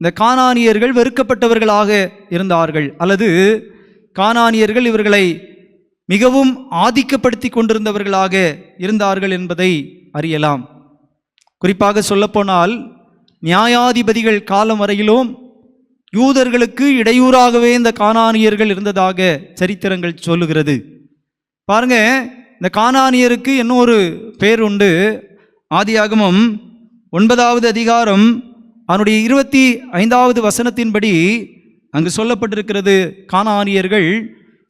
இந்த கானானியர்கள் வெறுக்கப்பட்டவர்களாக இருந்தார்கள், அல்லது கானானியர்கள் இவர்களை மிகவும் ஆதிக்கப்படுத்தி கொண்டிருந்தவர்களாக இருந்தார்கள் என்பதை அறியலாம். குறிப்பாக சொல்லப்போனால் நியாயாதிபதிகள் காலம் வரையிலும் யூதர்களுக்கு இடையூறாகவே இந்த கானானியர்கள் இருந்ததாக சரித்திரங்கள் சொல்லுகிறது. பாருங்க, இந்த கானானியருக்கு இன்னொரு பேர் உண்டு. ஆதியாகமம் 9வது அதிகாரம் அவனுடைய 25வது வசனத்தின்படி அங்கு சொல்லப்பட்டிருக்கிறது, கானானியர்கள்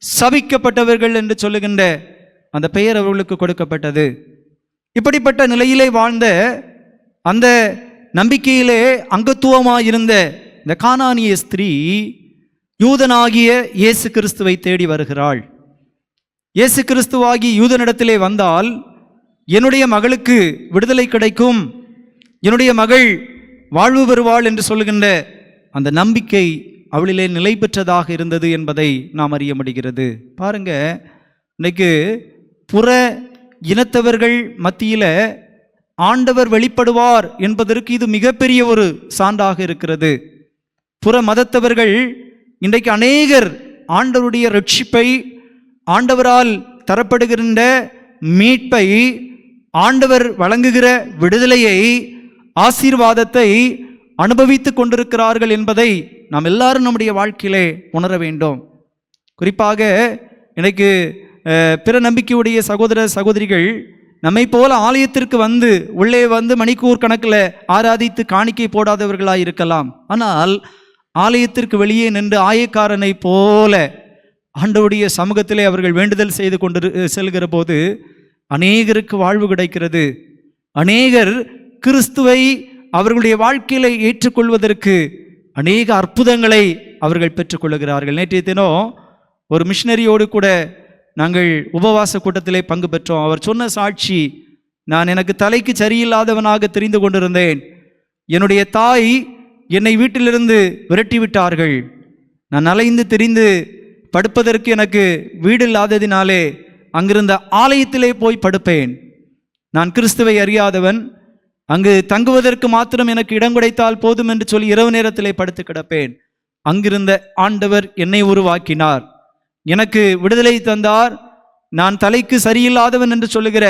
சபிக்கப்பட்டவர்கள் என்று சொல்லுகின்ற அந்த பெயர் அவர்களுக்கு கொடுக்கப்பட்டது. இப்படிப்பட்ட நிலையிலே வாழ்ந்த, அந்த நம்பிக்கையிலே அங்கத்துவமாயிருந்த இந்த கானானிய ஸ்திரீ யூதனாகிய இயேசு கிறிஸ்துவை தேடி வருகிறாள். இயேசு கிறிஸ்துவாகி யூதனிடத்திலே வந்தால் என்னுடைய மகளுக்கு விடுதலை கிடைக்கும், என்னுடைய மகள் வாழ்வு பெறுவாள் என்று சொல்லுகின்ற அந்த நம்பிக்கை அவளிலே நிலை பெற்றதாக இருந்தது என்பதை நாம் அறிய முடிகிறது. பாருங்க, இன்னைக்கு புற இனத்தவர்கள் மத்தியில் ஆண்டவர் வெளிப்படுவார் என்பதற்கு இது மிகப்பெரிய ஒரு சான்றாக இருக்கிறது. புற மதத்தவர்கள் இன்றைக்கு அநேகர் ஆண்டவருடைய ரட்சிப்பை, ஆண்டவரால் தரப்படுகின்ற மீட்பை, ஆண்டவர் வழங்குகிற விடுதலையை, ஆசீர்வாதத்தை அனுபவித்து கொண்டிருக்கிறார்கள் என்பதை நாம் எல்லாரும் நம்முடைய வாழ்க்கையிலே உணர வேண்டும். குறிப்பாக இன்னைக்கு பிற நம்பிக்கையுடைய சகோதர சகோதரிகள் நம்மை போல ஆலயத்திற்கு வந்து உள்ளே வந்து மணிக்கூர் கணக்கில் ஆராதித்து காணிக்கை போடாதவர்களாக இருக்கலாம். ஆனால் ஆலயத்திற்கு வெளியே நின்று ஆயக்காரனை போல ஆண்டவருடைய சமூகத்திலே அவர்கள் வேண்டுதல் செய்து கொண்டு செல்கிற போது அநேகருக்கு வாழ்வு கிடைக்கிறது. அநேகர் கிறிஸ்துவை அவர்களுடைய வாழ்க்கையில ஏற்றுக்கொள்வதற்கு அநேக அற்புதங்களை அவர்கள் பெற்றுக்கொள்ளுகிறார்கள். நேற்றைய தினம் ஒரு மிஷினரியோடு கூட நாங்கள் உபவாச கூட்டத்திலே பங்கு பெற்றோம். அவர் சொன்ன சாட்சி, நான் எனக்கு தலைக்கு சரியில்லாதவனாக தெரிந்து கொண்டிருந்தேன். என்னுடைய தாய் என்னை வீட்டிலிருந்து விரட்டி விட்டார்கள். நான் அலைந்து திரிந்து படுப்பதற்கு எனக்கு வீடு இல்லாததினாலே அங்கிருந்த ஆலயத்திலே போய் படுப்பேன். நான் கிறிஸ்துவை அறியாதவன், அங்கு தங்குவதற்கு மாத்திரம் எனக்கு இடம் கிடைத்தால் போதும் என்று சொல்லி இரவு நேரத்திலே படுத்து கிடப்பேன். அங்கிருந்த ஆண்டவர் என்னை உருவாக்கினார், எனக்கு விடுதலை தந்தார். நான் தலைக்கு சரியில்லாதவன் என்று சொல்லுகிற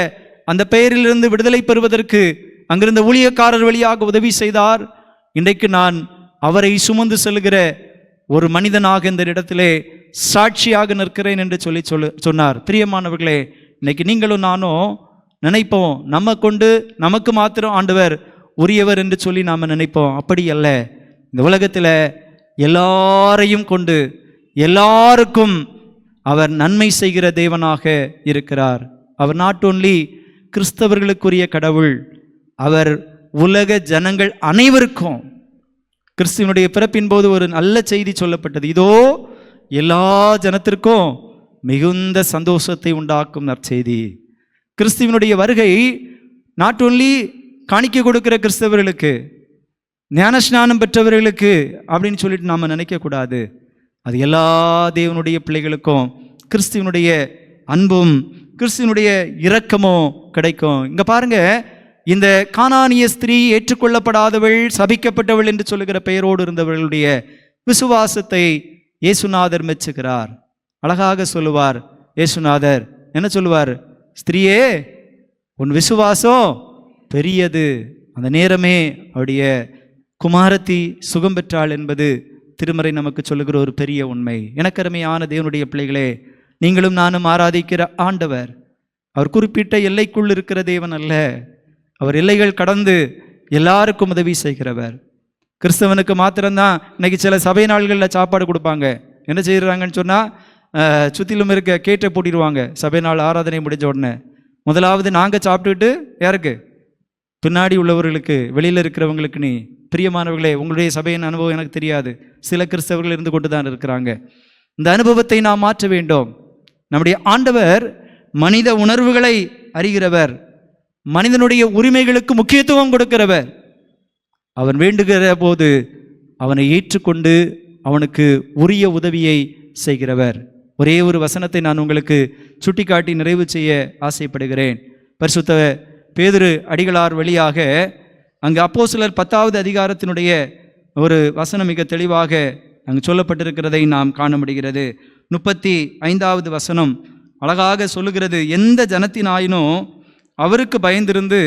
அந்த பெயரிலிருந்து விடுதலை பெறுவதற்கு அங்கிருந்த ஊழியக்காரர் வழியாக உதவி செய்தார். இன்றைக்கு நான் அவரை சுமந்து செல்கிற ஒரு மனிதனாக இந்த இடத்திலே சாட்சியாக நிற்கிறேன் என்று சொன்னார். பிரியமானவர்களே, இன்னைக்கு நீங்களும் நானும் நினைப்போம், நம்ம கொண்டு நமக்கு மாத்திரம் ஆண்டவர் உரியவர் என்று சொல்லி நாம் நினைப்போம். அப்படி அல்ல. இந்த உலகத்தில் எல்லாரையும் கொண்டு எல்லாருக்கும் அவர் நன்மை செய்கிற தேவனாக இருக்கிறார். அவர் நாட் ஒன்லி கிறிஸ்தவர்களுக்குரிய கடவுள், அவர் உலக ஜனங்கள் அனைவருக்கும். கிறிஸ்துவனுடைய பிறப்பின் போது ஒரு நல்ல செய்தி சொல்லப்பட்டது. இதோ எல்லா ஜனத்திற்கும் மிகுந்த சந்தோஷத்தை உண்டாக்கும் நற்செய்தி. கிறிஸ்துவனுடைய வருகை நாட் ஒன்லி காணிக்கை கொடுக்கிற கிறிஸ்தவர்களுக்கு, ஞானஸ்நானம் பெற்றவர்களுக்கு அப்படின்னு சொல்லிட்டு நாம் நினைக்கக்கூடாது. அது எல்லா தேவனுடைய பிள்ளைகளுக்கும் கிறிஸ்துவனுடைய அன்பும் கிறிஸ்துவனுடைய இரக்கமும் கிடைக்கும். இங்கே பாருங்க, இந்த கானானிய ஸ்திரீ ஏற்றுக்கொள்ளப்படாதவள், சபிக்கப்பட்டவள் என்று சொல்லுகிற பெயரோடு இருந்தவர்களுடைய விசுவாசத்தை இயேசுநாதர் மெச்சுகிறார். அழகாக சொல்லுவார் இயேசுநாதர். என்ன சொல்லுவார்? ஸ்திரீயே, உன் விசுவாசம் பெரியது. அந்த நேரமே அவருடைய குமாரத்தி சுகம் பெற்றாள் என்பது திருமறை நமக்கு சொல்லுகிற ஒரு பெரிய உண்மை. எனக்கருமையான தேவனுடைய பிள்ளைகளே, நீங்களும் நானும் ஆராதிக்கிற ஆண்டவர் அவர் குறிப்பிட்ட எல்லைக்குள் இருக்கிற தேவன் அல்ல. அவர் எல்லைகள் கடந்து எல்லாருக்கும் உதவி செய்கிறவர். கிறிஸ்தவனுக்கு மாத்திரம்தான் இன்னைக்கு சில சபை நாள்களில் சாப்பாடு கொடுப்பாங்க. என்ன செய்கிறாங்கன்னு சொன்னால், சுற்றிலும் இருக்க கேட்டை போட்டிடுவாங்க. சபை நாள் ஆராதனை முடிஞ்ச உடனே முதலாவது நாங்கள் சாப்பிட்டுட்டு யாருக்கு? பின்னாடி உள்ளவர்களுக்கு, வெளியில் இருக்கிறவங்களுக்கு. நீ பிரியமானவர்களே, உங்களுடைய சபையின் அனுபவம் எனக்கு தெரியாது. சில கிறிஸ்தவர்கள் இருந்து கொண்டு தான் இருக்கிறாங்க. இந்த அனுபவத்தை நாம் மாற்ற வேண்டும். நம்முடைய ஆண்டவர் மனித உணர்வுகளை அறிகிறவர், மனிதனுடைய உரிமைகளுக்கு முக்கியத்துவம் கொடுக்கிறவர். அவன் வேண்டுகிற போது அவனை ஏற்றுக்கொண்டு அவனுக்கு உரிய உதவியை செய்கிறவர். ஒரே ஒரு வசனத்தை நான் உங்களுக்கு சுட்டிக்காட்டி நிறைவு செய்ய ஆசைப்படுகிறேன். பரிசுத்த பேதுரு அடிகளார் வழியாக அங்கு அப்போஸ்தலர் 10வது அதிகாரத்தினுடைய ஒரு வசனம் மிக தெளிவாக அங்கு சொல்லப்பட்டிருக்கிறதை நாம் காண முடிகிறது. 35வது வசனம் அழகாக சொல்லுகிறது, எந்த ஜனத்தினாயினோ அவருக்கு பயந்திருந்து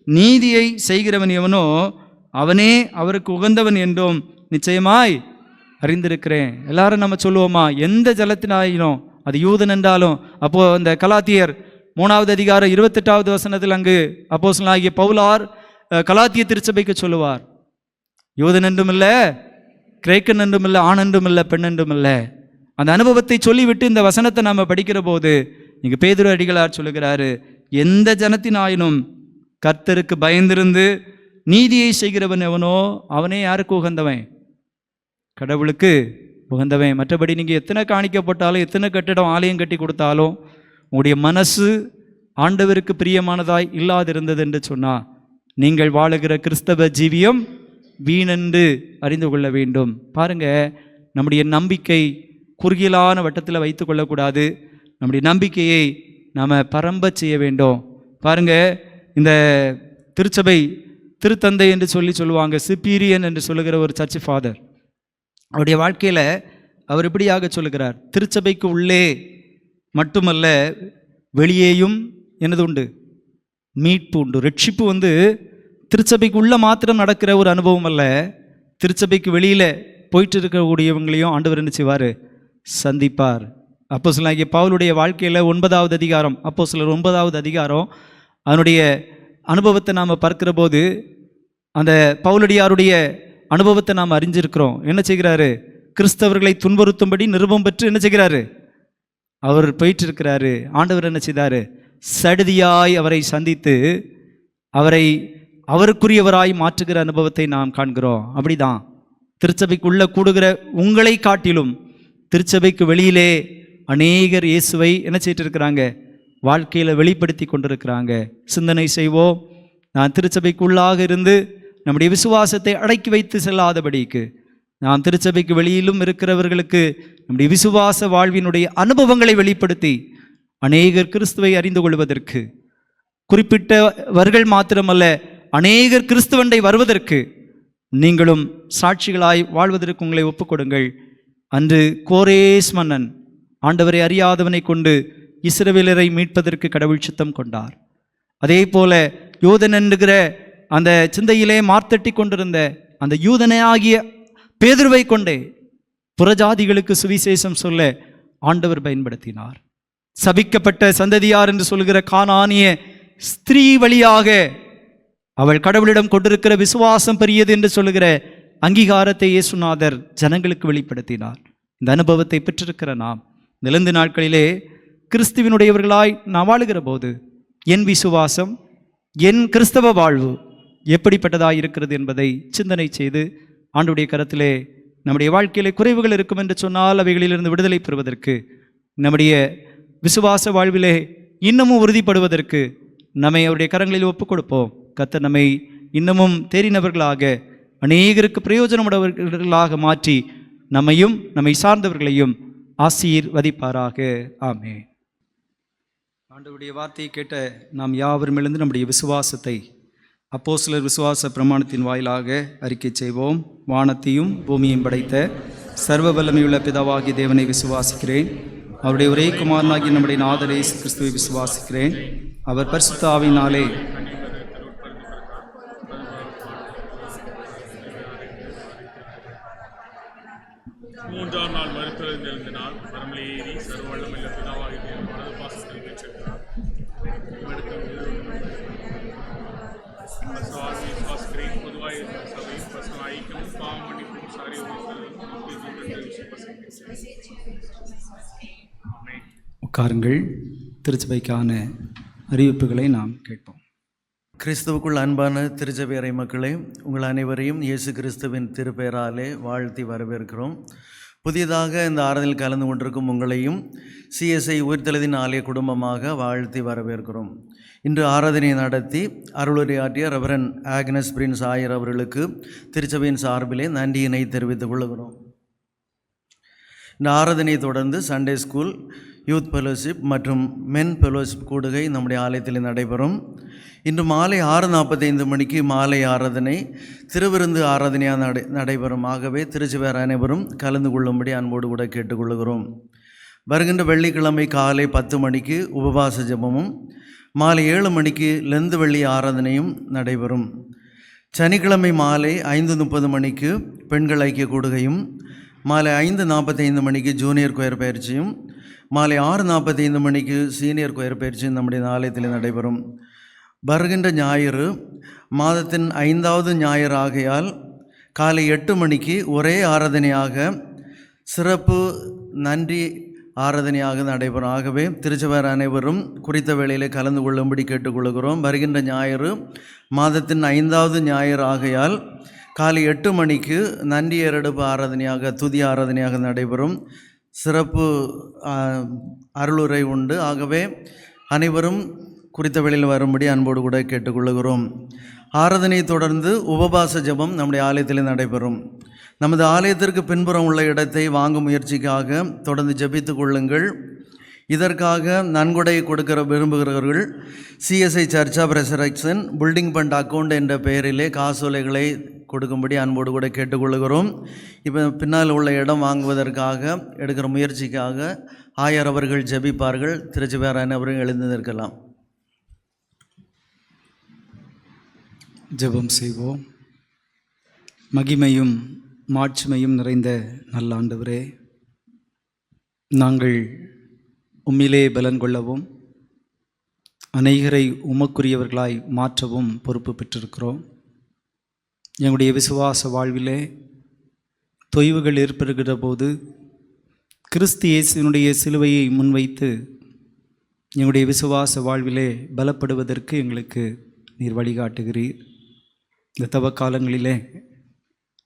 நீதியை செய்கிறவன் எவனோ அவனே அவருக்கு உகந்தவன் என்றும் நிச்சயமாய் அறிந்திருக்கிறேன். எல்லாரும் நம்ம சொல்லுவோமா? எந்த ஜலத்தினாயினோ, அது யூதன் என்றாலும். அப்போது அந்த கலாத்தியர் 3வது அதிகாரம் 28வது வசனத்தில் அங்கு அப்போஸ்தலனாகிய பவுலார் கலாத்திய திருச்சபைக்கு சொல்லுவார், யூதன் என்றும் இல்லை, கிரேக்கன் என்றும் இல்லை, ஆண் என்றும் இல்லை, பெண் என்றும் இல்லை. அந்த அனுபவத்தை சொல்லிவிட்டு இந்த வசனத்தை நாம் படிக்கிற போது இங்கே பேதுரு அடிகளார் சொல்லுகிறாரு, எந்த ஜனத்தினாயினும் கர்த்தருக்கு பயந்திருந்து நீதியை செய்கிறவன் எவனோ அவனே யாருக்கு உகந்தவன்? கடவுளுக்கு உகந்தவன். மற்றபடி நீங்கள் எத்தனை காணிக்கப்பட்டாலும், எத்தனை கட்டிடம் ஆலயம் கட்டி கொடுத்தாலும், உங்களுடைய மனசு ஆண்டவருக்கு பிரியமானதாய் இல்லாதிருந்தது என்று சொன்னால் நீங்கள் வாழுகிற கிறிஸ்தவ ஜீவியம் வீணென்று அறிந்து கொள்ள வேண்டும். பாருங்க, நம்முடைய நம்பிக்கை குறுகியலான வட்டத்தில் வைத்து கொள்ளக்கூடாது. நம்முடைய நம்பிக்கையை நாம் பரம்ப செய்ய வேண்டும். பாருங்க, இந்த திருச்சபை திருத்தந்தை என்று சொல்லுவாங்க, சிப்பீரியன் என்று சொல்லுகிற ஒரு சர்ச் ஃபாதர். அவருடைய வாழ்க்கையில் அவர் இப்படியாக சொல்லுகிறார், திருச்சபைக்கு உள்ளே மட்டுமல்ல வெளியேயும் எனது உண்டு மீட்பு உண்டு. ரட்சிப்பு திருச்சபைக்கு உள்ள மாத்திரம் நடக்கிற ஒரு அனுபவம் அல்ல. திருச்சபைக்கு வெளியில் போயிட்டு இருக்கக்கூடியவங்களையும் ஆண்டவர் என்ன செய்வார்? சந்திப்பார். அப்போஸ்தலனாகிய பவுலுடைய வாழ்க்கையில் 9வது அதிகாரம், அப்போஸ்தலர் 9வது அதிகாரம், அதனுடைய அனுபவத்தை நாம் பார்க்கிற போது அந்த பவுலடியாருடைய அனுபவத்தை நாம் அறிஞ்சிருக்கிறோம். என்ன செய்கிறாரு? கிறிஸ்தவர்களை துன்புறுத்தும்படி நிருபம் பெற்று என்ன செய்கிறாரு? அவர் போயிட்டு இருக்கிறாரு. ஆண்டவர் என்ன செய்தார்? சடுதியாய் அவரை சந்தித்து அவரை அவருக்குரியவராய் மாற்றுகிற அனுபவத்தை நாம் காண்கிறோம். அப்படிதான் திருச்சபைக்குள்ள கூடுகிற உங்களை காட்டிலும் திருச்சபைக்கு வெளியிலே அநேகர் இயேசுவை என்ன செய்யிட்டு இருக்கிறாங்க? வாழ்க்கையில் வெளிப்படுத்தி கொண்டிருக்கிறாங்க. சிந்தனை செய்வோம். நான் திருச்சபைக்குள்ளாக இருந்து நம்முடைய விசுவாசத்தை அடக்கி வைத்து செல்லாதபடிக்கு, நாம் திருச்சபைக்கு வெளியிலும் இருக்கிறவர்களுக்கு நம்முடைய விசுவாச வாழ்வினுடைய அனுபவங்களை வெளிப்படுத்தி அநேகர் கிறிஸ்துவை அறிந்து கொள்வதற்கு, குறிப்பிட்டவர்கள் மாத்திரமல்ல அநேகர் கிறிஸ்துவண்டை வருவதற்கு நீங்களும் சாட்சிகளாய் வாழ்வதற்கு உங்களை ஒப்புக்கொடுங்கள். அன்று கோரேஸ் மன்னன் ஆண்டவரை அறியாதவனை கொண்டு இஸ்ரவேலரை மீட்பதற்கு கடவுள் சித்தம் கொண்டார். அதே போல யூதன் என்கிற அந்த சிந்தையிலே மார்த்தட்டி கொண்டிருந்த அந்த யூதனை ஆகிய பேதுருவை கொண்டே புறஜாதிகளுக்கு சுவிசேஷம் சொல்ல ஆண்டவர் பயன்படுத்தினார். சபிக்கப்பட்ட சந்ததியார் என்று சொல்கிற கானானிய ஸ்திரீ வழியாக அவள் கடவுளிடம் கொண்டிருக்கிற விசுவாசம் பெரியது என்று சொல்லுகிற அங்கீகாரத்தை இயேசுநாதர் ஜனங்களுக்கு வெளிப்படுத்தினார். இந்த அனுபவத்தை பெற்றிருக்கிற நாம் நிலந்து நாட்களிலே கிறிஸ்துவினுடையவர்களாய் நாம் வாழுகிற போது என் விசுவாசம், என் கிறிஸ்தவ வாழ்வு எப்படிப்பட்டதாக இருக்கிறது என்பதை சிந்தனை செய்து ஆண்டவருடைய கரத்திலே நம்முடைய வாழ்க்கையிலே குறைவுகள் இருக்கும் என்று சொன்னால் அவைகளிலிருந்து விடுதலை பெறுவதற்கு, நம்முடைய விசுவாச வாழ்விலே இன்னமும் உறுதிப்படுவதற்கு நம்மை அவருடைய கரங்களில் ஒப்புக் கொடுப்போம். கர்த்தர் நம்மை இன்னமும் தேறினவர்களாக, அநேகருக்கு பிரயோஜனமுடையவர்களாக மாற்றி நம்மையும் நம்மை சார்ந்தவர்களையும் ஆசீர்வதிப்பாராக. ஆமென். ஆண்டவருடைய வார்த்தையை கேட்ட நாம் யாவரும் எழுந்து நம்முடைய விசுவாசத்தை அப்போஸ்தலர் விசுவாச பிரமாணத்தின் வாயிலாக அறிக்கை செய்வோம். வானத்தையும் பூமியையும் படைத்த சர்வ வல்லமையுள்ள பிதாவாகிய தேவனை விசுவாசிக்கிறேன். அவருடைய ஒரே குமாரனாகிய நம்முடைய நாதர் இயேசு கிறிஸ்துவை விசுவாசிக்கிறேன். அவர் பரிசுத்த ஆவியினாலே மூன்றாம் நாள் மருத்துவ நாள் பரமலை ஏறி சர்வ வல்லமையுள்ள பிதாவாகிய தேவன் வலது பாசத்தில் பெற்றிருக்கிறார். விசுவாசிக்கிறேன். பொதுவாக சபையும் பசங்க ஐக்கியமும் பாவம் மன்னிப்பும் சாரி உட்காருங்கள். திருச்சபைக்கான அறிவிப்புகளை நாம் கேட்போம். கிறிஸ்துவுக்குள் அன்பான திருச்சபை அறை மக்களே, உங்கள் அனைவரையும் இயேசு கிறிஸ்துவின் திருப்பெயராலே வாழ்த்தி வரவேற்கிறோம். புதியதாக இந்த ஆராதனையில் கலந்து கொண்டிருக்கும் உங்களையும் சிஎஸ்ஐ உயிர்த்தெழுதின் ஆலய குடும்பமாக வாழ்த்தி வரவேற்கிறோம். இன்று ஆராதனையை நடத்தி அருளுரையாற்றிய ரெவரன் ஆக்னஸ் பிரின்ஸ் ஆயர் அவர்களுக்கு திருச்சபையின் சார்பிலே நன்றியினை தெரிவித்துக் கொள்கிறோம். இந்த ஆராதனையை தொடர்ந்து சண்டே ஸ்கூல், யூத் ஃபெலோஷிப் மற்றும் மென் ஃபெலோஷிப் கூடுகை நம்முடைய ஆலயத்தில் நடைபெறும். இன்று மாலை 6:45 மணிக்கு மாலை ஆராதனை, திருவிருந்து ஆராதனையாக நடைபெறும். ஆகவே திருச்சபையார் அனைவரும் கலந்து கொள்ளும்படி அன்போடு கூட கேட்டுக்கொள்கிறோம். வருகின்ற வெள்ளிக்கிழமை காலை 10 மணிக்கு உபவாச ஜெபமும், மாலை 7 மணிக்கு லெந்து வெள்ளி ஆராதனையும் நடைபெறும். சனிக்கிழமை மாலை 5:30 மணிக்கு பெண்கள் ஐக்கிய கூடுகையும், மாலை 5:45 மணிக்கு ஜூனியர் கொயர் பயிற்சியும், மாலை 6:45 மணிக்கு சீனியர் கொயர் பயிற்சியும் நம்முடைய ஆலயத்தில் நடைபெறும். வருகின்ற ஞாயிறு மாதத்தின் 5வது ஞாயிறு ஆகையால் காலை 8 மணிக்கு ஒரே ஆராதனையாக சிறப்பு நன்றி ஆராதனையாக நடைபெறும். ஆகவே திருச்சபையார் அனைவரும் குறித்த வேளையிலே கலந்து கொள்ளும்படி கேட்டுக்கொள்கிறோம். வருகின்ற ஞாயிறு மாதத்தின் 5வது ஞாயிறு ஆகையால் காலை 8 மணிக்கு நன்றி ஏறெடுப்பு ஆராதனையாக, துதி ஆராதனையாக நடைபெறும். சிறப்பு அருளுரை உண்டு. ஆகவே அனைவரும் குறித்த வேளையில் வரும்படி அன்போடு கூட கேட்டுக்கொள்கிறோம். ஆராதனையை தொடர்ந்து உபவாச ஜெபம் நம்முடைய ஆலயத்தில் நடைபெறும். நமது ஆலயத்திற்கு பின்புறம் உள்ள இடத்தை வாங்கும் முயற்சிக்காக தொடர்ந்து ஜெபித்து கொள்ளுங்கள். இதற்காக நன்கொடை கொடுக்க விரும்புகிறவர்கள் CSI church of resurrection building fund account என்ற பெயரிலே காசோலைகளை கொடுக்கும்படி அன்போடு கூட கேட்டுக்கொள்கிறோம். இப்போ பின்னால் உள்ள இடம் வாங்குவதற்காக எடுக்கிற முயற்சிக்காக ஆயர் அவர்கள் ஜெபிப்பார்கள். திருச்சபையார் அனைவரும் எழுந்து நிற்கலாம். ஜெபம் செய்வோம். மகிமையும் மாட்சிமையும் நிறைந்த நல்ல ஆண்டவரே, நாங்கள் உம்மிலே பலன் கொள்ளவும் அநேகரை உமக்குரியவர்களாய் மாற்றவும் பொறுப்பு பெற்றிருக்கிறோம். எங்களுடைய விசுவாச வாழ்விலே தொய்வுகள் ஏற்படுகிற போது கிறிஸ்து இயேசுவினுடைய சிலுவையை முன்வைத்து எங்களுடைய விசுவாச வாழ்விலே பலப்படுவதற்கு எங்களுக்கு நீர் வழிகாட்டுகிறீர். இந்த தவ காலங்களிலே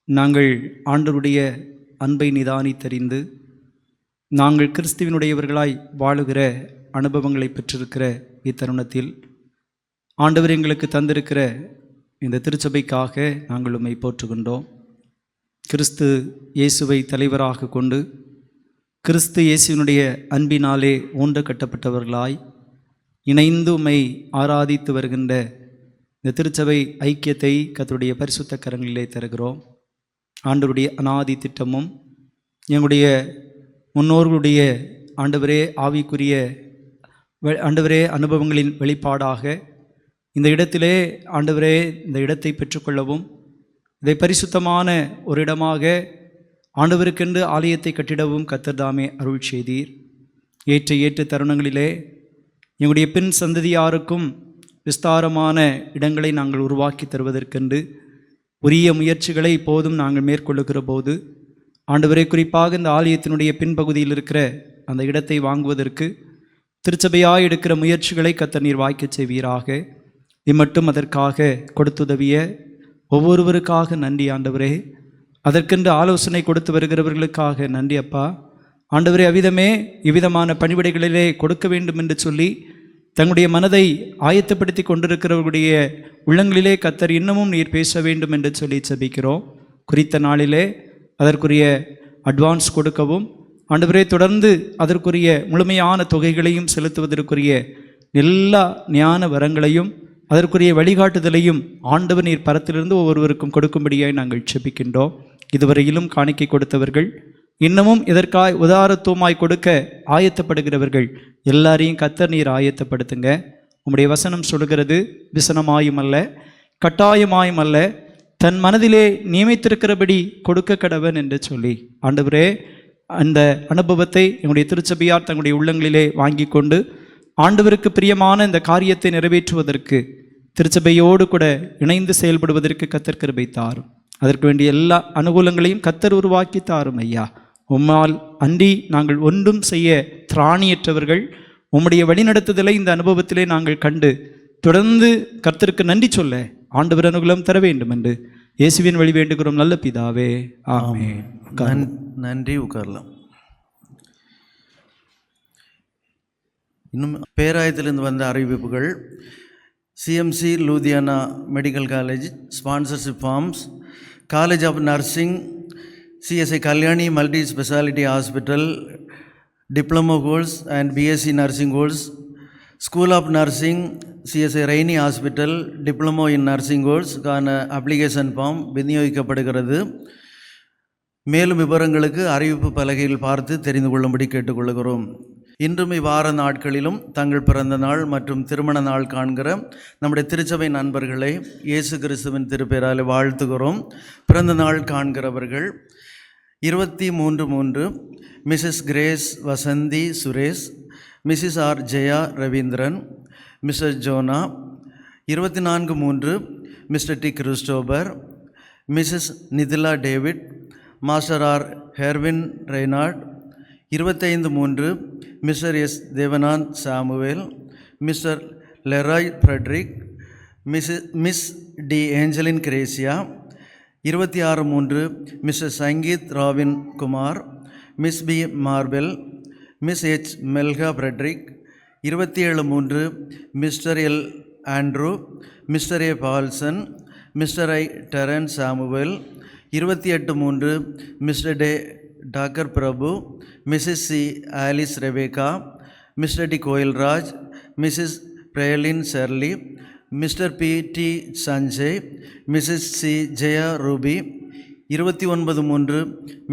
நாங்கள் ஆண்டவருடைய அன்பை நிதானித்தறிந்து நாங்கள் கிறிஸ்துவினுடையவர்களாய் வாழுகிற அனுபவங்களை பெற்றிருக்கிற இத்தருணத்தில் ஆண்டவர் எங்களுக்கு தந்திருக்கிற இந்த திருச்சபைக்காக நாங்கள் உம்மை போற்றுகின்றோம். கிறிஸ்து இயேசுவை தலைவராக கொண்டு கிறிஸ்து இயேசுவினுடைய அன்பினாலே ஊன்ற கட்டப்பட்டவர்களாய் இணைந்து உம்மை ஆராதித்து வருகின்ற இந்த திருச்சபை ஐக்கியத்தை கர்த்தருடைய பரிசுத்த கரங்களிலே தருகிறோம். ஆண்டவருடைய அநாதி திட்டமும் எங்களுடைய முன்னோர்களுடைய ஆண்டவரே ஆவிக்குரிய ஆண்டவரே அனுபவங்களின் வெளிப்பாடாக இந்த இடத்திலே ஆண்டவரே இந்த இடத்தை பெற்றுக்கொள்ளவும், இதை பரிசுத்தமான ஒரு இடமாக ஆண்டவருக்கென்று ஆலயத்தை கட்டிடவும் கர்த்தர் தாமே அருள் செய்தீர். ஏற்ற தருணங்களிலே எங்களுடைய பின் சந்ததியாருக்கும் விஸ்தாரமான இடங்களை நாங்கள் உருவாக்கி தருவதற்கென்று உரிய முயற்சிகளை இப்போதும் நாங்கள் மேற்கொள்ளுகிற போது ஆண்டவரே, குறிப்பாக இந்த ஆலயத்தினுடைய பின்பகுதியில் இருக்கிற அந்த இடத்தை வாங்குவதற்கு திருச்சபையாய் எடுக்கிற முயற்சிகளை கர்த்தர் நீர் வாய்க்கச் செய்வீராக. இம்மட்டும் அதற்காக கொடுத்துதவிய ஒவ்வொருவருக்காக நன்றி ஆண்டவரே. அதற்கென்று ஆலோசனை கொடுத்து வருகிறவர்களுக்காக நன்றி அப்பா. ஆண்டவரே, அவ்விதமே இவ்விதமான பணிவிடைகளிலே கொடுக்க வேண்டும் என்று சொல்லி தங்களுடைய மனதை ஆயத்தப்படுத்தி கொண்டிருக்கிறவர்களுடைய உள்ளங்களிலே கர்த்தர் இன்னமும் நீர் பேச வேண்டும் என்று சொல்லி ஜெபிக்கிறோம். குறித்த நாளிலே அதற்குரிய அட்வான்ஸ் கொடுக்கவும் ஆண்டவரே, தொடர்ந்து அதற்குரிய முழுமையான தொகைகளையும் செலுத்துவதற்குரிய எல்லா ஞான வரங்களையும் அதற்குரிய வழிகாட்டுதலையும் ஆண்டவர் நீர் பரத்திலிருந்து ஒவ்வொருவருக்கும் கொடுக்கும்படியாய் நாங்கள் ஜெபிக்கின்றோம். இதுவரையிலும் காணிக்கை கொடுத்தவர்கள், இன்னமும் இதற்காய் உதாரத்துவமாய் கொடுக்க ஆயத்தப்படுகிறவர்கள் எல்லாரையும் கர்த்தர் நீர் ஆயத்தப்படுத்துங்க. உம்முடைய வசனம் சொல்கிறது, விசனமாயும் அல்ல கட்டாயமாயும் அல்ல, தன் மனதிலே நியமித்திருக்கிறபடி கொடுக்க கடவன் என்று சொல்லி ஆண்டவரே, அந்த அனுபவத்தை எங்களுடைய திருச்சபையார் தங்களுடைய உள்ளங்களிலே வாங்கி கொண்டு ஆண்டவருக்கு பிரியமான இந்த காரியத்தை நிறைவேற்றுவதற்கு திருச்சபையோடு கூட இணைந்து செயல்படுவதற்கு கர்த்தர் கிருபை தாரும். அதற்கு வேண்டிய எல்லா அனுகூலங்களையும் கர்த்தர் உருவாக்கி தாரும் ஐயா. உம்மால் அன்றி நாங்கள் ஒன்றும் செய்ய திராணியற்றவர்கள். உம்முடைய வழிநடத்துதலை இந்த அனுபவத்திலே நாங்கள் கண்டு தொடர்ந்து கர்த்தருக்கு நன்றி சொல்ல ஆண்டவர் அனுகூலம் தர வேண்டும் என்று இயேசுவின் வழி வேண்டுகிறோம் நல்ல பிதாவே, ஆமென். நன்றி. உட்காரலாம். இன்னும் பேராயத்திலிருந்து வந்த அறிவிப்புகள். CMC Ludhiana medical college sponsorship forms, college of nursing CSI Kalyani multi speciality hospital diploma course and BSc nursing course, school of nursing CSI Rainy hospital diploma in nursing கோர்ஸ்க்கான அப்ளிகேஷன் ஃபார்ம் விநியோகிக்கப்படுகிறது. மேலும் விவரங்களுக்கு அறிவிப்பு பலகையில் பார்த்து தெரிந்து கொள்ளும்படி கேட்டுக்கொள்கிறோம். இன்றும் இவ்வார நாட்களிலும் தங்கள் பிறந்த நாள் மற்றும் திருமண நாள் காண்கிற நம்முடைய திருச்சபை நண்பர்களை இயேசு கிறிஸ்துவின் திருப்பெயரால் வாழ்த்துகிறோம். பிறந்த நாள் காண்கிறவர்கள் 23/3 Mrs Grace Vasanthi Suresh, Mrs R Jaya Ravindran, Mr Jonah. 24/3 Mr T Christopher, Mrs Nithila David, Master R Hervin Reynard. 25/3 Mr S Devanath Samuel, Mr Leroy Frederick, Miss D Angeline Gracia. 26/3 Mr Sangeeth Ravin Kumar, Miss P Marbel, Miss H Melka Frederick. 27/3 Mr L Andrew, Mr A Paulson, Mr I Deren Samuel. 28/3 Mr D டாக்கர் Prabhu, Mrs C Alice Rebecca, Mr T Koilraj, Mrs Prelin Shirley, Mr P T Sanjay, Mrs C Jaya Ruby. 29/3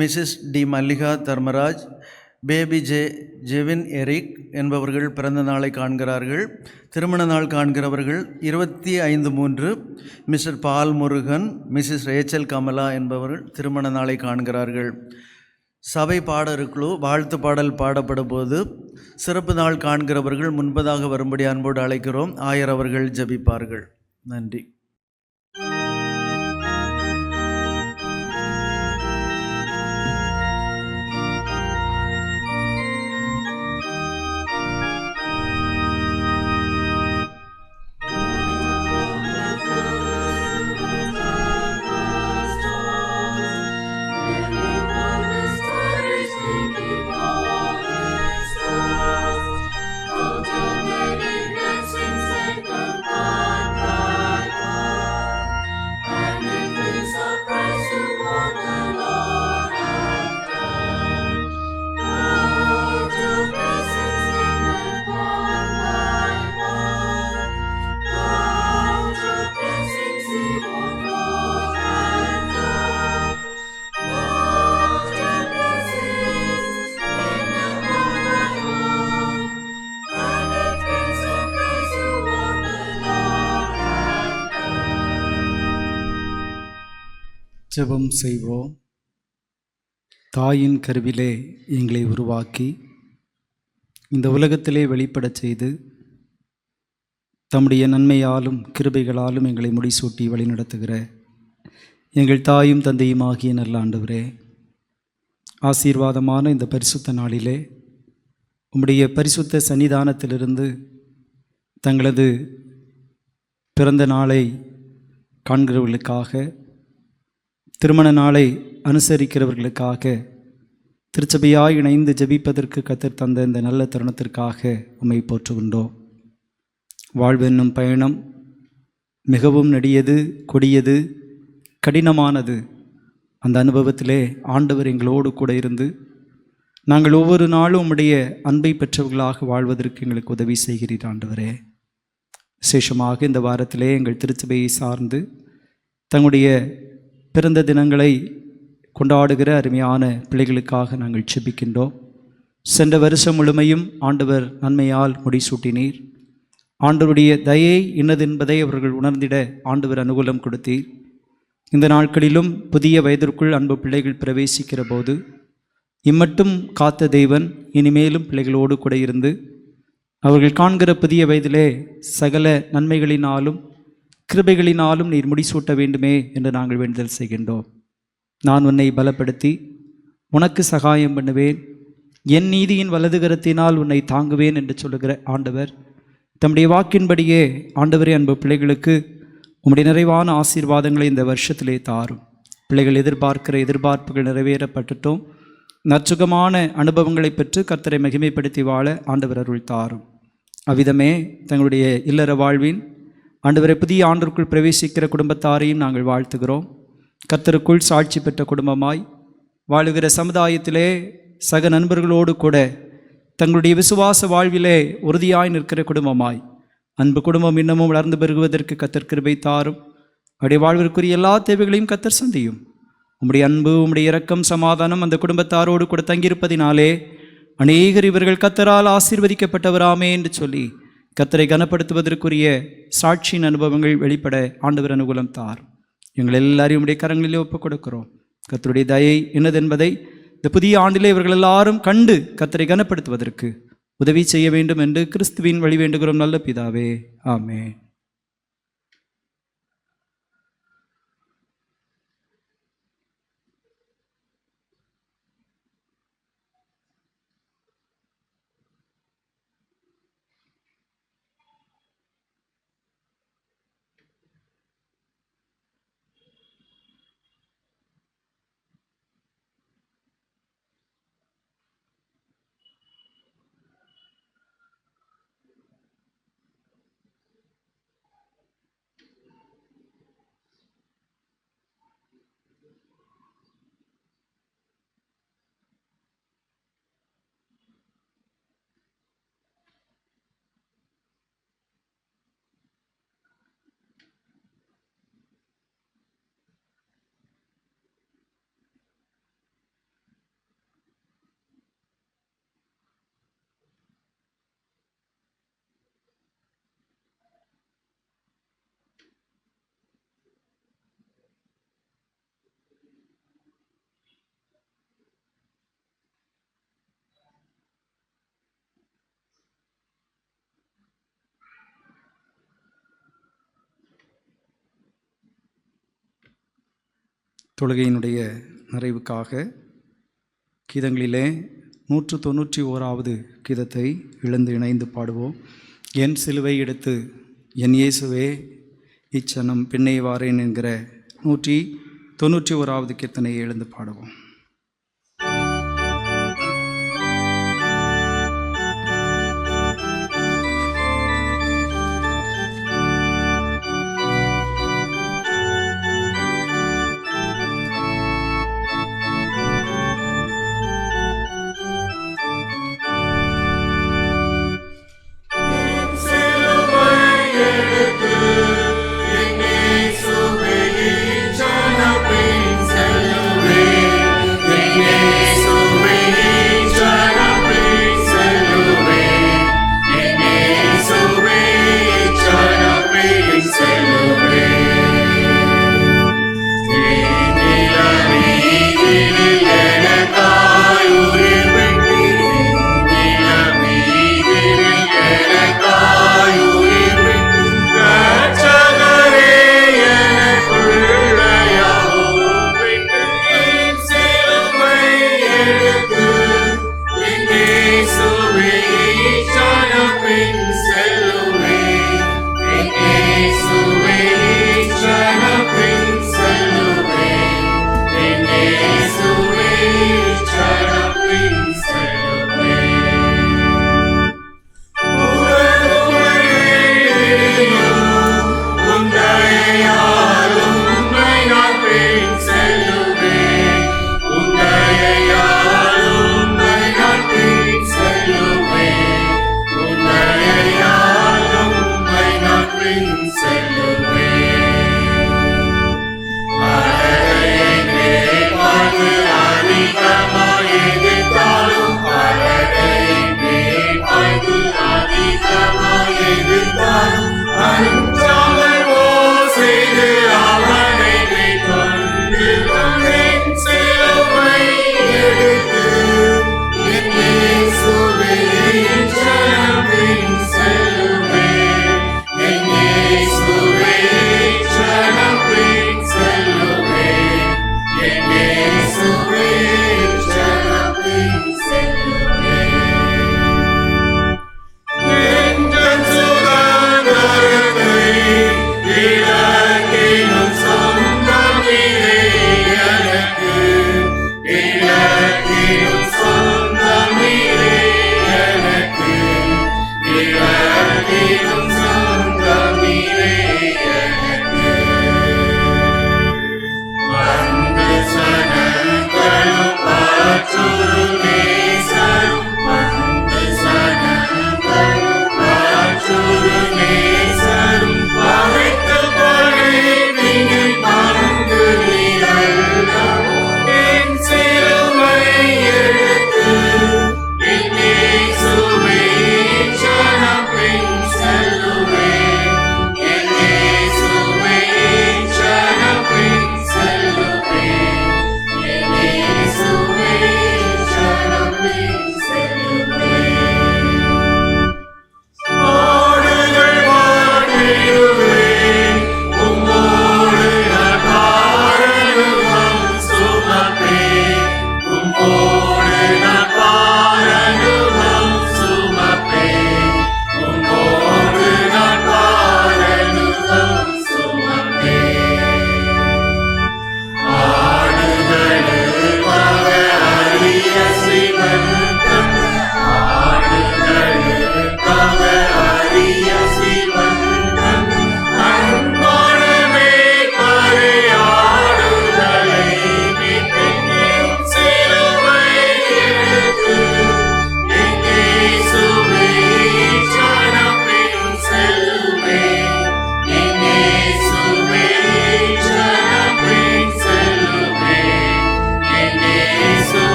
Mrs T Mallika Dharmaraj, baby Jevin Eric என்பவர்கள் பிறந்த நாளை காண்கிறார்கள். திருமண நாள் காண்கிறவர்கள் 25/3 Mr Paul Murugan, Mrs Rachel Kamala என்பவர்கள் திருமண நாளை காண்கிறார்கள். சபை பாடலுக்குழு வாழ்த்து பாடல் பாடப்படும் போது சிறப்பு நாள் காண்கிறவர்கள் முன்பதாக வரும்படி அன்போடு அழைக்கிறோம். ஆயர் அவர்கள் ஜெபிப்பார்கள். நன்றி. ஜெபம் செய்வோம். தாயின் கருவிலே எங்களை உருவாக்கி இந்த உலகத்திலே வெளிப்படச் செய்து தம்முடைய நன்மையாலும் கிருபைகளாலும் எங்களை முடிசூட்டி வழிநடத்துகிற எங்கள் தாயும் தந்தையும் ஆகிய நல்ல ஆண்டவரே, ஆசீர்வாதமான இந்த பரிசுத்த நாளிலே உம்முடைய பரிசுத்த சன்னிதானத்திலிருந்து தங்களது பிறந்த நாளை காண்கிறவர்களுக்காக, திருமண நாளை அனுசரிக்கிறவர்களுக்காக, திருச்சபையாய் இணைந்து ஜெபிப்பதற்கு கத்தர் தந்த இந்த நல்ல தருணத்திற்காக உம்மை போற்றுகின்றோம். வாழ்வென்னும் பயணம் மிகவும் நெடியது, கொடியது, கடினமானது. அந்த அனுபவத்திலே ஆண்டவர் எங்களோடு கூட இருந்து நாங்கள் ஒவ்வொரு நாளும் உம்முடைய அன்பை பெற்றவர்களாக வாழ்வதற்கு எங்களுக்கு உதவி செய்கிறீர் ஆண்டவரே. விசேஷமாக இந்த வாரத்திலே எங்கள் திருச்சபையை சார்ந்து தங்களுடைய பிறந்த தினங்களை கொண்டாடுகிற அருமையான பிள்ளைகளுக்காக நாங்கள் செபிக்கின்றோம். சென்ற வருஷம் முழுமையும் ஆண்டவர் நன்மையால் முடிசூட்டினீர். ஆண்டவருடைய தயை இன்னதென்பதை அவர்கள் உணர்ந்திட ஆண்டவர் அனுகூலம் கொடுத்தீர். இந்த நாட்களிலும் புதிய வயதிற்குள் அன்பு பிள்ளைகள் பிரவேசிக்கிற போது இம்மட்டும் காத்த தெய்வன் இனிமேலும் பிள்ளைகளோடு கூட இருந்து அவர்கள் காண்கிற புதிய வயதிலே சகல நன்மைகளினாலும் கிருபைகளினாலும் நீர் முடிசூட்ட வேண்டுமே என்று நாங்கள் வேண்டுதல் செய்கின்றோம். நான் உன்னை பலப்படுத்தி உனக்கு சகாயம் பண்ணுவேன், என் நீதியின் வலது கரத்தினால் உன்னை தாங்குவேன் என்று சொல்லுகிற ஆண்டவர் தம்முடைய வாக்கின்படியே ஆண்டவரே அன்பு பிள்ளைகளுக்கு உம்முடைய நிறைவான ஆசீர்வாதங்களை இந்த வருஷத்திலே தாரும். பிள்ளைகள் எதிர்பார்க்கிற எதிர்பார்ப்புகள் நிறைவேறப்பட்டுட்டோம். நற்சுகமான அனுபவங்களை பெற்று கர்த்தரை மகிமைப்படுத்தி வாழ ஆண்டவர் அருள் தாரும். அவ்விதமே தங்களுடைய இல்லற வாழ்வின் ஆண்டவரை புதிய ஆண்டிற்குள் பிரவேசிக்கிற குடும்பத்தாரையும் நாங்கள் வாழ்த்துகிறோம். கர்த்தருக்குள் சாட்சி பெற்ற குடும்பமாய் வாழுகிற சமுதாயத்திலே சக நண்பர்களோடு கூட தங்களுடைய விசுவாச வாழ்விலே உறுதியாய் நிற்கிற குடும்பமாய் அன்பு குடும்பம் இன்னமும் வளர்ந்து பெருகுவதற்கு கர்த்தர் கிருபை தாரும். அவருடைய வாழ்விற்குரிய எல்லா தேவைகளையும் கர்த்தர் சந்தியும். உம்முடைய அன்பு, உம்முடைய இரக்கம், சமாதானம் அந்த குடும்பத்தாரோடு கூட தங்கியிருப்பதினாலே அநேகர் இவர்கள் கர்த்தரால் ஆசீர்வதிக்கப்பட்டவராமே என்று சொல்லி கர்த்தரை கனப்படுத்துவதற்குரிய சாட்சியின் அனுபவங்கள் வெளிப்பட ஆண்டவர் அனுகூலம் தார். எங்கள் எல்லாரையும் உடைய கரங்களிலே ஒப்புக் கொடுக்கிறோம். கர்த்தருடைய தயை என்னதென்பதை இந்த புதிய ஆண்டிலே இவர்கள் எல்லாரும் கண்டு கர்த்தரை கனப்படுத்துவதற்கு உதவி செய்ய வேண்டும் என்று கிறிஸ்துவின் வழி வேண்டுகிறோம் நல்ல பிதாவே, ஆமென். தொழுகையினுடைய நிறைவுக்காக கீதங்களிலே 191வது கீதத்தை இழந்து இணைந்து பாடுவோம். என் சிலுவை எடுத்து என் இயேசுவே இச்சனம் பின்னே வாரேன் என்கிற 191வது கீர்த்தனையை எழுந்து பாடுவோம். Yes.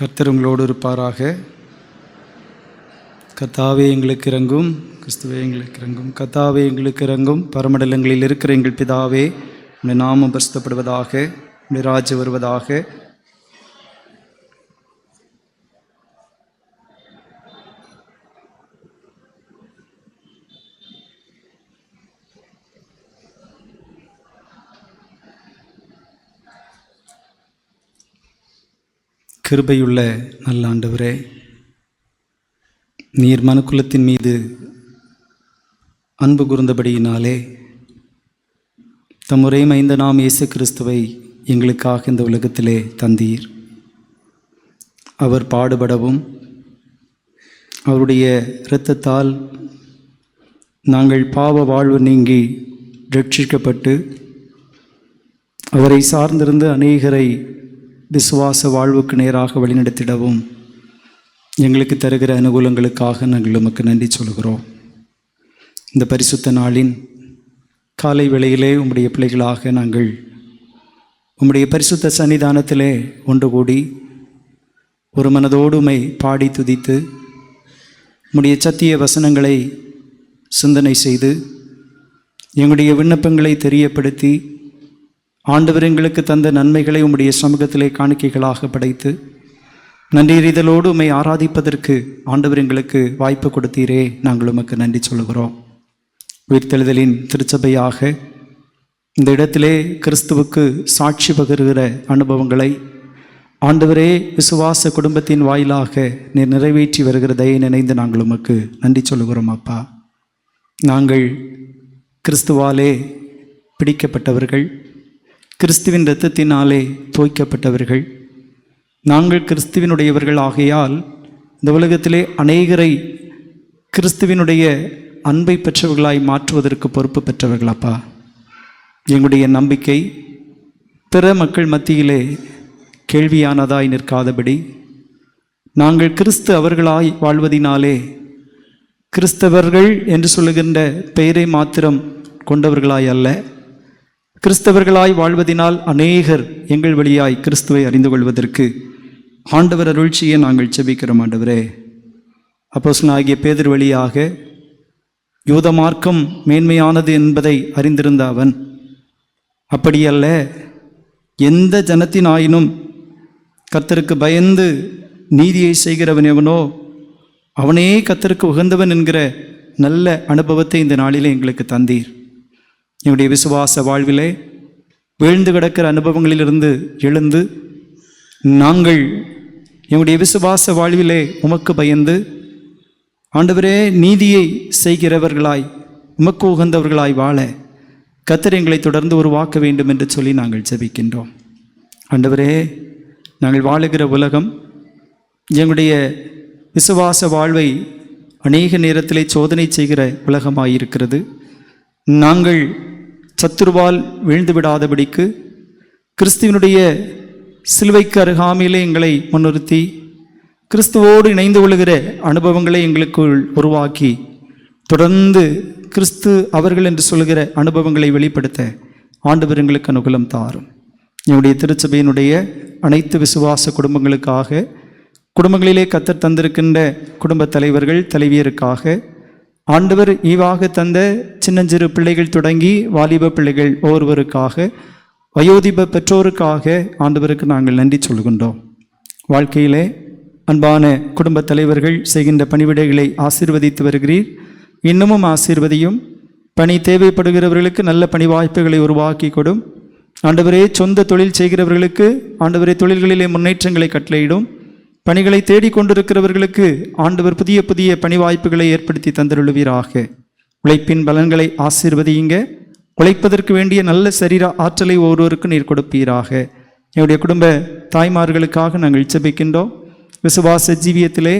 கர்த்தர் உங்களோடு இருப்பாராக. கர்த்தாவே எங்களுக்கு இறங்கும், கிறிஸ்துவே எங்களுக்கு இறங்கும். கர்த்தாவே எங்களுக்கு இறங்கும். பரமண்டலங்களில் இருக்கிற எங்கள் பிதாவே, உம்முடைய நாமம் பரிசுத்தப்படுவதாக, உம்முடைய ராஜ்யம் வருவதாக. கிருபையுள்ள நல்ல ஆண்டவரே, நீர் மனுக்குலத்தின் மீது அன்பு கூர்ந்தபடியினாலே தம்முறை மைந்த நாம் இயேசு கிறிஸ்துவை எங்களுக்காக இந்த உலகத்திலே தந்தீர். அவர் பாடுபடவும் அவருடைய இரத்தத்தால் நாங்கள் பாவ வாழ்வு நீங்கி ரட்சிக்கப்பட்டு அவரை சார்ந்திருந்து அநேகரை விசுவாச வாழ்வுக்கு நேராக வழிநடத்திடவும் எங்களுக்கு தருகிற அனுகூலங்களுக்காக நாங்கள் உமக்கு நன்றி சொல்கிறோம். இந்த பரிசுத்த நாளின் காலை வேளையிலே உம்முடைய பிள்ளைகளாக நாங்கள் உம்முடைய பரிசுத்த சன்னிதானத்திலே ஒன்று கூடி ஒரு மனதோடு உம்மை பாடி துதித்து உம்முடைய சத்திய வசனங்களை சிந்தனை செய்து எங்களுடைய விண்ணப்பங்களை தெரியப்படுத்தி ஆண்டவர் எங்களுக்கு தந்த நன்மைகளை உம்முடைய சமூகத்திலே காணிக்கைகளாக படைத்து நன்றியறிதலோடு உம்மை ஆராதிப்பதற்கு ஆண்டவர் எங்களுக்கு வாய்ப்பு கொடுத்தீரே, நாங்கள் உமக்கு நன்றி சொல்கிறோம். உயிர்த்தெழுதலின் திருச்சபையாக இந்த இடத்திலே கிறிஸ்துவுக்கு சாட்சி பகிர்கிற அனுபவங்களை ஆண்டவரே விசுவாச குடும்பத்தின் வாயிலாக நீர் நிறைவேற்றி வருகிறதை நினைந்து நாங்கள் உமக்கு நன்றி சொல்கிறோம். அப்பா, நாங்கள் கிறிஸ்துவாலே பிடிக்கப்பட்டவர்கள், கிறிஸ்துவின் இரத்தத்தினாலே தோய்க்கப்பட்டவர்கள். நாங்கள் கிறிஸ்துவினுடையவர்கள் ஆகையால் இந்த உலகத்திலே அநேகரை கிறிஸ்துவினுடைய அன்பை பெற்றவர்களாய் மாற்றுவதற்கு பொறுப்பு பெற்றவர்களப்பா. எங்களுடைய நம்பிக்கை பிற மக்கள் மத்தியிலே கேள்வியானதாய் நிற்காதபடி நாங்கள் கிறிஸ்து அவர்களாய் வாழ்வதினாலே கிறிஸ்தவர்கள் என்று சொல்லுகின்ற பெயரை மாத்திரம் கொண்டவர்களாய் அல்ல, கிறிஸ்தவர்களாய் வாழ்வதினால் அநேகர் எங்கள் வழியாய் கிறிஸ்துவை அறிந்து கொள்வதற்கு ஆண்டவர் அருள்ச்சியை நாங்கள் செபிக்கிறோம். ஆண்டவரே, அப்போஸ்தலனாகிய பேதுரு வழியாக யூத மார்க்கம் மேன்மையானது என்பதை அறிந்திருந்த அவன் அப்படியல்ல, எந்த ஜனத்தினாயினும் கர்த்தருக்கு பயந்து நீதியை செய்கிறவன் எவனோ அவனே கர்த்தருக்கு உகந்தவன் என்கிற நல்ல அனுபவத்தை இந்த நாளிலே எங்களுக்கு தந்தீர். என்னுடைய விசுவாச வாழ்விலே வீழ்ந்து கிடக்கிற அனுபவங்களிலிருந்து எழுந்து நாங்கள் என்னுடைய விசுவாச வாழ்விலே உமக்கு பயந்து ஆண்டவரே நீதியை செய்கிறவர்களாய் உமக்கு உகந்தவர்களாய் வாழ கர்த்தர் எங்களை தொடர்ந்து உருவாக்க வேண்டும் என்று சொல்லி நாங்கள் ஜெபிக்கின்றோம். ஆண்டவரே, நாங்கள் வாழுகிற உலகம் எங்களுடைய விசுவாச வாழ்வை அநேக நேரத்திலே சோதனை செய்கிற உலகமாயிருக்கிறது. நாங்கள் சத்துருவால் வீழ்ந்து விடாதபடிக்கு கிறிஸ்துவனுடைய சிலுவைக்கு அருகாமையிலே எங்களை முன்னிறுத்தி கிறிஸ்துவோடு இணைந்து கொள்கிற அனுபவங்களை எங்களுக்குள் உருவாக்கி தொடர்ந்து கிறிஸ்து அவர்கள் என்று சொல்கிற அனுபவங்களை வெளிப்படுத்த ஆண்டவர் எங்களுக்கு அனுகூலம் தாரும். என்னுடைய திருச்சபையினுடைய அனைத்து விசுவாச குடும்பங்களுக்காக, குடும்பங்களிலே கர்த்தர் தந்திருக்கின்ற குடும்ப தலைவர்கள் தலைவியருக்காக, ஆண்டவர் ஈவாக தந்த சின்னஞ்சிறு பிள்ளைகள் தொடங்கி வாலிப பிள்ளைகள் ஒவ்வொருவருக்காக, வயோதிப பெற்றோருக்காக ஆண்டவருக்கு நாங்கள் நன்றி சொல்கின்றோம். வாழ்க்கையிலே அன்பான குடும்ப தலைவர்கள் செய்கின்ற பணிவிடைகளை ஆசீர்வதித்து வருகிறீர். இன்னமும் ஆசீர்வதியும். பணி தேவைப்படுகிறவர்களுக்கு நல்ல பணி வாய்ப்புகளை உருவாக்கி கொடும். ஆண்டவரே, சொந்த தொழில் செய்கிறவர்களுக்கு ஆண்டவரே தொழில்களிலே முன்னேற்றங்களை கட்டளையிடும். பணிகளை தேடிக்கொண்டிருக்கிறவர்களுக்கு ஆண்டவர் புதிய புதிய பணி வாய்ப்புகளை ஏற்படுத்தி தந்தருளுவீராக. உழைப்பின் பலன்களை ஆசீர்வதியுங்க. உழைப்பதற்கு வேண்டிய நல்ல சரீர ஆற்றலை ஒவ்வொருவருக்கும் நீர் கொடுப்பீராக. என்னுடைய குடும்ப தாய்மார்களுக்காக நாங்கள் ஜெபிக்கின்றோம். விசுவாச ஜீவியத்திலே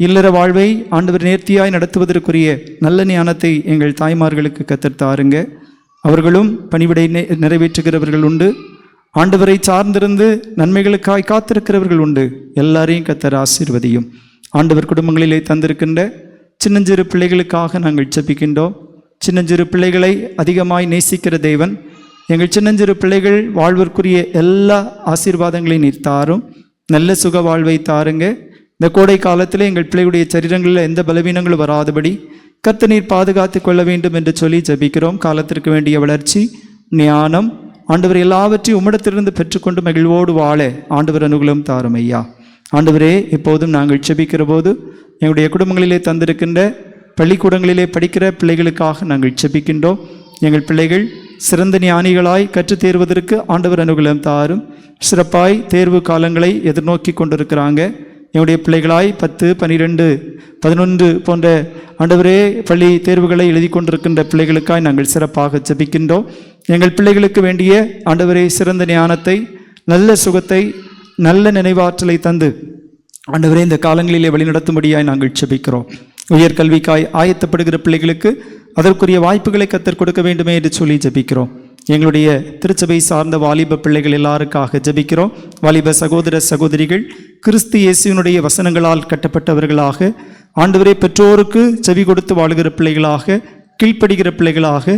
இல்லற வாழ்வை ஆண்டவர் நேர்த்தியாய் நடத்துவதற்குரிய நல்ல ஞானத்தை எங்கள் தாய்மார்களுக்கு கற்றுத் தாருங்க. அவர்களும் பணிவிடை நிறைவேற்றுகிறவர்கள் உண்டு, ஆண்டவரை சார்ந்திருந்து நன்மைகளுக்காய் காத்திருக்கிறவர்கள் உண்டு. எல்லாரையும் கர்த்தர் ஆசீர்வதியும். ஆண்டவர் குடும்பங்களிலே தந்திருக்கின்ற சின்னஞ்சிறு பிள்ளைகளுக்காக நாங்கள் ஜெபிக்கின்றோம். சின்னஞ்சிறு பிள்ளைகளை அதிகமாய் நேசிக்கிற தேவன், எங்கள் சின்னஞ்சிறு பிள்ளைகள் வாழ்வதற்குரிய எல்லா ஆசீர்வாதங்களையும் நீர் தாரும். நல்ல சுக வாழ்வை தாருங்க. இந்த கோடை காலத்தில் எங்கள் பிள்ளைகளுடைய சரீரங்களில் எந்த பலவீனங்களும் வராதபடி கர்த்தர் நீர் பாதுகாத்து கொள்ள வேண்டும் என்று சொல்லி ஜெபிக்கிறோம். காலத்திற்கு வேண்டிய வளர்ச்சி, ஞானம், ஆண்டவர் எல்லாவற்றையும் உம்மிடத்திலிருந்து பெற்றுக்கொண்டு மகிழ்வோடு வாழ ஆண்டவர் அனுகூலம் தாரும் ஐயா. ஆண்டவரே, இப்போதும் நாங்கள் ஜெபிக்கிற போது எங்களுடைய குடும்பங்களிலே தந்திருக்கின்ற பள்ளிக்கூடங்களிலே படிக்கிற பிள்ளைகளுக்காக நாங்கள் ஜெபிக்கின்றோம். எங்கள் பிள்ளைகள் சிறந்த ஞானிகளாய் கற்றுத் தேர்வதற்கு ஆண்டவர் அனுகூலம் தாரும். சிறப்பாய் தேர்வு காலங்களை எதிர்நோக்கி கொண்டிருக்கிறாங்க. என்னுடைய பிள்ளைகளாய் 10, 12, 11 போன்ற ஆண்டவரே பள்ளி தேர்வுகளை எழுதி கொண்டிருக்கின்ற பிள்ளைகளுக்காய் நாங்கள் சிறப்பாக ஜெபிக்கின்றோம். எங்கள் பிள்ளைகளுக்கு வேண்டிய ஆண்டவரே சிறந்த ஞானத்தை, நல்ல சுகத்தை, நல்ல நினைவாற்றலை தந்து ஆண்டவரே இந்த காலங்களிலே வழிநடத்தும்படியாய் நாங்கள் ஜெபிக்கிறோம். உயர்கல்விக்காய் ஆயத்தப்படுகிற பிள்ளைகளுக்கு அதற்குரிய வாய்ப்புகளை கர்த்தர் கொடுக்க வேண்டுமே என்று சொல்லி ஜெபிக்கிறோம். எங்களுடைய திருச்சபை சார்ந்த வாலிப பிள்ளைகள் எல்லாருக்காக ஜெபிக்கிறோம். வாலிப சகோதர சகோதரிகள் கிறிஸ்து இயேசுவினுடைய வசனங்களால் கட்டப்பட்டவர்களாக, ஆண்டவரே பெற்றோருக்கு செவி கொடுத்து வாழுகிற பிள்ளைகளாக, கீழ்ப்படுகிற பிள்ளைகளாக,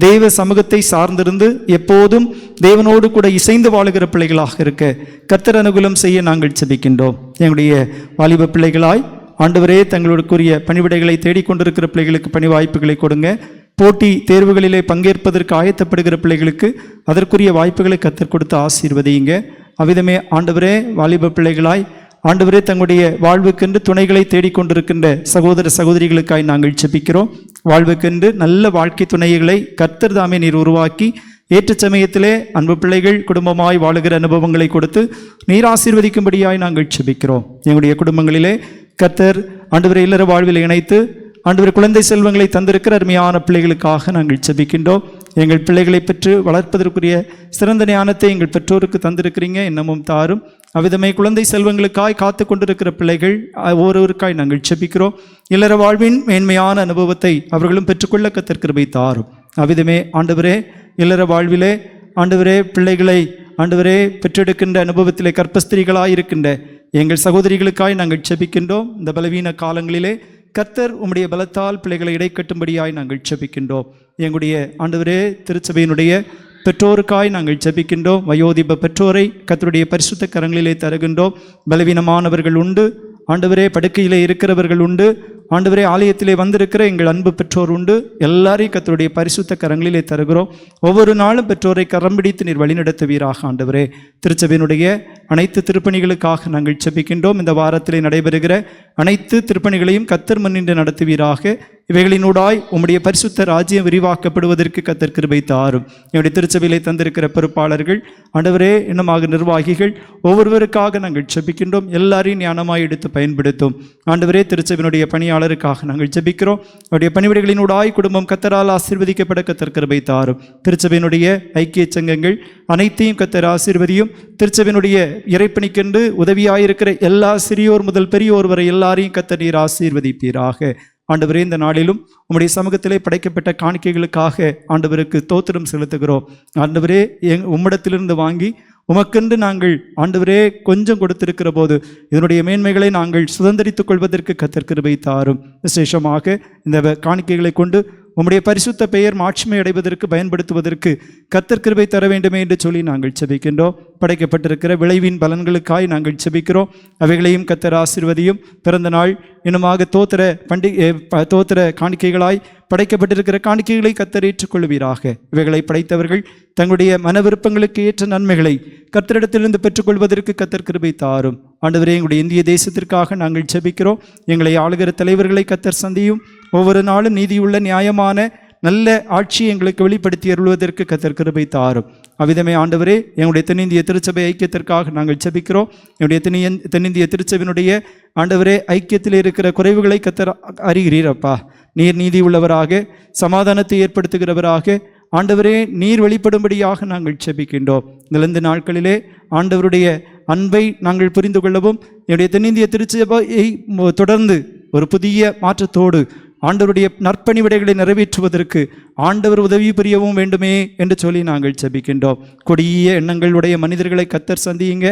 தெய்வ சமூகத்தை சார்ந்திருந்து எப்போதும் தேவனோடு கூட இசைந்து வாழுகிற பிள்ளைகளாக இருக்க கர்த்தர் அனுகூலம் செய்ய நாங்கள் ஜெபிக்கின்றோம். எங்களுடைய வாலிப பிள்ளைகளாய் ஆண்டவரே தங்களுக்குரிய பணிவிடைகளை தேடிக்கொண்டிருக்கிற பிள்ளைகளுக்கு பணி வாய்ப்புகளை கொடுங்க. போட்டி தேர்வுகளிலே பங்கேற்பதற்கு ஆயத்தப்படுகிற பிள்ளைகளுக்கு அதற்குரிய வாய்ப்புகளை கர்த்தர் கொடுத்து ஆசீர்வதியுங்க. அவ்விதமே ஆண்டவரே வாலிப பிள்ளைகளாய் ஆண்டவரே தங்களுடைய வாழ்வுக்கென்று துணைகளை தேடிக்கொண்டிருக்கின்ற சகோதர சகோதரிகளுக்காய் நாங்கள் ஜெபிக்கிறோம். வாழ்வுக்கென்று நல்ல வாழ்க்கை துணைகளை கர்த்தர் தாமே நீர் உருவாக்கி ஏற்ற சமயத்திலே அன்பு பிள்ளைகள் குடும்பமாய் வாழுகிற அனுபவங்களை கொடுத்து நீர் ஆசீர்வதிக்கும்படியாய் நாங்கள் ஜெபிக்கிறோம். எங்களுடைய குடும்பங்களிலே கர்த்தர் ஆண்டவரை இல்லற வாழ்வில் இணைத்து ஆண்டவர் குழந்தை செல்வங்களை தந்திருக்கிற அருமையான பிள்ளைகளுக்காக நாங்கள் ஜெபிக்கின்றோம். எங்கள் பிள்ளைகளை பெற்று வளர்ப்பதற்குரிய சிறந்த ஞானத்தை எங்கள் பெற்றோருக்கு தந்திருக்கிறீங்க, இன்னமும் தாரும். அவ்விதமே குழந்தை செல்வங்களுக்காய் காத்து கொண்டிருக்கிற பிள்ளைகள் ஒவ்வொருவருக்காய் நாங்கள் ஜெபிக்கிறோம். இல்லற வாழ்வின் மேன்மையான அனுபவத்தை அவர்களும் பெற்றுக்கொள்ள கர்த்தர் கிருபை தாரும். அவ்விதமே ஆண்டவரே இல்லற வாழ்விலே ஆண்டவரே பிள்ளைகளை ஆண்டவரே பெற்றெடுக்கின்ற அனுபவத்திலே கற்பஸ்திரிகளாயிருக்கின்ற எங்கள் சகோதரிகளுக்காய் நாங்கள் ஜெபிக்கின்றோம். இந்த பலவீன காலங்களிலே கர்த்தர் உம்முடைய பலத்தால் பிள்ளைகளை இடைக்கட்டும்படியாய் நாங்கள் ஜெபிக்கின்றோம். எங்களுடைய ஆண்டவரே திருச்சபையினுடைய பெற்றோருக்காய் நாங்கள் ஜெபிக்கின்றோம். வயோதிப பெற்றோரை கர்த்தருடைய பரிசுத்த கரங்களிலே தருகின்றோம். பலவீனமானவர்கள் உண்டு ஆண்டவரே, படுக்கையிலே இருக்கிறவர்கள் உண்டு ஆண்டவரே, ஆலயத்திலே வந்திருக்கிற எங்கள் அன்பு பெற்றோர் உண்டு. எல்லாரையும் கர்த்தருடைய பரிசுத்த கரங்களிலே தருகிறோம். ஒவ்வொரு நாளும் பெற்றோரை கரம் பிடித்து நீர் வழிநடத்துவீராக. ஆண்டவரே, திருச்சபையினுடைய அனைத்து திருப்பணிகளுக்காக நாங்கள் ஜெபிக்கின்றோம். இந்த வாரத்திலே நடைபெறுகிற அனைத்து திருப்பணிகளையும் கர்த்தர் முன்னின்று நடத்துவீராக. இவைகளினூடாய் உம்முடைய பரிசுத்த ராஜ்யம் விரிவாக்கப்படுவதற்கு கர்த்தர் கிருபை தாரும். என்னுடைய திருச்சபையிலே தந்திருக்கிற பொறுப்பாளர்கள் ஆண்டவரே, இன்னுமாக நிர்வாகிகள் ஒவ்வொருவருக்காக நாங்கள் ஜெபிக்கின்றோம். எல்லாரையும் ஞானமாய் எடுத்து பயன்படுத்தும். ஆண்டவரே, திருச்சபையினுடைய பணியாளருக்காக நாங்கள் ஜெபிக்கிறோம். அவருடைய பணிவிடைகளினூடாய் குடும்பம் கர்த்தரால் ஆசீர்வதிக்கப்பட கர்த்தர் கிருபை தாரும். திருச்சபையினுடைய ஐக்கிய சங்கங்கள் அனைத்தையும் கர்த்தர் ஆசீர்வதியும். திருச்சபையினுடைய இறைப்பணிக்கென்று உதவியாயிருக்கிற எல்லா சிறியோர் முதல் பெரியோர் வரை எல்லாரையும் கர்த்தர் நீர் ஆசீர்வதிப்பீராக. ஆண்டவரே, இந்த நாளிலும் உம்முடைய சமூகத்திலே படைக்கப்பட்ட காணிக்கைகளுக்காக ஆண்டவருக்கு தோத்திரம் செலுத்துகிறோம். ஆண்டவரே, உம்மிடத்திலிருந்து வாங்கி உமக்கென்று நாங்கள் ஆண்டவரே கொஞ்சம் கொடுத்திருக்கிற போது இதனுடைய மேன்மைகளை நாங்கள் சுதந்திரித்துக் கொள்வதற்கு கர்த்தர் கிருபை தாரும். விசேஷமாக இந்த காணிக்கைகளை கொண்டு உம்முடைய பரிசுத்த பெயர் மாட்சிமை அடைவதற்கு பயன்படுத்துவதற்கு கர்த்தர் கிருபை தர வேண்டுமே என்று சொல்லி நாங்கள் ஜெபிக்கின்றோம். படைக்கப்பட்டிருக்கிற விளைவின் பலன்களுக்காய் நாங்கள் ஜெபிக்கிறோம். அவைகளையும் கர்த்தர் ஆசீர்வதியும். பிறந்த நாள் இன்னுமாக தோத்திர காணிக்கைகளாய் படைக்கப்பட்டிருக்கிற காணிக்கைகளை கர்த்தர் ஏற்றுக்கொள்வீராக. இவைகளை படைத்தவர்கள் தங்களுடைய மன விருப்பங்களுக்கு ஏற்ற நன்மைகளை கர்த்தரிடத்திலிருந்து பெற்றுக்கொள்வதற்கு கர்த்தர் கிருபை தாரும். ஆண்டவரே, எங்களுடைய இந்திய தேசத்திற்காக நாங்கள் ஜெபிக்கிறோம். எங்களை ஆளுகிற தலைவர்களை கர்த்தர் சந்தியும். ஒவ்வொரு நாளும் நீதியுள்ள நியாயமான நல்ல ஆட்சி எங்களுக்கு வெளிப்படுத்தி அருள்வதற்கு கர்த்தர் கிருபை தாரும். அவ்விதமே ஆண்டவரே, எங்களுடைய தென்னிந்திய திருச்சபை ஐக்கியத்திற்காக நாங்கள் ஜெபிக்கிறோம். என்னுடைய தென்னிந்திய திருச்சபையினுடைய ஆண்டவரே ஐக்கியத்தில் இருக்கிற குறைவுகளை கர்த்தர் அறிகிறீரப்பா. நீர் நீதி உள்ளவராக, சமாதானத்தை ஏற்படுத்துகிறவராக ஆண்டவரே நீர் வெளிப்படும்படியாக நாங்கள் ஜெபிக்கின்றோம். இந்த நாட்களிலே ஆண்டவருடைய அன்பை நாங்கள் புரிந்து கொள்ளவும், என்னுடைய தென்னிந்திய திருச்சபையை தொடர்ந்து ஒரு புதிய மாற்றத்தோடு ஆண்டவருடைய நற்பணி விடைகளை நிறைவேற்றுவதற்கு ஆண்டவர் உதவி புரியவும் வேண்டுமே என்று சொல்லி நாங்கள் ஜெபிக்கின்றோம். கொடிய எண்ணங்களுடைய மனிதர்களை கர்த்தர் சந்தியுங்க.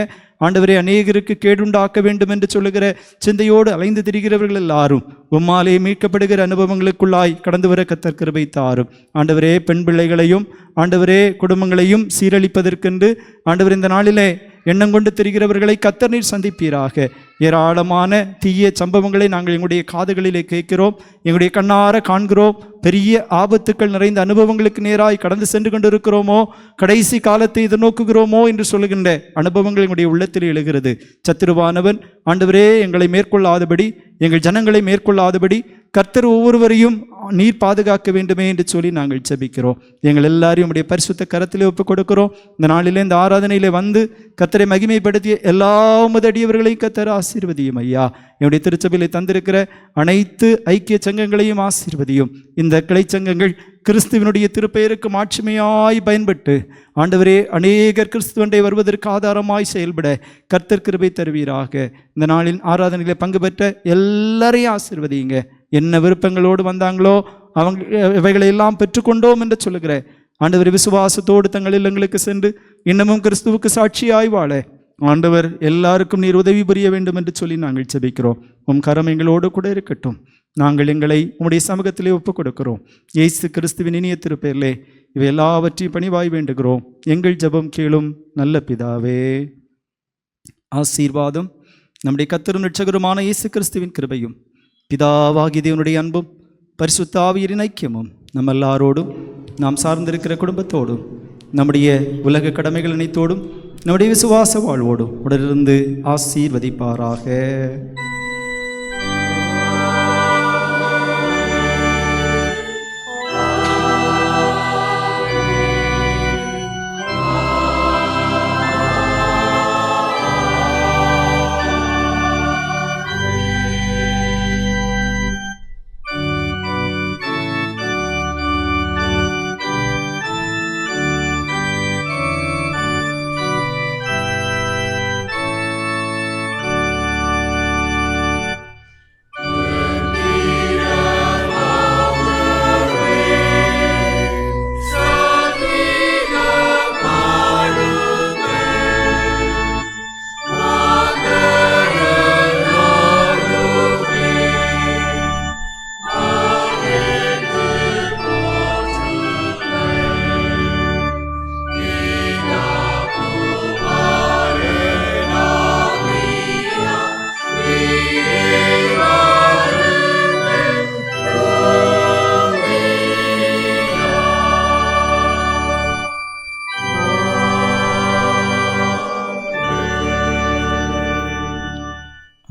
ஆண்டவரே, அநேகருக்கு கேடுண்டாக்க வேண்டும் என்று சொல்லுகிற சிந்தையோடு அலைந்து திரிகிறவர்கள் எல்லாரும் உம்மாலே மீட்கப்படுகிற அனுபவங்களுக்குள்ளாய் கடந்து வர கர்த்தர் கிருபை தாரும். ஆண்டவரே, பெண் பிள்ளைகளையும் ஆண்டவரே குடும்பங்களையும் சீரழிப்பதற்கென்று ஆண்டவர் இந்த நாளிலே எண்ணம் கொண்டு திரிகிறவர்களை கர்த்தர் நீர் சந்திப்பீராக. ஏராளமான தீய சம்பவங்களை நாங்கள் எங்களுடைய காதுகளிலே கேட்கிறோம், எங்களுடைய கண்ணார காண்கிறோம். பெரிய ஆபத்துக்கள் நிறைந்த அனுபவங்களுக்கு நேராய் கடந்து சென்று கொண்டிருக்கிறோமோ, கடைசி காலத்தை எதிர்நோக்குகிறோமோ என்று சொல்லுகின்ற அனுபவங்கள் எங்களுடைய உள்ளத்தில் எழுகிறது. சத்துருவானவன் ஆண்டவரே எங்களை மேற்கொள்ளாதபடி, எங்கள் ஜனங்களை மேற்கொள்ளாதபடி கர்த்தர் ஒவ்வொருவரையும் நீர் பாதுகாக்க வேண்டுமே என்று சொல்லி நாங்கள் ஜெபிக்கிறோம். எங்கள் எல்லாரையும் உடைய பரிசுத்த கரத்திலே ஒப்புக் கொடுக்கிறோம். இந்த நாளிலே இந்த ஆராதனையிலே வந்து கர்த்தரை மகிமைப்படுத்திய எல்லா உமதடியவர்களையும் கர்த்தர் ஆசீர்வதியும் ஐயா. என்னுடைய திருச்சபையிலே தந்திருக்கிற அனைத்து ஐக்கிய சங்கங்களையும் ஆசீர்வதியும். இந்த கிளை சங்கங்கள் கிறிஸ்துவனுடைய திருப்பெயருக்கு மாட்சிமையாய் பயன்பட்டு ஆண்டவரே அநேகர் கிறிஸ்துவண்டை வருவதற்கு ஆதாரமாய் செயல்பட கர்த்தர் கிருபை தருவீராக. இந்த நாளின் ஆராதனைகளை பங்கு பெற்ற எல்லாரையும் ஆசீர்வதியுங்க. என்ன விருப்பங்களோடு வந்தாங்களோ இவைகளையெல்லாம் பெற்றுக்கொண்டோம் என்று சொல்லுகிற ஆண்டவர் விசுவாசத்தோடு தங்கள் இல்லங்களுக்கு சென்று இன்னமும் கிறிஸ்துவுக்கு சாட்சியாய் வாழ ஆண்டவர் எல்லாருக்கும் நீர் உதவி புரிய வேண்டும் என்று சொல்லி நாங்கள் ஜெபிக்கிறோம். உம் கரம் எங்களோடு கூட இருக்கட்டும். நாங்கள் எங்களை உம்முடைய சமூகத்திலே ஒப்புக் கொடுக்கிறோம். இயேசு கிறிஸ்துவின் இனிய திருப்பெயரிலே இவை எல்லாவற்றையும் பணிவாய் வேண்டுகிறோம். எங்கள் ஜெபம் கேளும் நல்ல பிதாவே. ஆசீர்வாதம் நம்முடைய கர்த்தரும் இரட்சகருமான இயேசு கிறிஸ்துவின் கிருபையும் பிதாவாகிய தேவனுடைய அன்பும் பரிசுத்த ஆவியின் ஐக்கியமும் நம்ம எல்லாரோடும், நாம் சார்ந்திருக்கிற குடும்பத்தோடும், நம்முடைய உலக கடமைகள் அனைத்தோடும், நம்முடைய விசுவாச வாழ்வோடும் உடனிருந்து ஆசீர்வதிப்பாராக.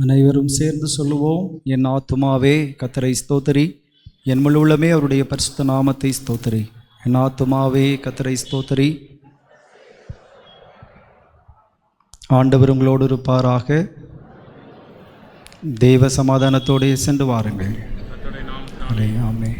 அனைவரும் சேர்ந்து சொல்லுவோம். என் ஆத்துமாவே கர்த்தரை ஸ்தோத்திரி, என் முழு உள்ளமே அவருடைய பரிசுத்த நாமத்தை ஸ்தோத்திரி. என் ஆத்துமாவே கர்த்தரை ஸ்தோத்திரி. ஆண்டவர் உங்களோடு இருப்பாராக. தேவ சமாதானத்தோடு சென்று வாருங்கள். கர்த்தருடைய நாமத்தினாலே ஆமென்.